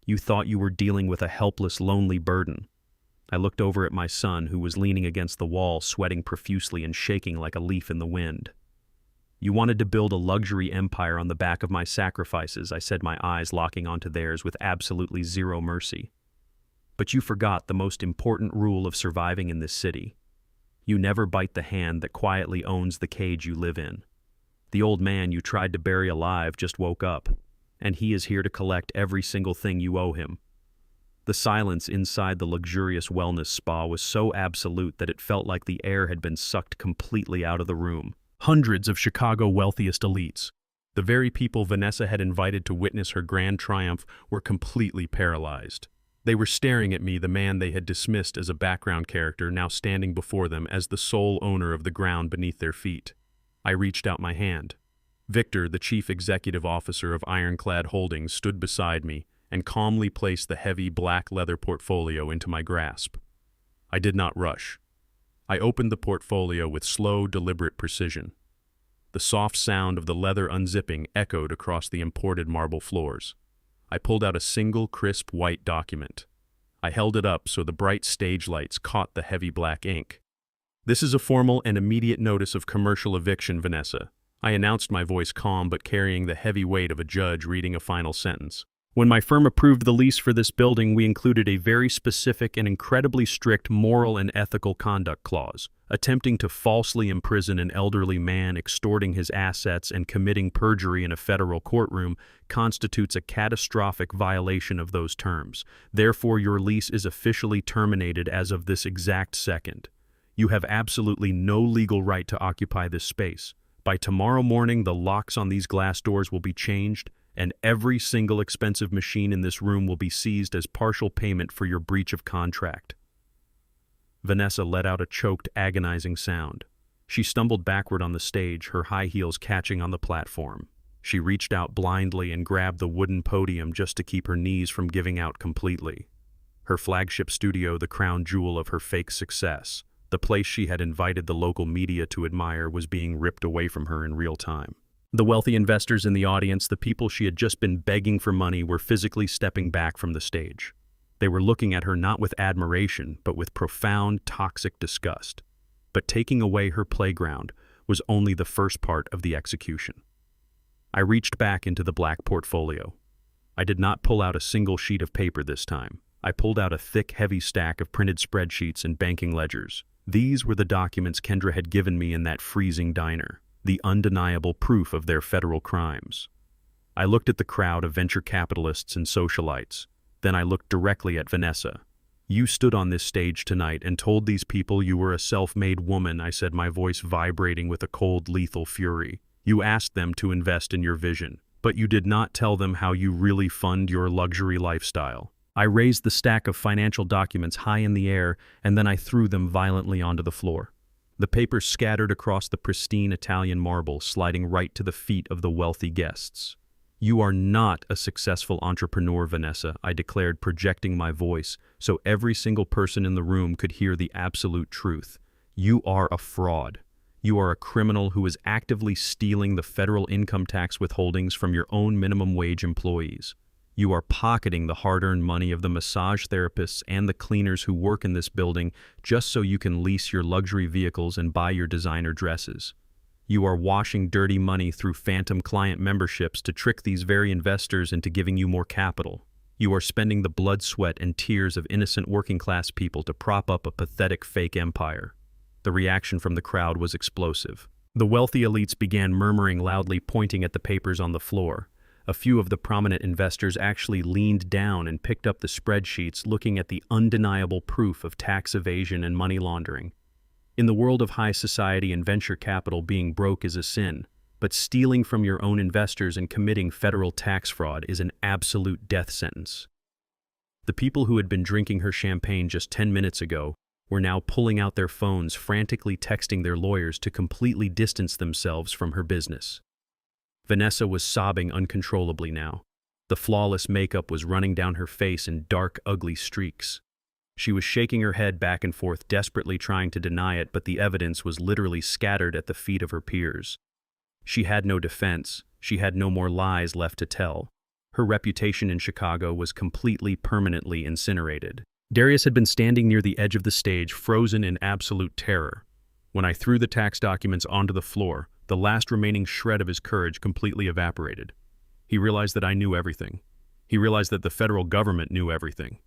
You thought you were dealing with a helpless, lonely burden." I looked over at my son, who was leaning against the wall, sweating profusely and shaking like a leaf in the wind. "You wanted to build a luxury empire on the back of my sacrifices," I said, my eyes locking onto theirs with absolutely zero mercy. "But you forgot the most important rule of surviving in this city. You never bite the hand that quietly owns the cage you live in. The old man you tried to bury alive just woke up, and he is here to collect every single thing you owe him." The silence inside the luxurious wellness spa was so absolute that it felt like the air had been sucked completely out of the room. Hundreds of Chicago's wealthiest elites, the very people Vanessa had invited to witness her grand triumph, were completely paralyzed. They were staring at me, the man they had dismissed as a background character, now standing before them as the sole owner of the ground beneath their feet. I reached out my hand. Victor, the chief executive officer of Ironclad Holdings, stood beside me and calmly placed the heavy black leather portfolio into my grasp. I did not rush. I opened the portfolio with slow, deliberate precision. The soft sound of the leather unzipping echoed across the imported marble floors. I pulled out a single, crisp white document. I held it up so the bright stage lights caught the heavy black ink. "This is a formal and immediate notice of commercial eviction, Vanessa," I announced, my voice calm but carrying the heavy weight of a judge reading a final sentence. "When my firm approved the lease for this building, we included a very specific and incredibly strict moral and ethical conduct clause. Attempting to falsely imprison an elderly man, extorting his assets, and committing perjury in a federal courtroom constitutes a catastrophic violation of those terms. Therefore, your lease is officially terminated as of this exact second. You have absolutely no legal right to occupy this space. By tomorrow morning, the locks on these glass doors will be changed, and every single expensive machine in this room will be seized as partial payment for your breach of contract." Vanessa let out a choked, agonizing sound. She stumbled backward on the stage, her high heels catching on the platform. She reached out blindly and grabbed the wooden podium just to keep her knees from giving out completely. Her flagship studio, the crown jewel of her fake success, the place she had invited the local media to admire, was being ripped away from her in real time. The wealthy investors in the audience, the people she had just been begging for money, were physically stepping back from the stage. They were looking at her not with admiration, but with profound, toxic disgust. But taking away her playground was only the first part of the execution. I reached back into the black portfolio. I did not pull out a single sheet of paper this time. I pulled out a thick, heavy stack of printed spreadsheets and banking ledgers. These were the documents Kendra had given me in that freezing diner, the undeniable proof of their federal crimes. I looked at the crowd of venture capitalists and socialites. Then I looked directly at Vanessa. "You stood on this stage tonight and told these people you were a self-made woman," I said, my voice vibrating with a cold, lethal fury. "You asked them to invest in your vision, but you did not tell them how you really fund your luxury lifestyle." I raised the stack of financial documents high in the air, and then I threw them violently onto the floor. The papers scattered across the pristine Italian marble, sliding right to the feet of the wealthy guests. "You are not a successful entrepreneur, Vanessa," I declared, projecting my voice so every single person in the room could hear the absolute truth. "You are a fraud. You are a criminal who is actively stealing the federal income tax withholdings from your own minimum wage employees. You are pocketing the hard-earned money of the massage therapists and the cleaners who work in this building just so you can lease your luxury vehicles and buy your designer dresses. You are washing dirty money through phantom client memberships to trick these very investors into giving you more capital. You are spending the blood, sweat, and tears of innocent working-class people to prop up a pathetic fake empire. The reaction from the crowd was explosive. The wealthy elites began murmuring loudly, pointing at the papers on the floor. A few of the prominent investors actually leaned down and picked up the spreadsheets, looking at the undeniable proof of tax evasion and money laundering. In the world of high society and venture capital, being broke is a sin, but stealing from your own investors and committing federal tax fraud is an absolute death sentence. The people who had been drinking her champagne just 10 minutes ago were now pulling out their phones, frantically texting their lawyers to completely distance themselves from her business. Vanessa was sobbing uncontrollably now. The flawless makeup was running down her face in dark, ugly streaks. She was shaking her head back and forth, desperately trying to deny it, but the evidence was literally scattered at the feet of her peers. She had no defense. She had no more lies left to tell. Her reputation in Chicago was completely, permanently incinerated. Darius had been standing near the edge of the stage, frozen in absolute terror. When I threw the tax documents onto the floor, the last remaining shred of his courage completely evaporated. He realized that I knew everything. He realized that the federal government knew everything.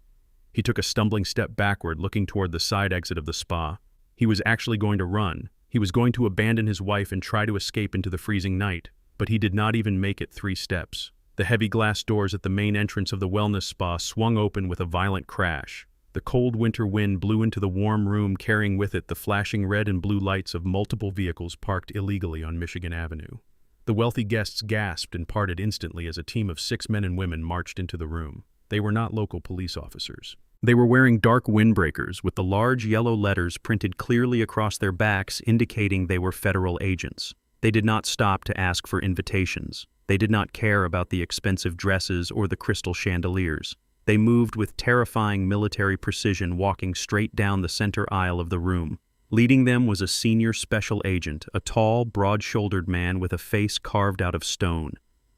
He took a stumbling step backward, looking toward the side exit of the spa. He was actually going to run. He was going to abandon his wife and try to escape into the freezing night, but he did not even make it 3 steps. The heavy glass doors at the main entrance of the wellness spa swung open with a violent crash. The cold winter wind blew into the warm room, carrying with it the flashing red and blue lights of multiple vehicles parked illegally on Michigan Avenue. The wealthy guests gasped and parted instantly as a team of 6 men and women marched into the room. They were not local police officers. They were wearing dark windbreakers with the large yellow letters printed clearly across their backs, indicating they were federal agents. They did not stop to ask for invitations. They did not care about the expensive dresses or the crystal chandeliers. They moved with terrifying military precision, walking straight down the center aisle of the room. Leading them was a senior special agent, a tall, broad-shouldered man with a face carved out of stone.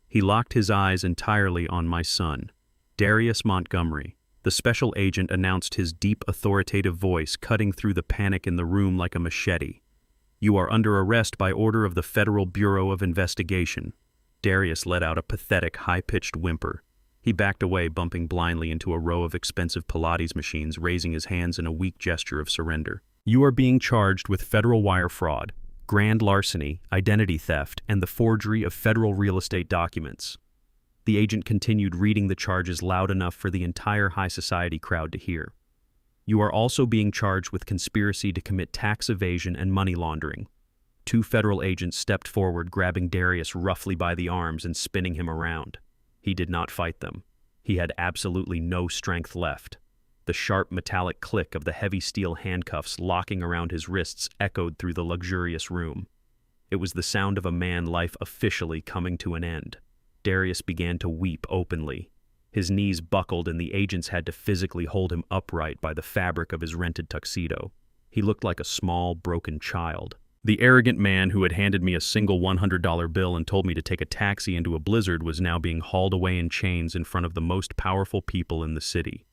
He locked his eyes entirely on my son, Darius Montgomery. The special agent announced, his deep, authoritative voice cutting through the panic in the room like a machete. "You are under arrest by order of the Federal Bureau of Investigation." Darius let out a pathetic, high-pitched whimper. He backed away, bumping blindly into a row of expensive Pilates machines, raising his hands in a weak gesture of surrender. "You are being charged with federal wire fraud, grand larceny, identity theft, and the forgery of federal real estate documents." The agent continued, reading the charges loud enough for the entire high society crowd to hear. "You are also being charged with conspiracy to commit tax evasion and money laundering." 2 federal agents stepped forward, grabbing Darius roughly by the arms and spinning him around. He did not fight them. He had absolutely no strength left. The sharp metallic click of the heavy steel handcuffs locking around his wrists echoed through the luxurious room. It was the sound of a man life officially coming to an end. Darius began to weep openly. His knees buckled and the agents had to physically hold him upright by the fabric of his rented tuxedo. He looked like a small, broken child. The arrogant man who had handed me a single $100 bill and told me to take a taxi into a blizzard was now being hauled away in chains in front of the most powerful people in the city.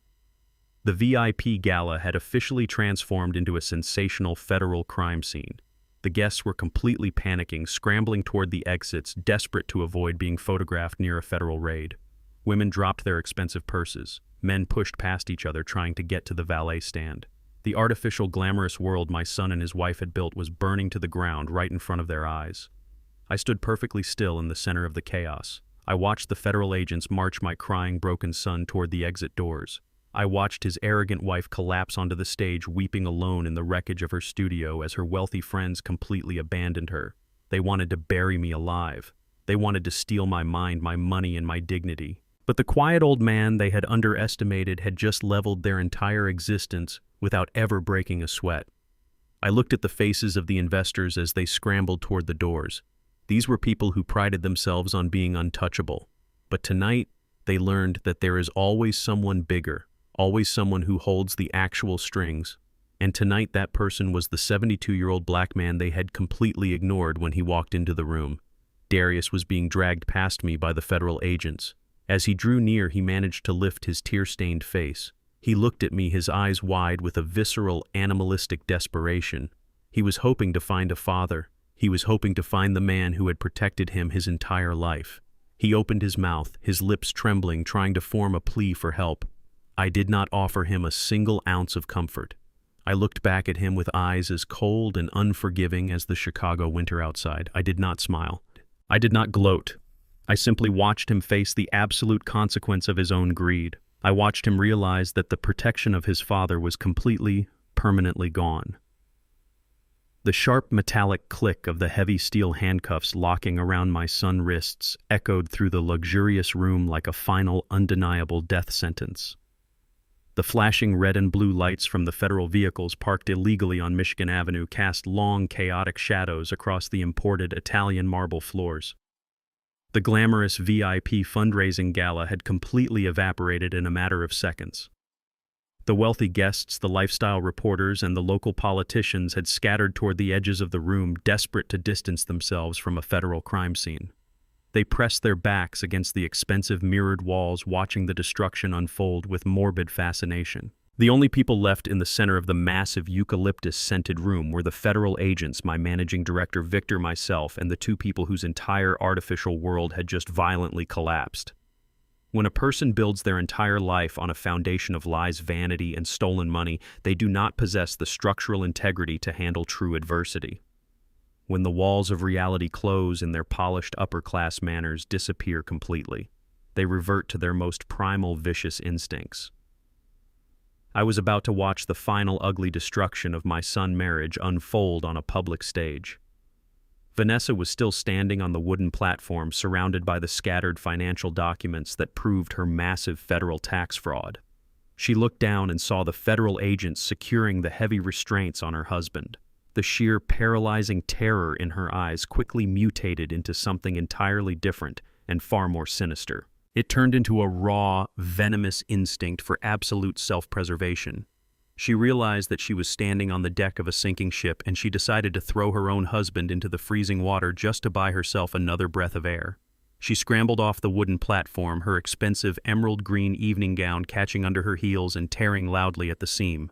The VIP gala had officially transformed into a sensational federal crime scene. The guests were completely panicking, scrambling toward the exits, desperate to avoid being photographed near a federal raid. Women dropped their expensive purses. Men pushed past each other, trying to get to the valet stand. The artificial, glamorous world my son and his wife had built was burning to the ground right in front of their eyes. I stood perfectly still in the center of the chaos. I watched the federal agents march my crying, broken son toward the exit doors. I watched his arrogant wife collapse onto the stage, weeping alone in the wreckage of her studio as her wealthy friends completely abandoned her. They wanted to bury me alive. They wanted to steal my mind, my money, and my dignity. But the quiet old man they had underestimated had just leveled their entire existence without ever breaking a sweat. I looked at the faces of the investors as they scrambled toward the doors. These were people who prided themselves on being untouchable. But tonight, they learned that there is always someone bigger, always someone who holds the actual strings. And tonight that person was the 72-year-old black man they had completely ignored when he walked into the room. Darius was being dragged past me by the federal agents. As he drew near, he managed to lift his tear-stained face. He looked at me, his eyes wide with a visceral, animalistic desperation. He was hoping to find a father. He was hoping to find the man who had protected him his entire life. He opened his mouth, his lips trembling, trying to form a plea for help. I did not offer him a single ounce of comfort. I looked back at him with eyes as cold and unforgiving as the Chicago winter outside. I did not smile. I did not gloat. I simply watched him face the absolute consequence of his own greed. I watched him realize that the protection of his father was completely, permanently gone. The sharp metallic click of the heavy steel handcuffs locking around my son's wrists echoed through the luxurious room like a final, undeniable death sentence. The flashing red and blue lights from the federal vehicles parked illegally on Michigan Avenue cast long, chaotic shadows across the imported Italian marble floors. The glamorous VIP fundraising gala had completely evaporated in a matter of seconds. The wealthy guests, the lifestyle reporters, and the local politicians had scattered toward the edges of the room, desperate to distance themselves from a federal crime scene. They pressed their backs against the expensive mirrored walls, watching the destruction unfold with morbid fascination. The only people left in the center of the massive eucalyptus-scented room were the federal agents, my managing director Victor, myself, and the two people whose entire artificial world had just violently collapsed. When a person builds their entire life on a foundation of lies, vanity, and stolen money, they do not possess the structural integrity to handle true adversity. When the walls of reality close and their polished upper-class manners disappear completely, they revert to their most primal vicious instincts. I was about to watch the final ugly destruction of my son's marriage unfold on a public stage. Vanessa was still standing on the wooden platform, surrounded by the scattered financial documents that proved her massive federal tax fraud. She looked down and saw the federal agents securing the heavy restraints on her husband. The sheer paralyzing terror in her eyes quickly mutated into something entirely different and far more sinister. It turned into a raw, venomous instinct for absolute self-preservation. She realized that she was standing on the deck of a sinking ship, and she decided to throw her own husband into the freezing water just to buy herself another breath of air. She scrambled off the wooden platform, her expensive emerald green evening gown catching under her heels and tearing loudly at the seam.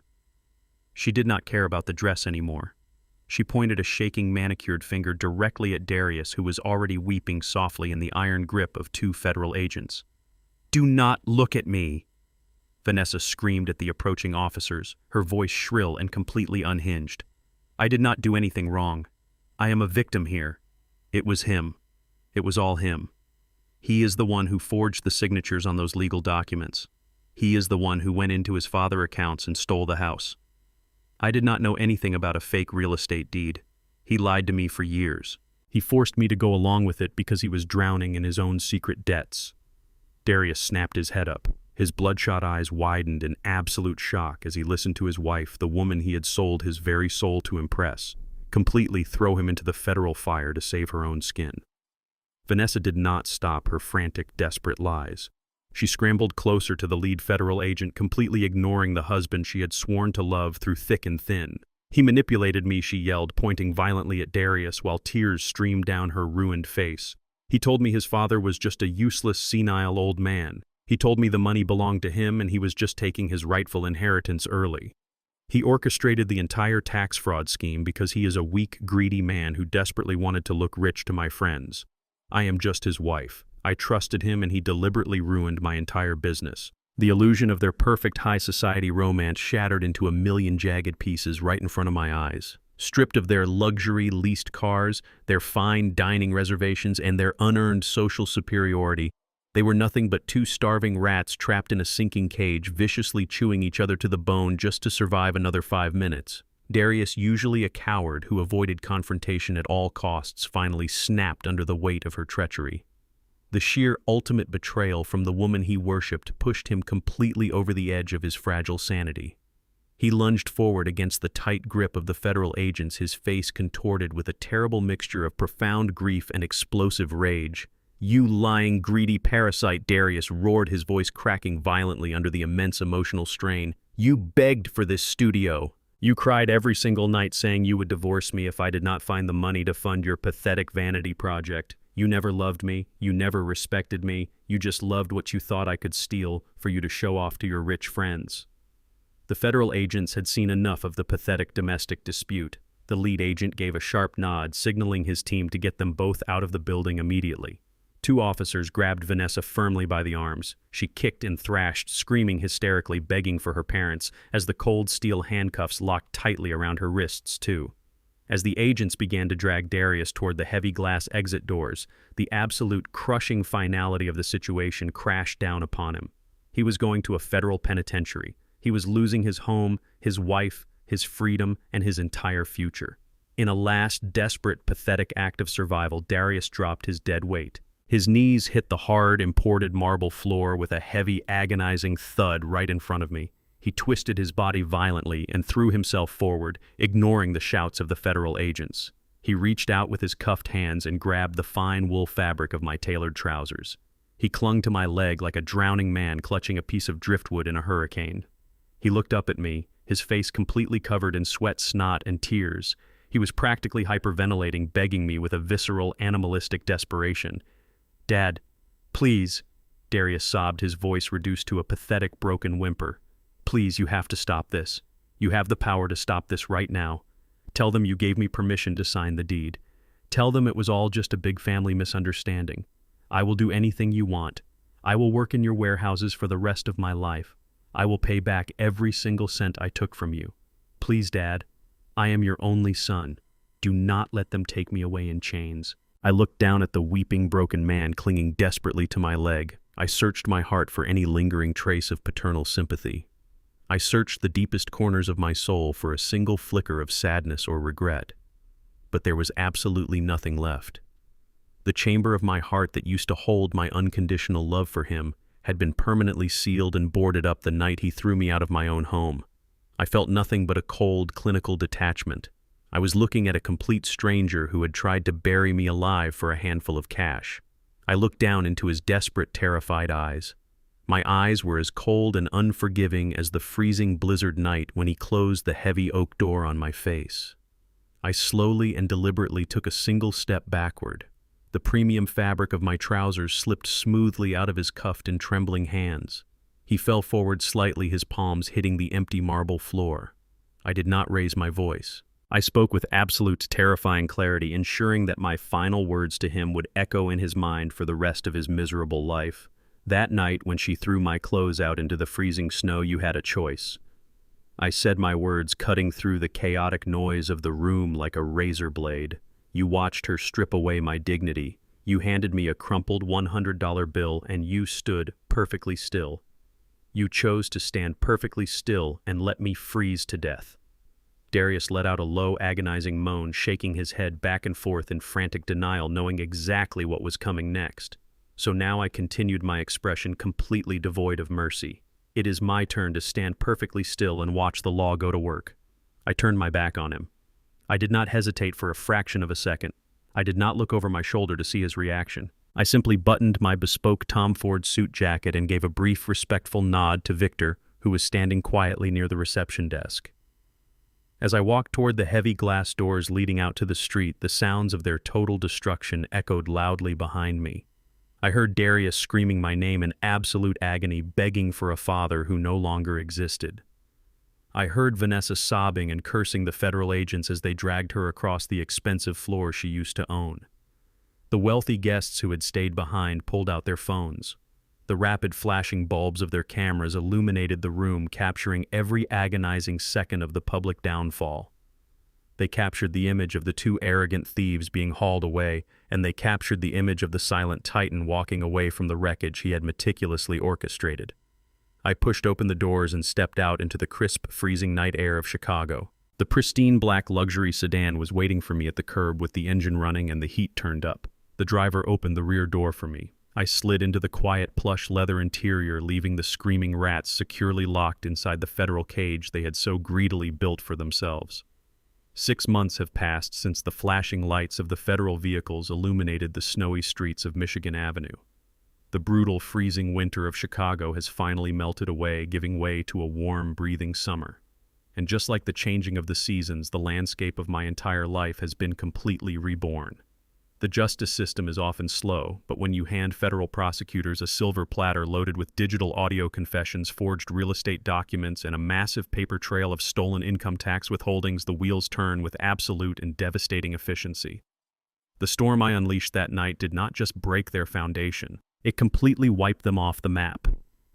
She did not care about the dress anymore. She pointed a shaking manicured finger directly at Darius, who was already weeping softly in the iron grip of two federal agents. "Do not look at me!" Vanessa screamed at the approaching officers, her voice shrill and completely unhinged. "I did not do anything wrong. I am a victim here. It was him. It was all him. He is the one who forged the signatures on those legal documents. He is the one who went into his father's accounts and stole the house. I did not know anything about a fake real estate deed. He lied to me for years. He forced me to go along with it because he was drowning in his own secret debts." Darius snapped his head up. His bloodshot eyes widened in absolute shock as he listened to his wife, the woman he had sold his very soul to impress, completely throw him into the federal fire to save her own skin. Vanessa did not stop her frantic, desperate lies. She scrambled closer to the lead federal agent, completely ignoring the husband she had sworn to love through thick and thin. "He manipulated me," she yelled, pointing violently at Darius while tears streamed down her ruined face. "He told me his father was just a useless, senile old man. He told me the money belonged to him and he was just taking his rightful inheritance early. He orchestrated the entire tax fraud scheme because he is a weak, greedy man who desperately wanted to look rich to my friends. I am just his wife. I trusted him and he deliberately ruined my entire business." The illusion of their perfect high society romance shattered into a million jagged pieces right in front of my eyes. Stripped of their luxury leased cars, their fine dining reservations, and their unearned social superiority, they were nothing but two starving rats trapped in a sinking cage, viciously chewing each other to the bone just to survive another 5 minutes. Darius, usually a coward who avoided confrontation at all costs, finally snapped under the weight of her treachery. The sheer ultimate betrayal from the woman he worshipped pushed him completely over the edge of his fragile sanity. He lunged forward against the tight grip of the federal agents, his face contorted with a terrible mixture of profound grief and explosive rage. "You lying, greedy parasite," Darius roared, his voice cracking violently under the immense emotional strain. "You begged for this studio. You cried every single night saying you would divorce me if I did not find the money to fund your pathetic vanity project. You never loved me, you never respected me, you just loved what you thought I could steal for you to show off to your rich friends." The federal agents had seen enough of the pathetic domestic dispute. The lead agent gave a sharp nod, signaling his team to get them both out of the building immediately. Two officers grabbed Vanessa firmly by the arms. She kicked and thrashed, screaming hysterically, begging for her parents, as the cold steel handcuffs locked tightly around her wrists, too. As the agents began to drag Darius toward the heavy glass exit doors, the absolute crushing finality of the situation crashed down upon him. He was going to a federal penitentiary. He was losing his home, his wife, his freedom, and his entire future. In a last, desperate, pathetic act of survival, Darius dropped his dead weight. His knees hit the hard, imported marble floor with a heavy, agonizing thud right in front of me. He twisted his body violently and threw himself forward, ignoring the shouts of the federal agents. He reached out with his cuffed hands and grabbed the fine wool fabric of my tailored trousers. He clung to my leg like a drowning man clutching a piece of driftwood in a hurricane. He looked up at me, his face completely covered in sweat, snot, and tears. He was practically hyperventilating, begging me with a visceral, animalistic desperation. "Dad, please," Darius sobbed, his voice reduced to a pathetic, broken whimper. "Please, you have to stop this. You have the power to stop this right now. Tell them you gave me permission to sign the deed. Tell them it was all just a big family misunderstanding. I will do anything you want. I will work in your warehouses for the rest of my life. I will pay back every single cent I took from you. Please, Dad, I am your only son. Do not let them take me away in chains." I looked down at the weeping, broken man clinging desperately to my leg. I searched my heart for any lingering trace of paternal sympathy. I searched the deepest corners of my soul for a single flicker of sadness or regret. But there was absolutely nothing left. The chamber of my heart that used to hold my unconditional love for him had been permanently sealed and boarded up the night he threw me out of my own home. I felt nothing but a cold, clinical detachment. I was looking at a complete stranger who had tried to bury me alive for a handful of cash. I looked down into his desperate, terrified eyes. My eyes were as cold and unforgiving as the freezing blizzard night when he closed the heavy oak door on my face. I slowly and deliberately took a single step backward. The premium fabric of my trousers slipped smoothly out of his cuffed and trembling hands. He fell forward slightly, his palms hitting the empty marble floor. I did not raise my voice. I spoke with absolute terrifying clarity, ensuring that my final words to him would echo in his mind for the rest of his miserable life. "That night when she threw my clothes out into the freezing snow, you had a choice." I said my words cutting through the chaotic noise of the room like a razor blade. "You watched her strip away my dignity. You handed me a crumpled $100 bill and you stood perfectly still. You chose to stand perfectly still and let me freeze to death." Darius let out a low, agonizing moan, shaking his head back and forth in frantic denial, knowing exactly what was coming next. So now I continued my expression, completely devoid of mercy. "It is my turn to stand perfectly still and watch the law go to work." I turned my back on him. I did not hesitate for a fraction of a second. I did not look over my shoulder to see his reaction. I simply buttoned my bespoke Tom Ford suit jacket and gave a brief, respectful nod to Victor, who was standing quietly near the reception desk. As I walked toward the heavy glass doors leading out to the street, the sounds of their total destruction echoed loudly behind me. I heard Darius screaming my name in absolute agony, begging for a father who no longer existed. I heard Vanessa sobbing and cursing the federal agents as they dragged her across the expensive floor she used to own. The wealthy guests who had stayed behind pulled out their phones. The rapid flashing bulbs of their cameras illuminated the room, capturing every agonizing second of the public downfall. They captured the image of the two arrogant thieves being hauled away, and they captured the image of the silent titan walking away from the wreckage he had meticulously orchestrated. I pushed open the doors and stepped out into the crisp, freezing night air of Chicago. The pristine black luxury sedan was waiting for me at the curb with the engine running and the heat turned up. The driver opened the rear door for me. I slid into the quiet plush leather interior, leaving the screaming rats securely locked inside the federal cage they had so greedily built for themselves. 6 months have passed since the flashing lights of the federal vehicles illuminated the snowy streets of Michigan Avenue. The brutal, freezing winter of Chicago has finally melted away, giving way to a warm, breathing summer. And just like the changing of the seasons, the landscape of my entire life has been completely reborn. The justice system is often slow, but when you hand federal prosecutors a silver platter loaded with digital audio confessions, forged real estate documents, and a massive paper trail of stolen income tax withholdings, the wheels turn with absolute and devastating efficiency. The storm I unleashed that night did not just break their foundation. It completely wiped them off the map.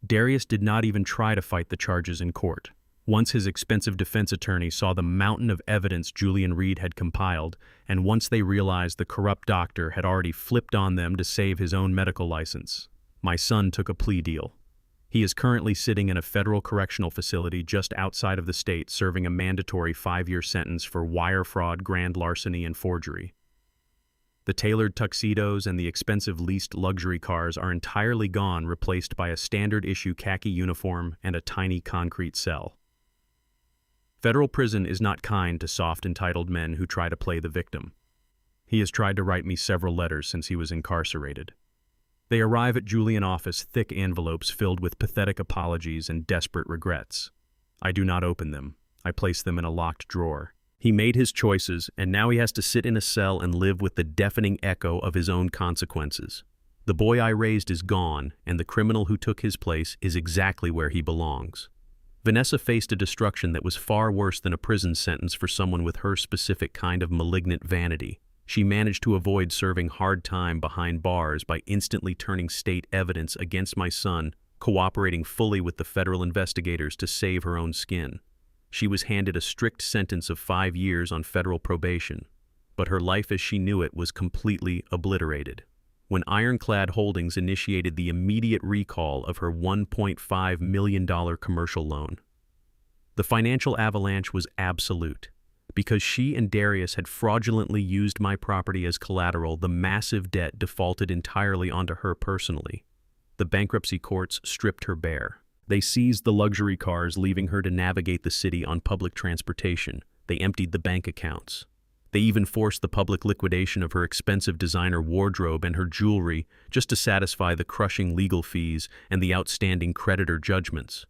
Darius did not even try to fight the charges in court. Once his expensive defense attorney saw the mountain of evidence Julian Reed had compiled, and once they realized the corrupt doctor had already flipped on them to save his own medical license, my son took a plea deal. He is currently sitting in a federal correctional facility just outside of the state, serving a mandatory 5-year sentence for wire fraud, grand larceny, and forgery. The tailored tuxedos and the expensive leased luxury cars are entirely gone, replaced by a standard-issue khaki uniform and a tiny concrete cell. Federal prison is not kind to soft, entitled men who try to play the victim. He has tried to write me several letters since he was incarcerated. They arrive at Julian office, thick envelopes filled with pathetic apologies and desperate regrets. I do not open them. I place them in a locked drawer. He made his choices, and now he has to sit in a cell and live with the deafening echo of his own consequences. The boy I raised is gone, and the criminal who took his place is exactly where he belongs. Vanessa faced a destruction that was far worse than a prison sentence for someone with her specific kind of malignant vanity. She managed to avoid serving hard time behind bars by instantly turning state evidence against my son, cooperating fully with the federal investigators to save her own skin. She was handed a strict sentence of 5 years on federal probation, but her life as she knew it was completely obliterated when Ironclad Holdings initiated the immediate recall of her $1.5 million commercial loan. The financial avalanche was absolute. Because she and Darius had fraudulently used my property as collateral, the massive debt defaulted entirely onto her personally. The bankruptcy courts stripped her bare. They seized the luxury cars, leaving her to navigate the city on public transportation. They emptied the bank accounts. They even forced the public liquidation of her expensive designer wardrobe and her jewelry just to satisfy the crushing legal fees and the outstanding creditor judgments.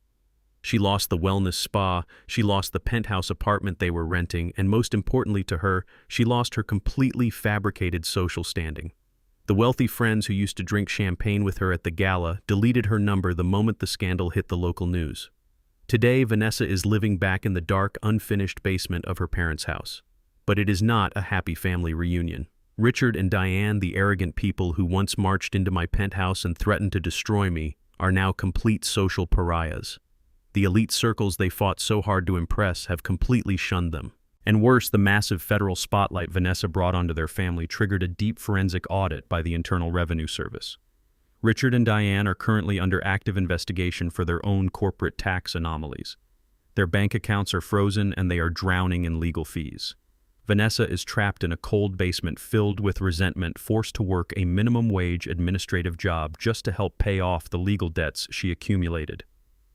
She lost the wellness spa, she lost the penthouse apartment they were renting, and most importantly to her, she lost her completely fabricated social standing. The wealthy friends who used to drink champagne with her at the gala deleted her number the moment the scandal hit the local news. Today, Vanessa is living back in the dark, unfinished basement of her parents' house. But it is not a happy family reunion. Richard and Diane, the arrogant people who once marched into my penthouse and threatened to destroy me, are now complete social pariahs. The elite circles they fought so hard to impress have completely shunned them. And worse, the massive federal spotlight Vanessa brought onto their family triggered a deep forensic audit by the Internal Revenue Service. Richard and Diane are currently under active investigation for their own corporate tax anomalies. Their bank accounts are frozen and they are drowning in legal fees. Vanessa is trapped in a cold basement filled with resentment, forced to work a minimum-wage administrative job just to help pay off the legal debts she accumulated.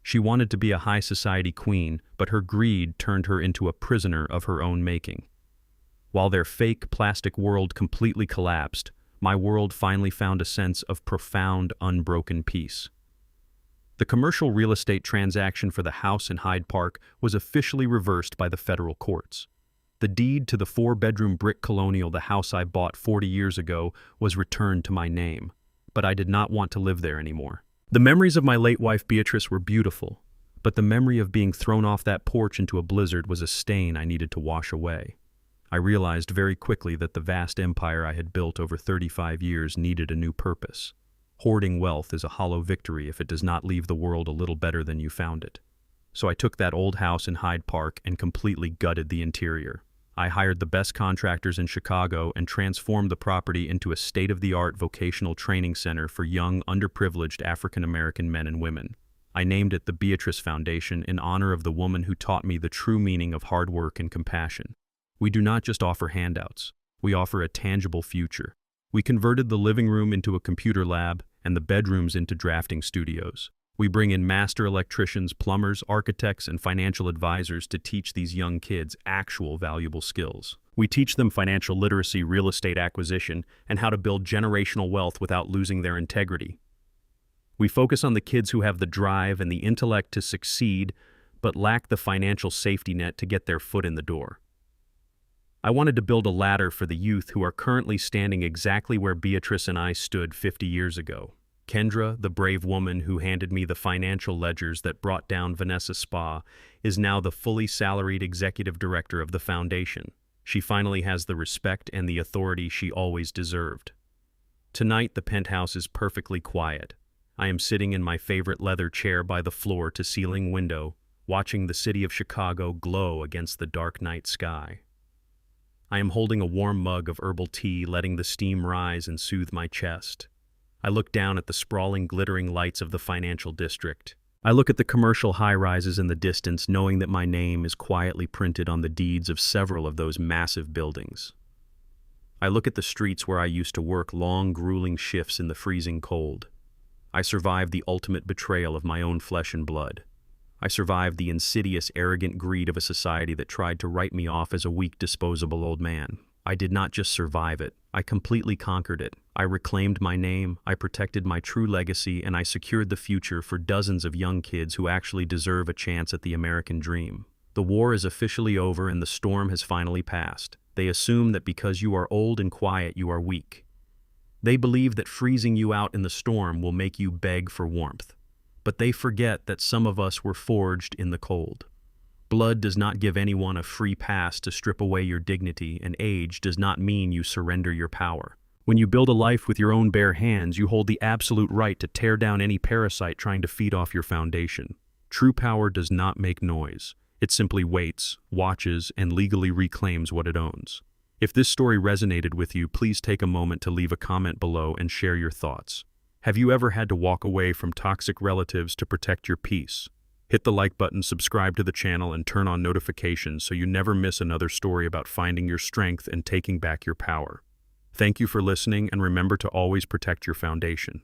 She wanted to be a high society queen, but her greed turned her into a prisoner of her own making. While their fake plastic world completely collapsed, my world finally found a sense of profound, unbroken peace. The commercial real estate transaction for the house in Hyde Park was officially reversed by the federal courts. The deed to the 4-bedroom brick colonial, the house I bought 40 years ago, was returned to my name, but I did not want to live there anymore. The memories of my late wife Beatrice were beautiful, but the memory of being thrown off that porch into a blizzard was a stain I needed to wash away. I realized very quickly that the vast empire I had built over 35 years needed a new purpose. Hoarding wealth is a hollow victory if it does not leave the world a little better than you found it. So I took that old house in Hyde Park and completely gutted the interior. I hired the best contractors in Chicago and transformed the property into a state-of-the-art vocational training center for young, underprivileged African-American men and women. I named it the Beatrice Foundation in honor of the woman who taught me the true meaning of hard work and compassion. We do not just offer handouts, we offer a tangible future. We converted the living room into a computer lab and the bedrooms into drafting studios. We bring in master electricians, plumbers, architects, and financial advisors to teach these young kids actual valuable skills. We teach them financial literacy, real estate acquisition, and how to build generational wealth without losing their integrity. We focus on the kids who have the drive and the intellect to succeed, but lack the financial safety net to get their foot in the door. I wanted to build a ladder for the youth who are currently standing exactly where Beatrice and I stood 50 years ago. Kendra, the brave woman who handed me the financial ledgers that brought down Vanessa Spa, is now the fully salaried executive director of the foundation. She finally has the respect and the authority she always deserved. Tonight, the penthouse is perfectly quiet. I am sitting in my favorite leather chair by the floor-to-ceiling window, watching the city of Chicago glow against the dark night sky. I am holding a warm mug of herbal tea, letting the steam rise and soothe my chest. I look down at the sprawling, glittering lights of the financial district. I look at the commercial high-rises in the distance, knowing that my name is quietly printed on the deeds of several of those massive buildings. I look at the streets where I used to work long, grueling shifts in the freezing cold. I survived the ultimate betrayal of my own flesh and blood. I survived the insidious, arrogant greed of a society that tried to write me off as a weak, disposable old man. I did not just survive it, I completely conquered it. I reclaimed my name, I protected my true legacy, and I secured the future for dozens of young kids who actually deserve a chance at the American dream. The war is officially over and the storm has finally passed. They assume that because you are old and quiet, you are weak. They believe that freezing you out in the storm will make you beg for warmth. But they forget that some of us were forged in the cold. Blood does not give anyone a free pass to strip away your dignity, and age does not mean you surrender your power. When you build a life with your own bare hands, you hold the absolute right to tear down any parasite trying to feed off your foundation. True power does not make noise. It simply waits, watches, and legally reclaims what it owns. If this story resonated with you, please take a moment to leave a comment below and share your thoughts. Have you ever had to walk away from toxic relatives to protect your peace? Hit the like button, subscribe to the channel, and turn on notifications so you never miss another story about finding your strength and taking back your power. Thank you for listening, and remember to always protect your foundation.